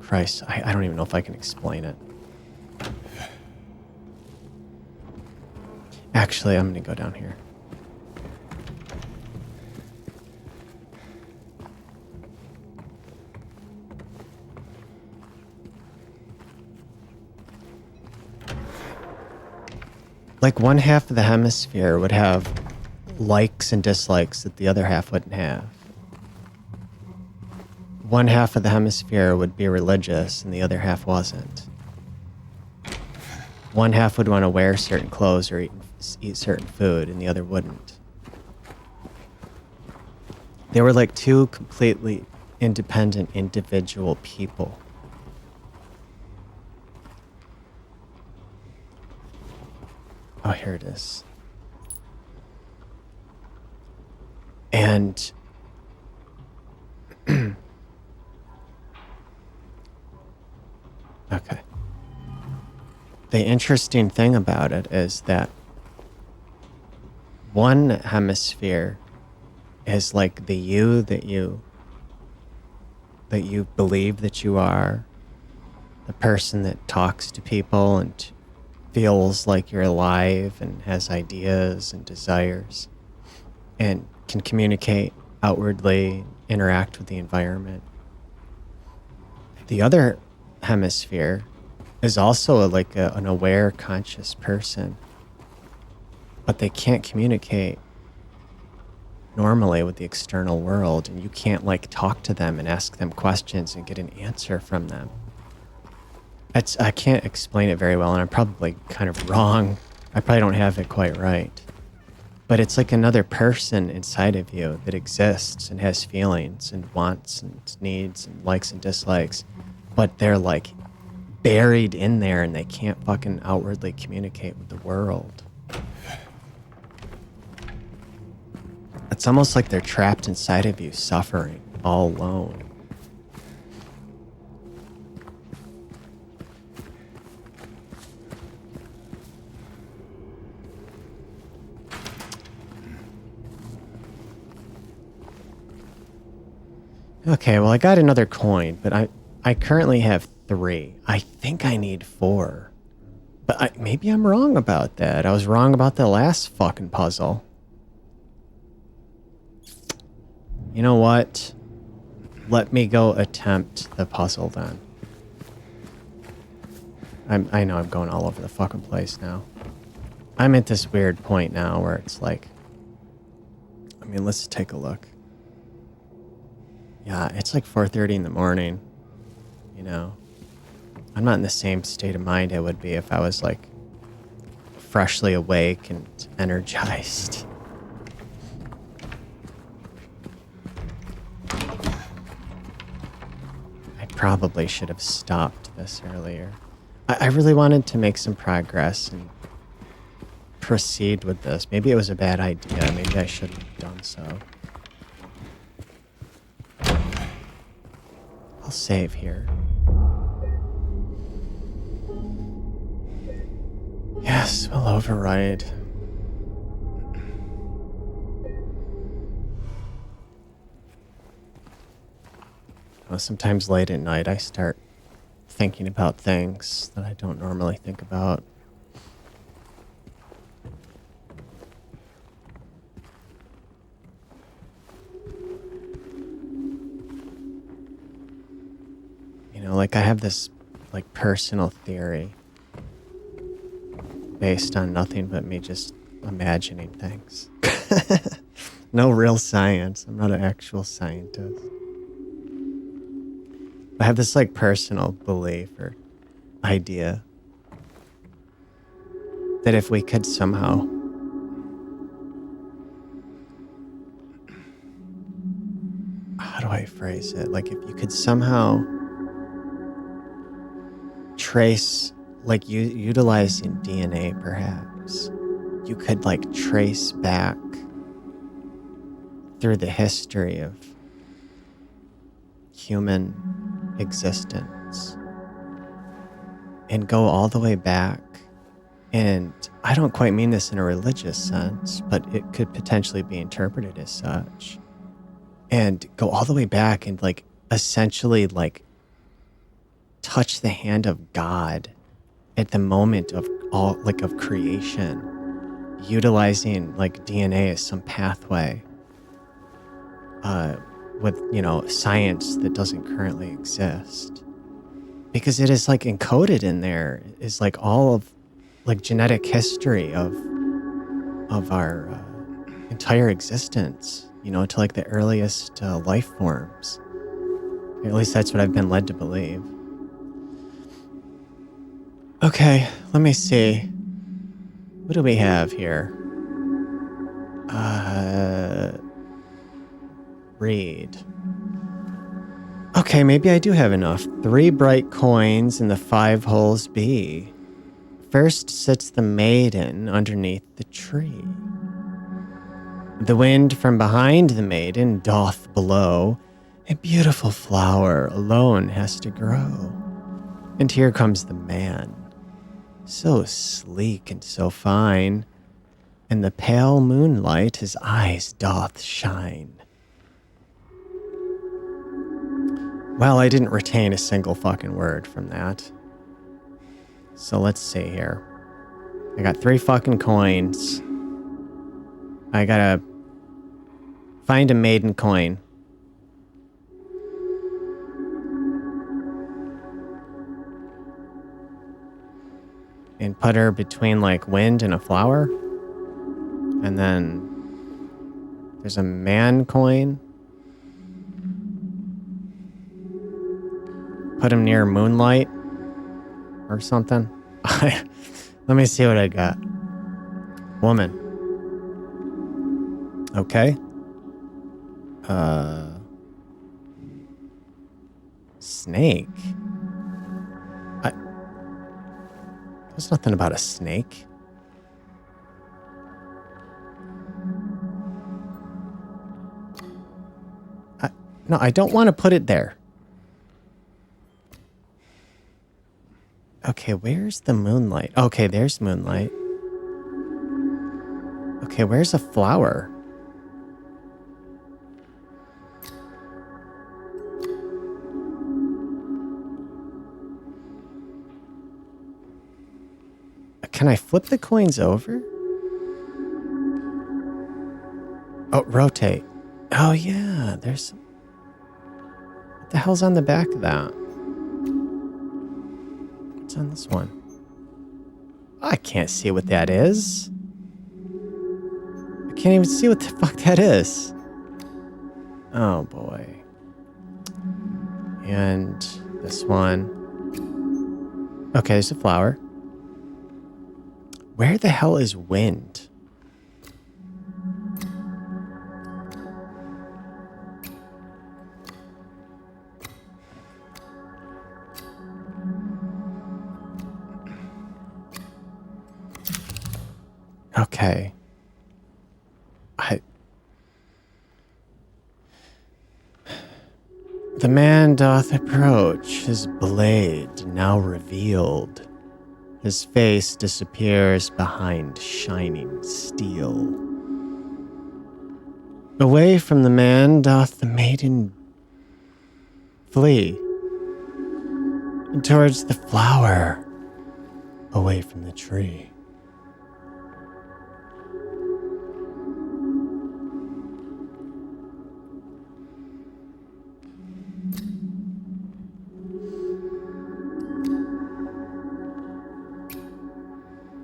S1: Christ, I don't even know if I can explain it. Actually, I'm gonna go down here. Like one half of the hemisphere would have likes and dislikes that the other half wouldn't have. One half of the hemisphere would be religious and the other half wasn't. One half would want to wear certain clothes or eat certain food and the other wouldn't. They were like two completely independent individual people. Oh, here it is. And okay. The interesting thing about it is that one hemisphere is like the you that you believe that you are, the person that talks to people and feels like you're alive and has ideas and desires and can communicate outwardly, interact with the environment. The other hemisphere is also an aware, conscious person, but they can't communicate normally with the external world, and you can't like talk to them and ask them questions and get an answer from them. I can't explain it very well, and I'm probably kind of wrong. I probably don't have it quite right. But it's like another person inside of you that exists and has feelings and wants and needs and likes and dislikes, but they're like buried in there and they can't fucking outwardly communicate with the world. It's almost like they're trapped inside of you, suffering all alone. Okay, well, I got another coin, but I currently have 3. I think I need 4. But maybe I'm wrong about that. I was wrong about the last fucking puzzle. You know what? Let me go attempt the puzzle then. I know I'm going all over the fucking place now. I'm at this weird point now where it's like... I mean, let's take a look. Yeah, it's like 4:30 in the morning, you know. I'm not in the same state of mind I would be if I was like freshly awake and energized. I probably should have stopped this earlier. I really wanted to make some progress and proceed with this. Maybe it was a bad idea. Maybe I shouldn't have done so. I'll save here. Yes, we'll override. Well, sometimes late at night I start thinking about things that I don't normally think about. You know, like I have this like personal theory based on nothing but me just imagining things. No real science. I'm not an actual scientist. I have this like personal belief or idea that if we could somehow how do I phrase it? Like if you could somehow trace, like utilizing DNA perhaps, you could like trace back through the history of human existence and go all the way back. And I don't quite mean this in a religious sense, but it could potentially be interpreted as such. And go all the way back and like essentially like touch the hand of God at the moment of all like of creation. utilizing like DNA as some pathway with, you know, science that doesn't currently exist. Because it is like encoded in there is like all of like genetic history of our entire existence, you know, to like the earliest life forms. At least that's what I've been led to believe. Okay, let me see. What do we have here? Read. Okay, maybe I do have enough. 3 bright coins in the 5 holes B. First sits the maiden underneath the tree. The wind from behind the maiden doth blow. A beautiful flower alone has to grow. And here comes the man, so sleek and so fine. In the pale moonlight his eyes doth shine. Well, I didn't retain a single fucking word from that. So let's see here. I got 3 fucking coins. I gotta find a maiden coin. And put her between like wind and a flower. And then there's a man coin. Put him near moonlight or something. Let me see what I got. Woman. Okay. Snake. There's nothing about a snake. No, I don't want to put it there. Okay, where's the moonlight? Okay, there's moonlight. Okay, where's a flower? Can I flip the coins over? Oh, rotate. Oh, yeah, there's... What the hell's on the back of that? What's on this one? I can't see what that is. I can't even see what the fuck that is. Oh, boy. And this one. Okay, there's a flower. Where the hell is wind? Okay. The man doth approach, his blade now revealed. His face disappears behind shining steel. Away from the man doth the maiden flee. Towards the flower, away from the tree.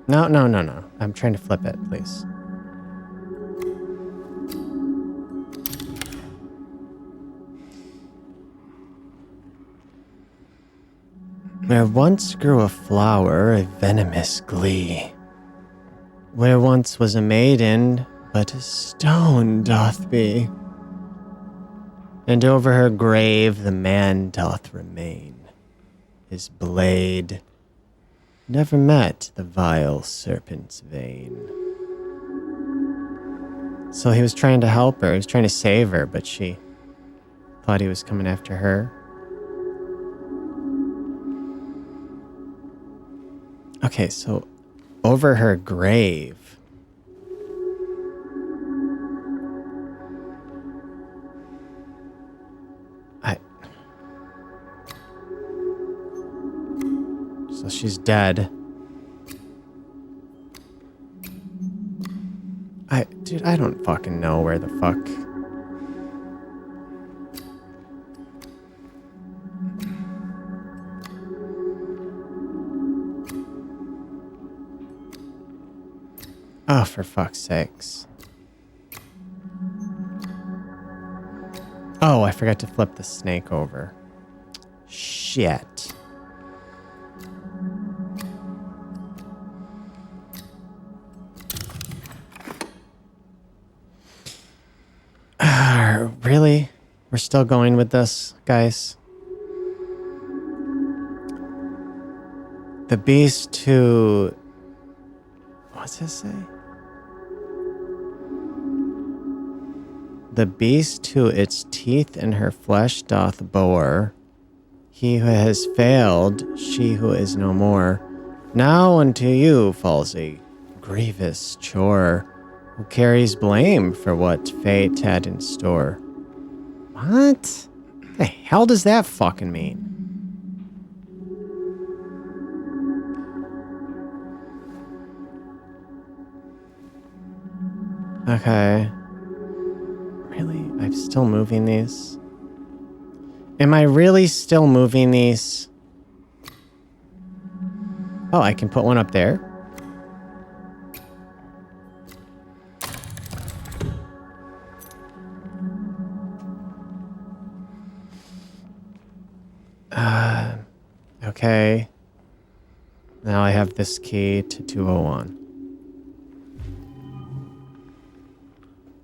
S1: No. I'm trying to flip it, please. Where once grew a flower, a venomous glee. Where once was a maiden, but a stone doth be. And over her grave the man doth remain. His blade never met the vile serpent's vein. So he was trying to help her. He was trying to save her, but she thought he was coming after her. Okay, so over her grave. So she's dead. Dude, I don't fucking know where the fuck. Oh, for fuck's sakes. Oh, I forgot to flip the snake over. Shit. Really? We're still going with this, guys? The beast to... What's this say? The beast to its teeth in her flesh doth bore. He who has failed, she who is no more. Now unto you falls a grievous chore, who carries blame for what fate had in store. What? The hell does that fucking mean? Okay. Really? I'm still moving these? Am I really still moving these? Oh, I can put one up there. Okay. Now I have this key to 201.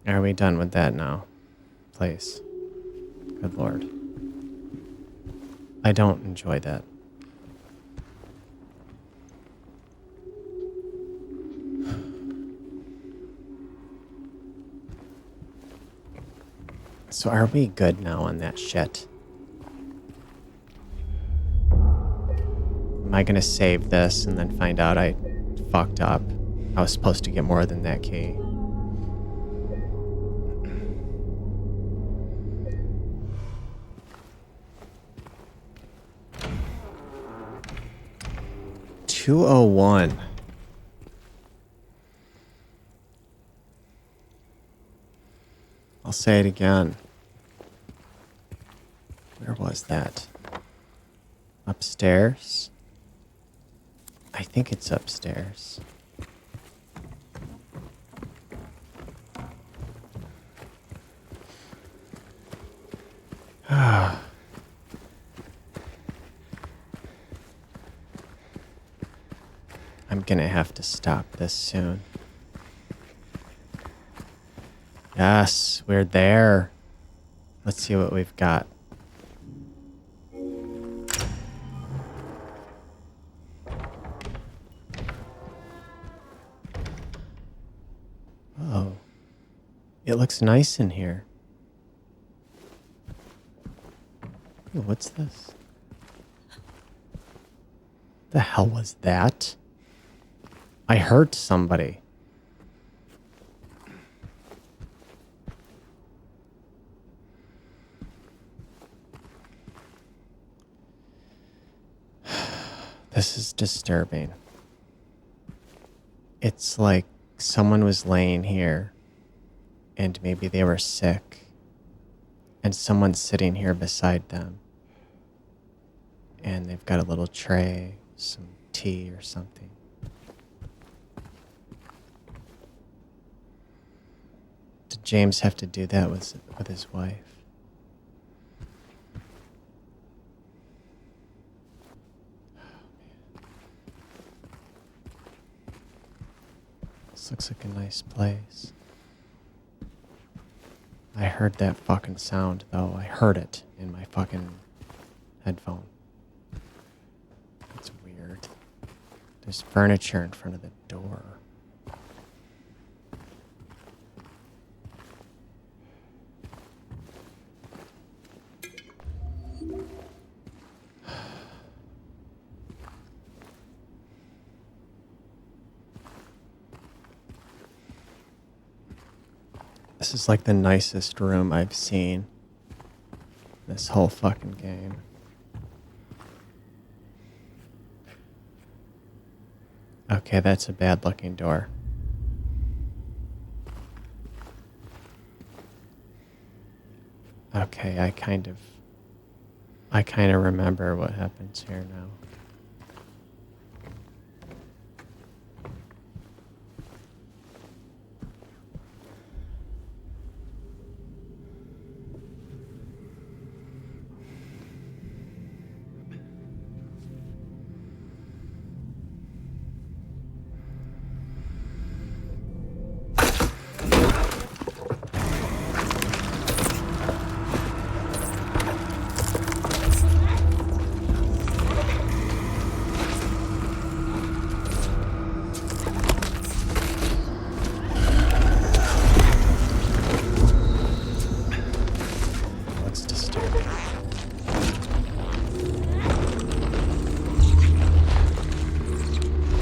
S1: Are we done with that now? Please. Good lord. I don't enjoy that. So are we good now on that shit? Am I gonna save this and then find out I fucked up? I was supposed to get more than that key. $201. I'll say it again. Where was that? Upstairs? I think it's upstairs. I'm gonna have to stop this soon. Yes, we're there. Let's see what we've got. Oh, it looks nice in here. Ooh, what's this? The hell was that? I hurt somebody. This is disturbing. It's like someone was laying here and maybe they were sick and someone's sitting here beside them and they've got a little tray, some tea or something. Did James have to do that with his wife? This looks like a nice place. I heard that fucking sound, though. I heard it in my fucking headphone. It's weird. There's furniture in front of the door. This is like the nicest room I've seen this whole fucking game. Okay, that's a bad looking door. Okay, I kind of remember what happens here now. Looks disturbing.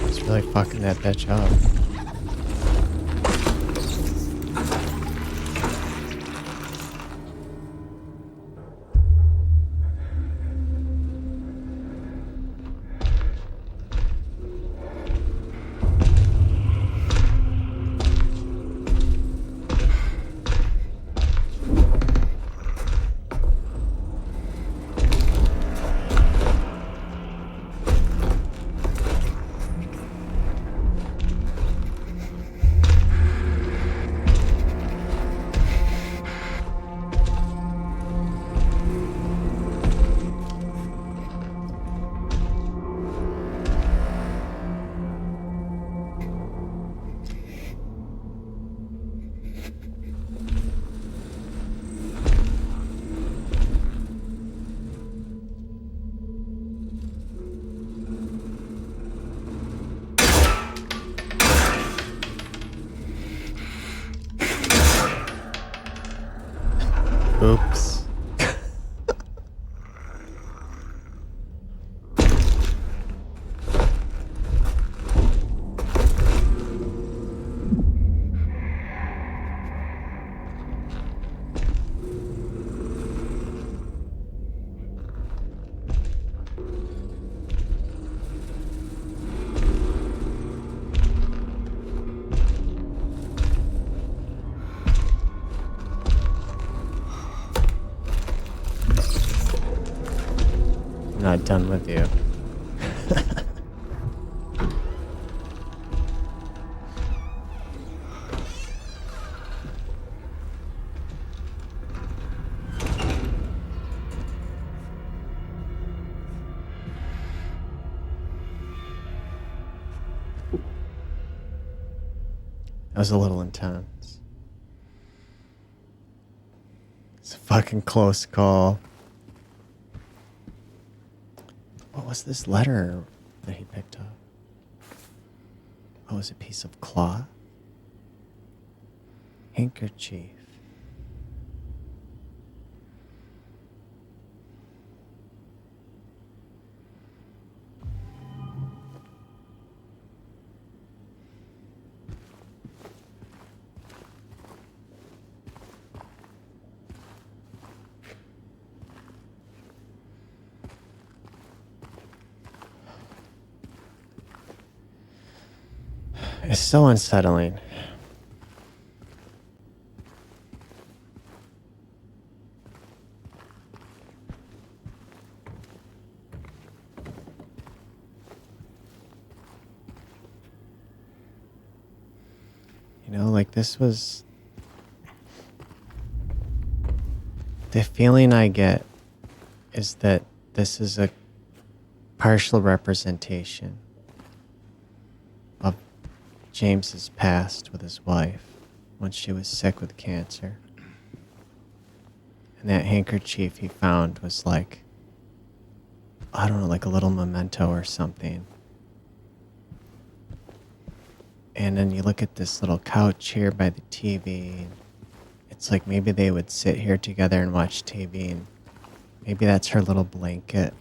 S1: It's really fucking that bitch up. Oops. I'm not done with you. That was a little intense. It's a fucking close call. What was this letter that he picked up? Oh, it was a piece of cloth? Handkerchief. It's so unsettling. You know, like this was... The feeling I get is that this is a partial representation of James's past with his wife when she was sick with cancer. And that handkerchief he found was like, I don't know, like a little memento or something. And then you look at this little couch here by the TV. And it's like maybe they would sit here together and watch TV, and maybe that's her little blanket.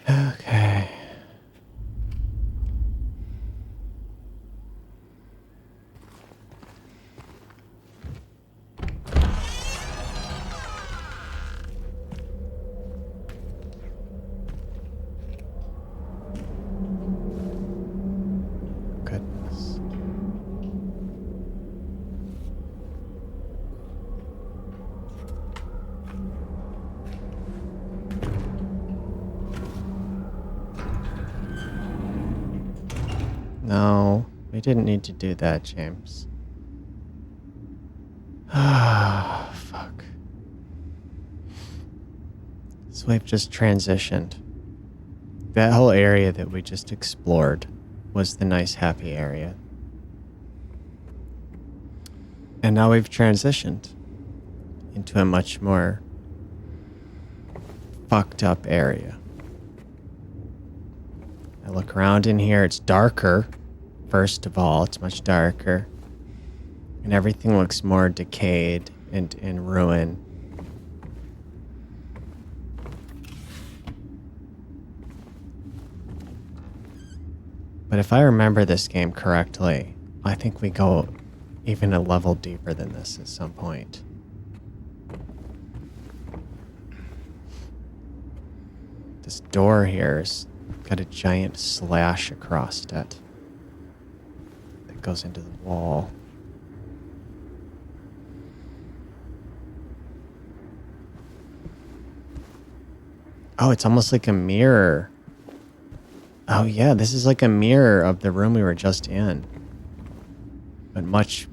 S1: Okay. No, we didn't need to do that, James. Ah, fuck. So we've just transitioned. That whole area that we just explored was the nice, happy area. And now we've transitioned into a much more fucked up area. I look around in here, it's darker. First of all, it's much darker. And everything looks more decayed and in ruin. But if I remember this game correctly, I think we go even a level deeper than this at some point. This door here's got a giant slash across it that goes into the wall. Oh, it's almost like a mirror. Oh yeah, this is like a mirror of the room we were just in. But much...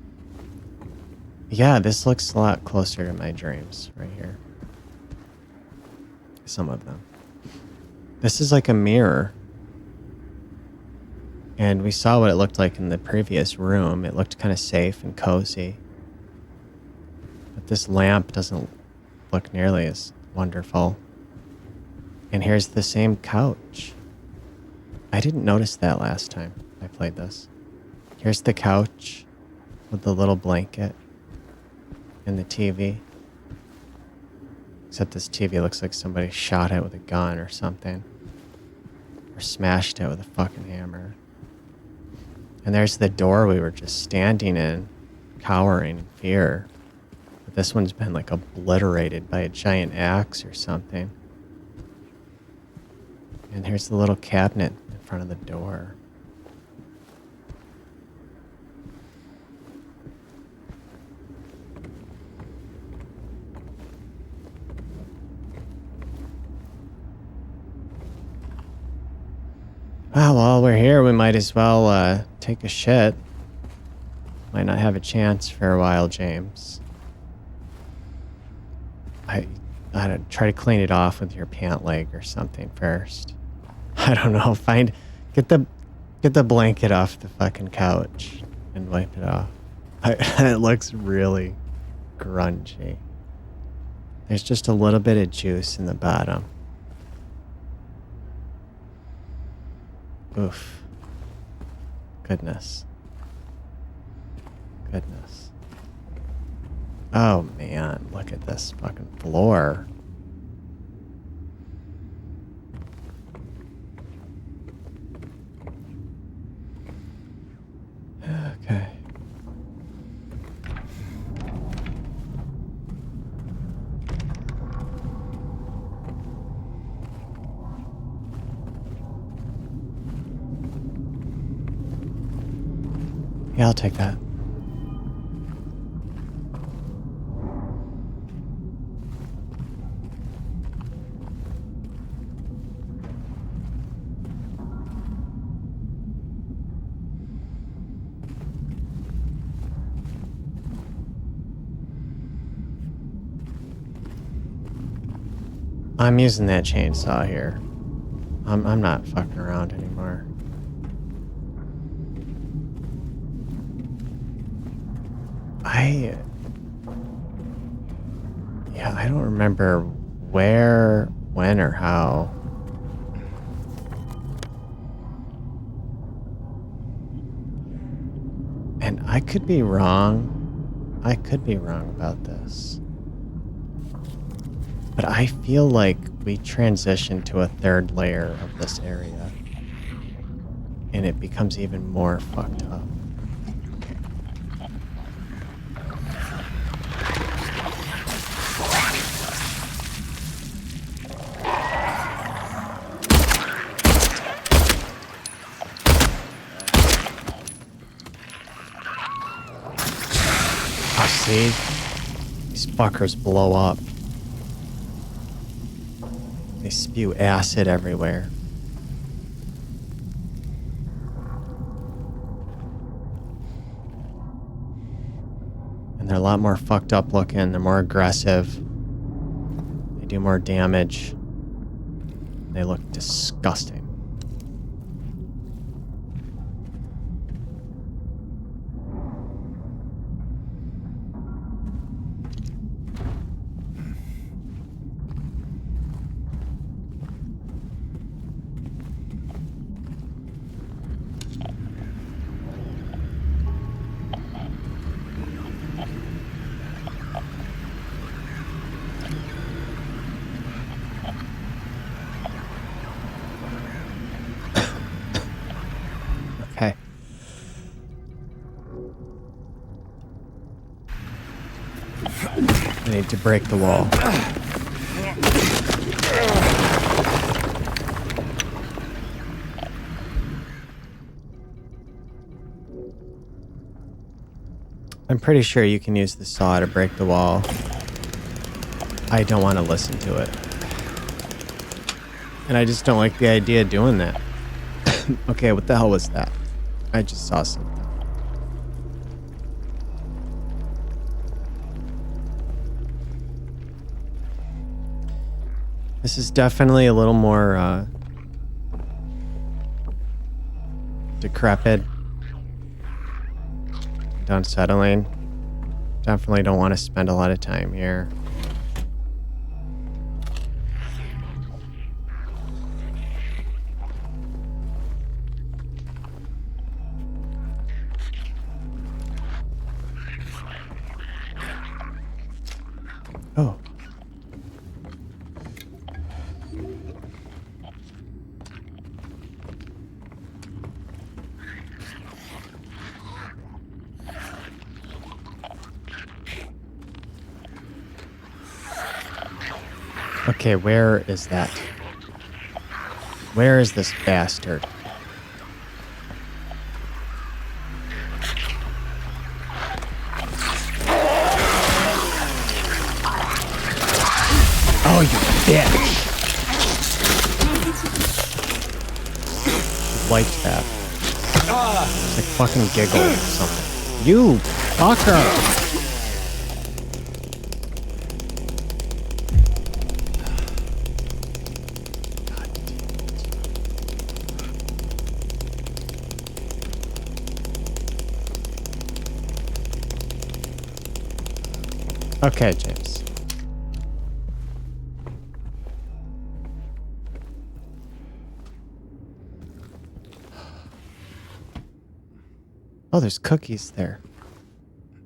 S1: Yeah, this looks a lot closer to my dreams right here. Some of them. This is like a mirror. And we saw what it looked like in the previous room. It looked kind of safe and cozy. But this lamp doesn't look nearly as wonderful. And here's the same couch. I didn't notice that last time I played this. Here's the couch with the little blanket and the TV. Except this TV looks like somebody shot it with a gun or something. Or smashed it with a fucking hammer. And there's the door we were just standing in, cowering in fear. But this one's been like obliterated by a giant axe or something. And here's the little cabinet in front of the door. Well, while we're here, we might as well take a shit. Might not have a chance for a while, James. I'd try to clean it off with your pant leg or something first. I don't know. Get the blanket off the fucking couch and wipe it off. It looks really grungy. There's just a little bit of juice in the bottom. Oof. Goodness. Goodness. Oh man, look at this fucking floor. Okay. Yeah, I'll take that. I'm using that chainsaw here. I'm not fucking around anymore. I don't remember where, when, or how. And I could be wrong. I could be wrong about this. But I feel like we transitioned to a third layer of this area. And it becomes even more fucked up. See? These fuckers blow up. They spew acid everywhere. And they're a lot more fucked up looking. They're more aggressive. They do more damage. They look disgusting. Okay. I need to break the wall. I'm pretty sure you can use the saw to break the wall. I don't want to listen to it. And I just don't like the idea of doing that. Okay, what the hell was that? I just saw something. This is definitely a little more decrepit. Unsettling. Definitely don't want to spend a lot of time here. Oh. Okay, where is that? Where is this bastard? Oh, you bitch! She liked that. It's like fucking giggle or something. You fucker! Okay, James. Oh, there's cookies there.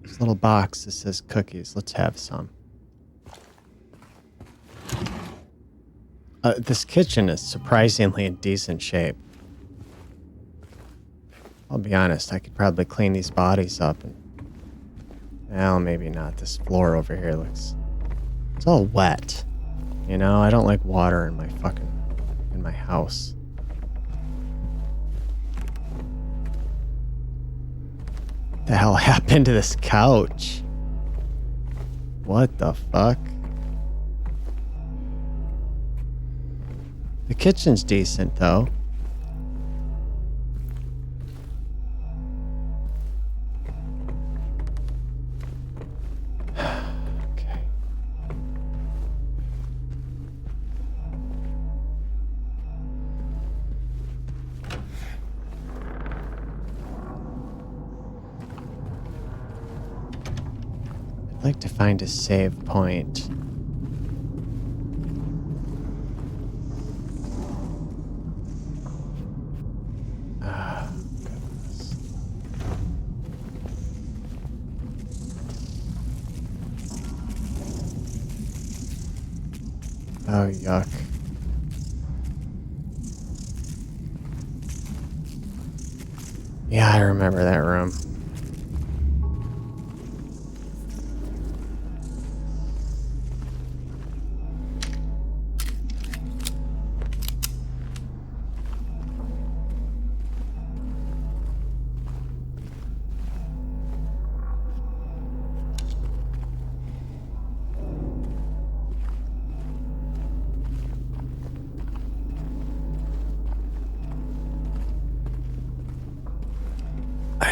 S1: There's a little box that says cookies. Let's have some. This kitchen is surprisingly in decent shape. I'll be honest, I could probably clean these bodies up and... Well, maybe not. This floor over here looks... It's all wet. You know, I don't like water in my house. What the hell happened to this couch? What the fuck? The kitchen's decent, though. Okay. I'd like to find a save point. Oh, yuck. Yeah, I remember that room.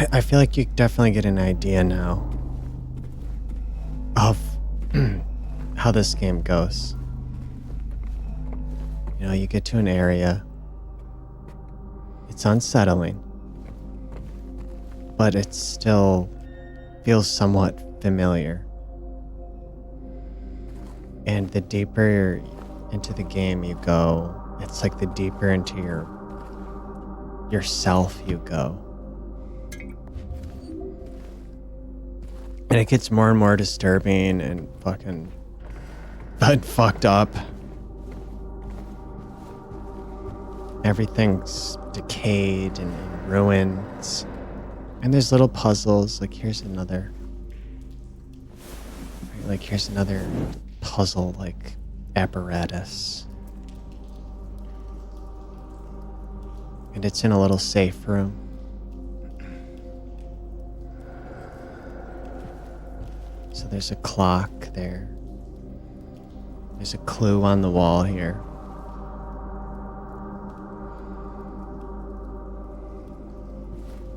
S1: I feel like you definitely get an idea now. of how this game goes. You know, you get to an area, it's unsettling, but it still feels somewhat familiar. And the deeper into the game you go, it's like the deeper into yourself you go. And it gets more and more disturbing and fucked up. Everything's decayed and in ruins. And there's little puzzles, like here's another puzzle, like apparatus. And it's in a little safe room. So there's a clock there. There's a clue on the wall here.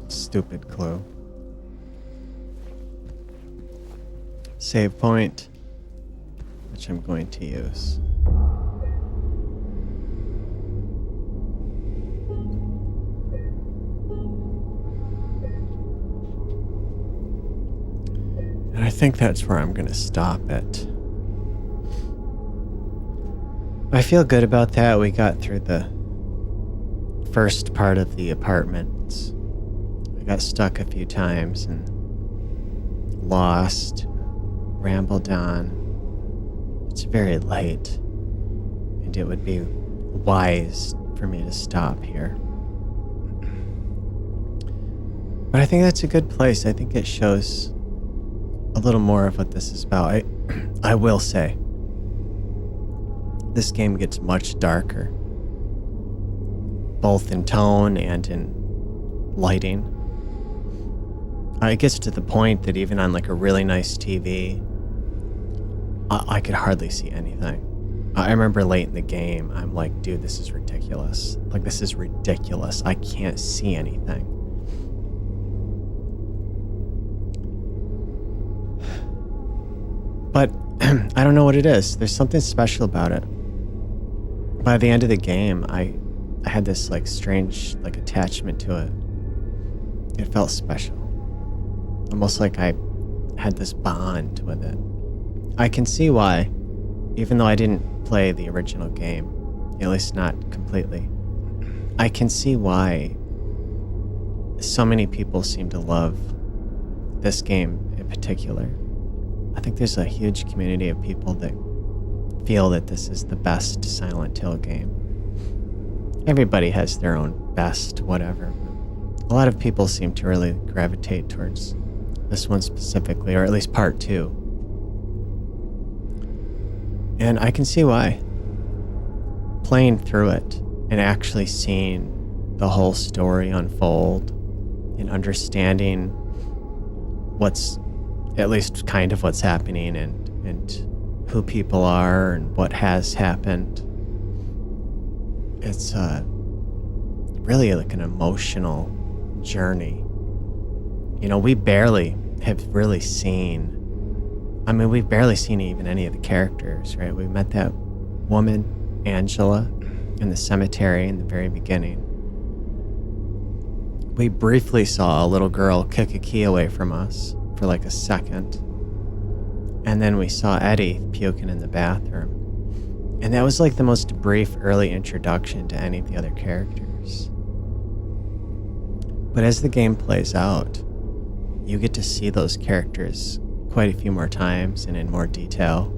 S1: Stupid clue. Save point, which I'm going to use. And I think that's where I'm going to stop it. I feel good about that. We got through the first part of the apartment. I got stuck a few times and lost, rambled on. It's very late, and it would be wise for me to stop here. But I think that's a good place. I think it shows a little more of what this is about. I will say, this game gets much darker, both in tone and in lighting. It gets to the point that even on like a really nice TV, I could hardly see anything. I remember late in the game, I'm like, dude, this is ridiculous. Like, this is ridiculous. I can't see anything. But I don't know what it is. There's something special about it. By the end of the game, I had this like strange like attachment to it. It felt special. Almost like I had this bond with it. I can see why, even though I didn't play the original game, at least not completely, I can see why so many people seem to love this game in particular. I think there's a huge community of people that feel that this is the best Silent Hill game. Everybody has their own best whatever. A lot of people seem to really gravitate towards this one specifically, or at least part 2. And I can see why. Playing through it and actually seeing the whole story unfold and understanding what's, at least kind of what's happening and who people are and what has happened. It's really like an emotional journey. You know, we barely have really seen, we've barely seen even any of the characters, right? We met that woman, Angela, in the cemetery in the very beginning. We briefly saw a little girl kick a key away from us for like a second. And then we saw Eddie puking in the bathroom. And that was like the most brief early introduction to any of the other characters. But as the game plays out, you get to see those characters quite a few more times and in more detail.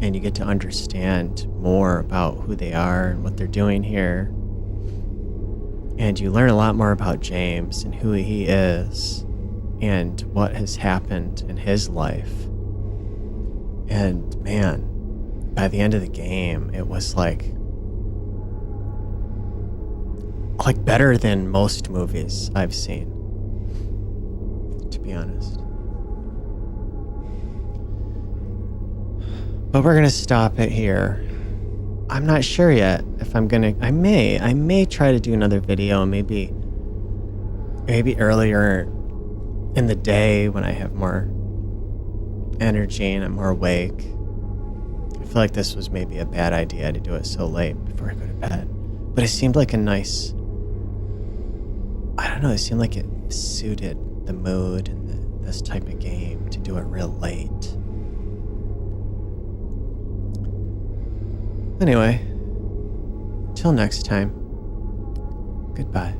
S1: And you get to understand more about who they are and what they're doing here. And you learn a lot more about James and who he is and what has happened in his life. And man, by the end of the game, it was like better than most movies I've seen, to be honest. But we're gonna stop it here. I'm not sure yet if I'm gonna. I may try to do another video, maybe earlier in the day when I have more energy and I'm more awake. I feel like this was maybe a bad idea to do it so late before I go to bed. But it seemed like a nice... I don't know, it seemed like it suited the mood and this type of game to do it real late. Anyway, till next time, goodbye.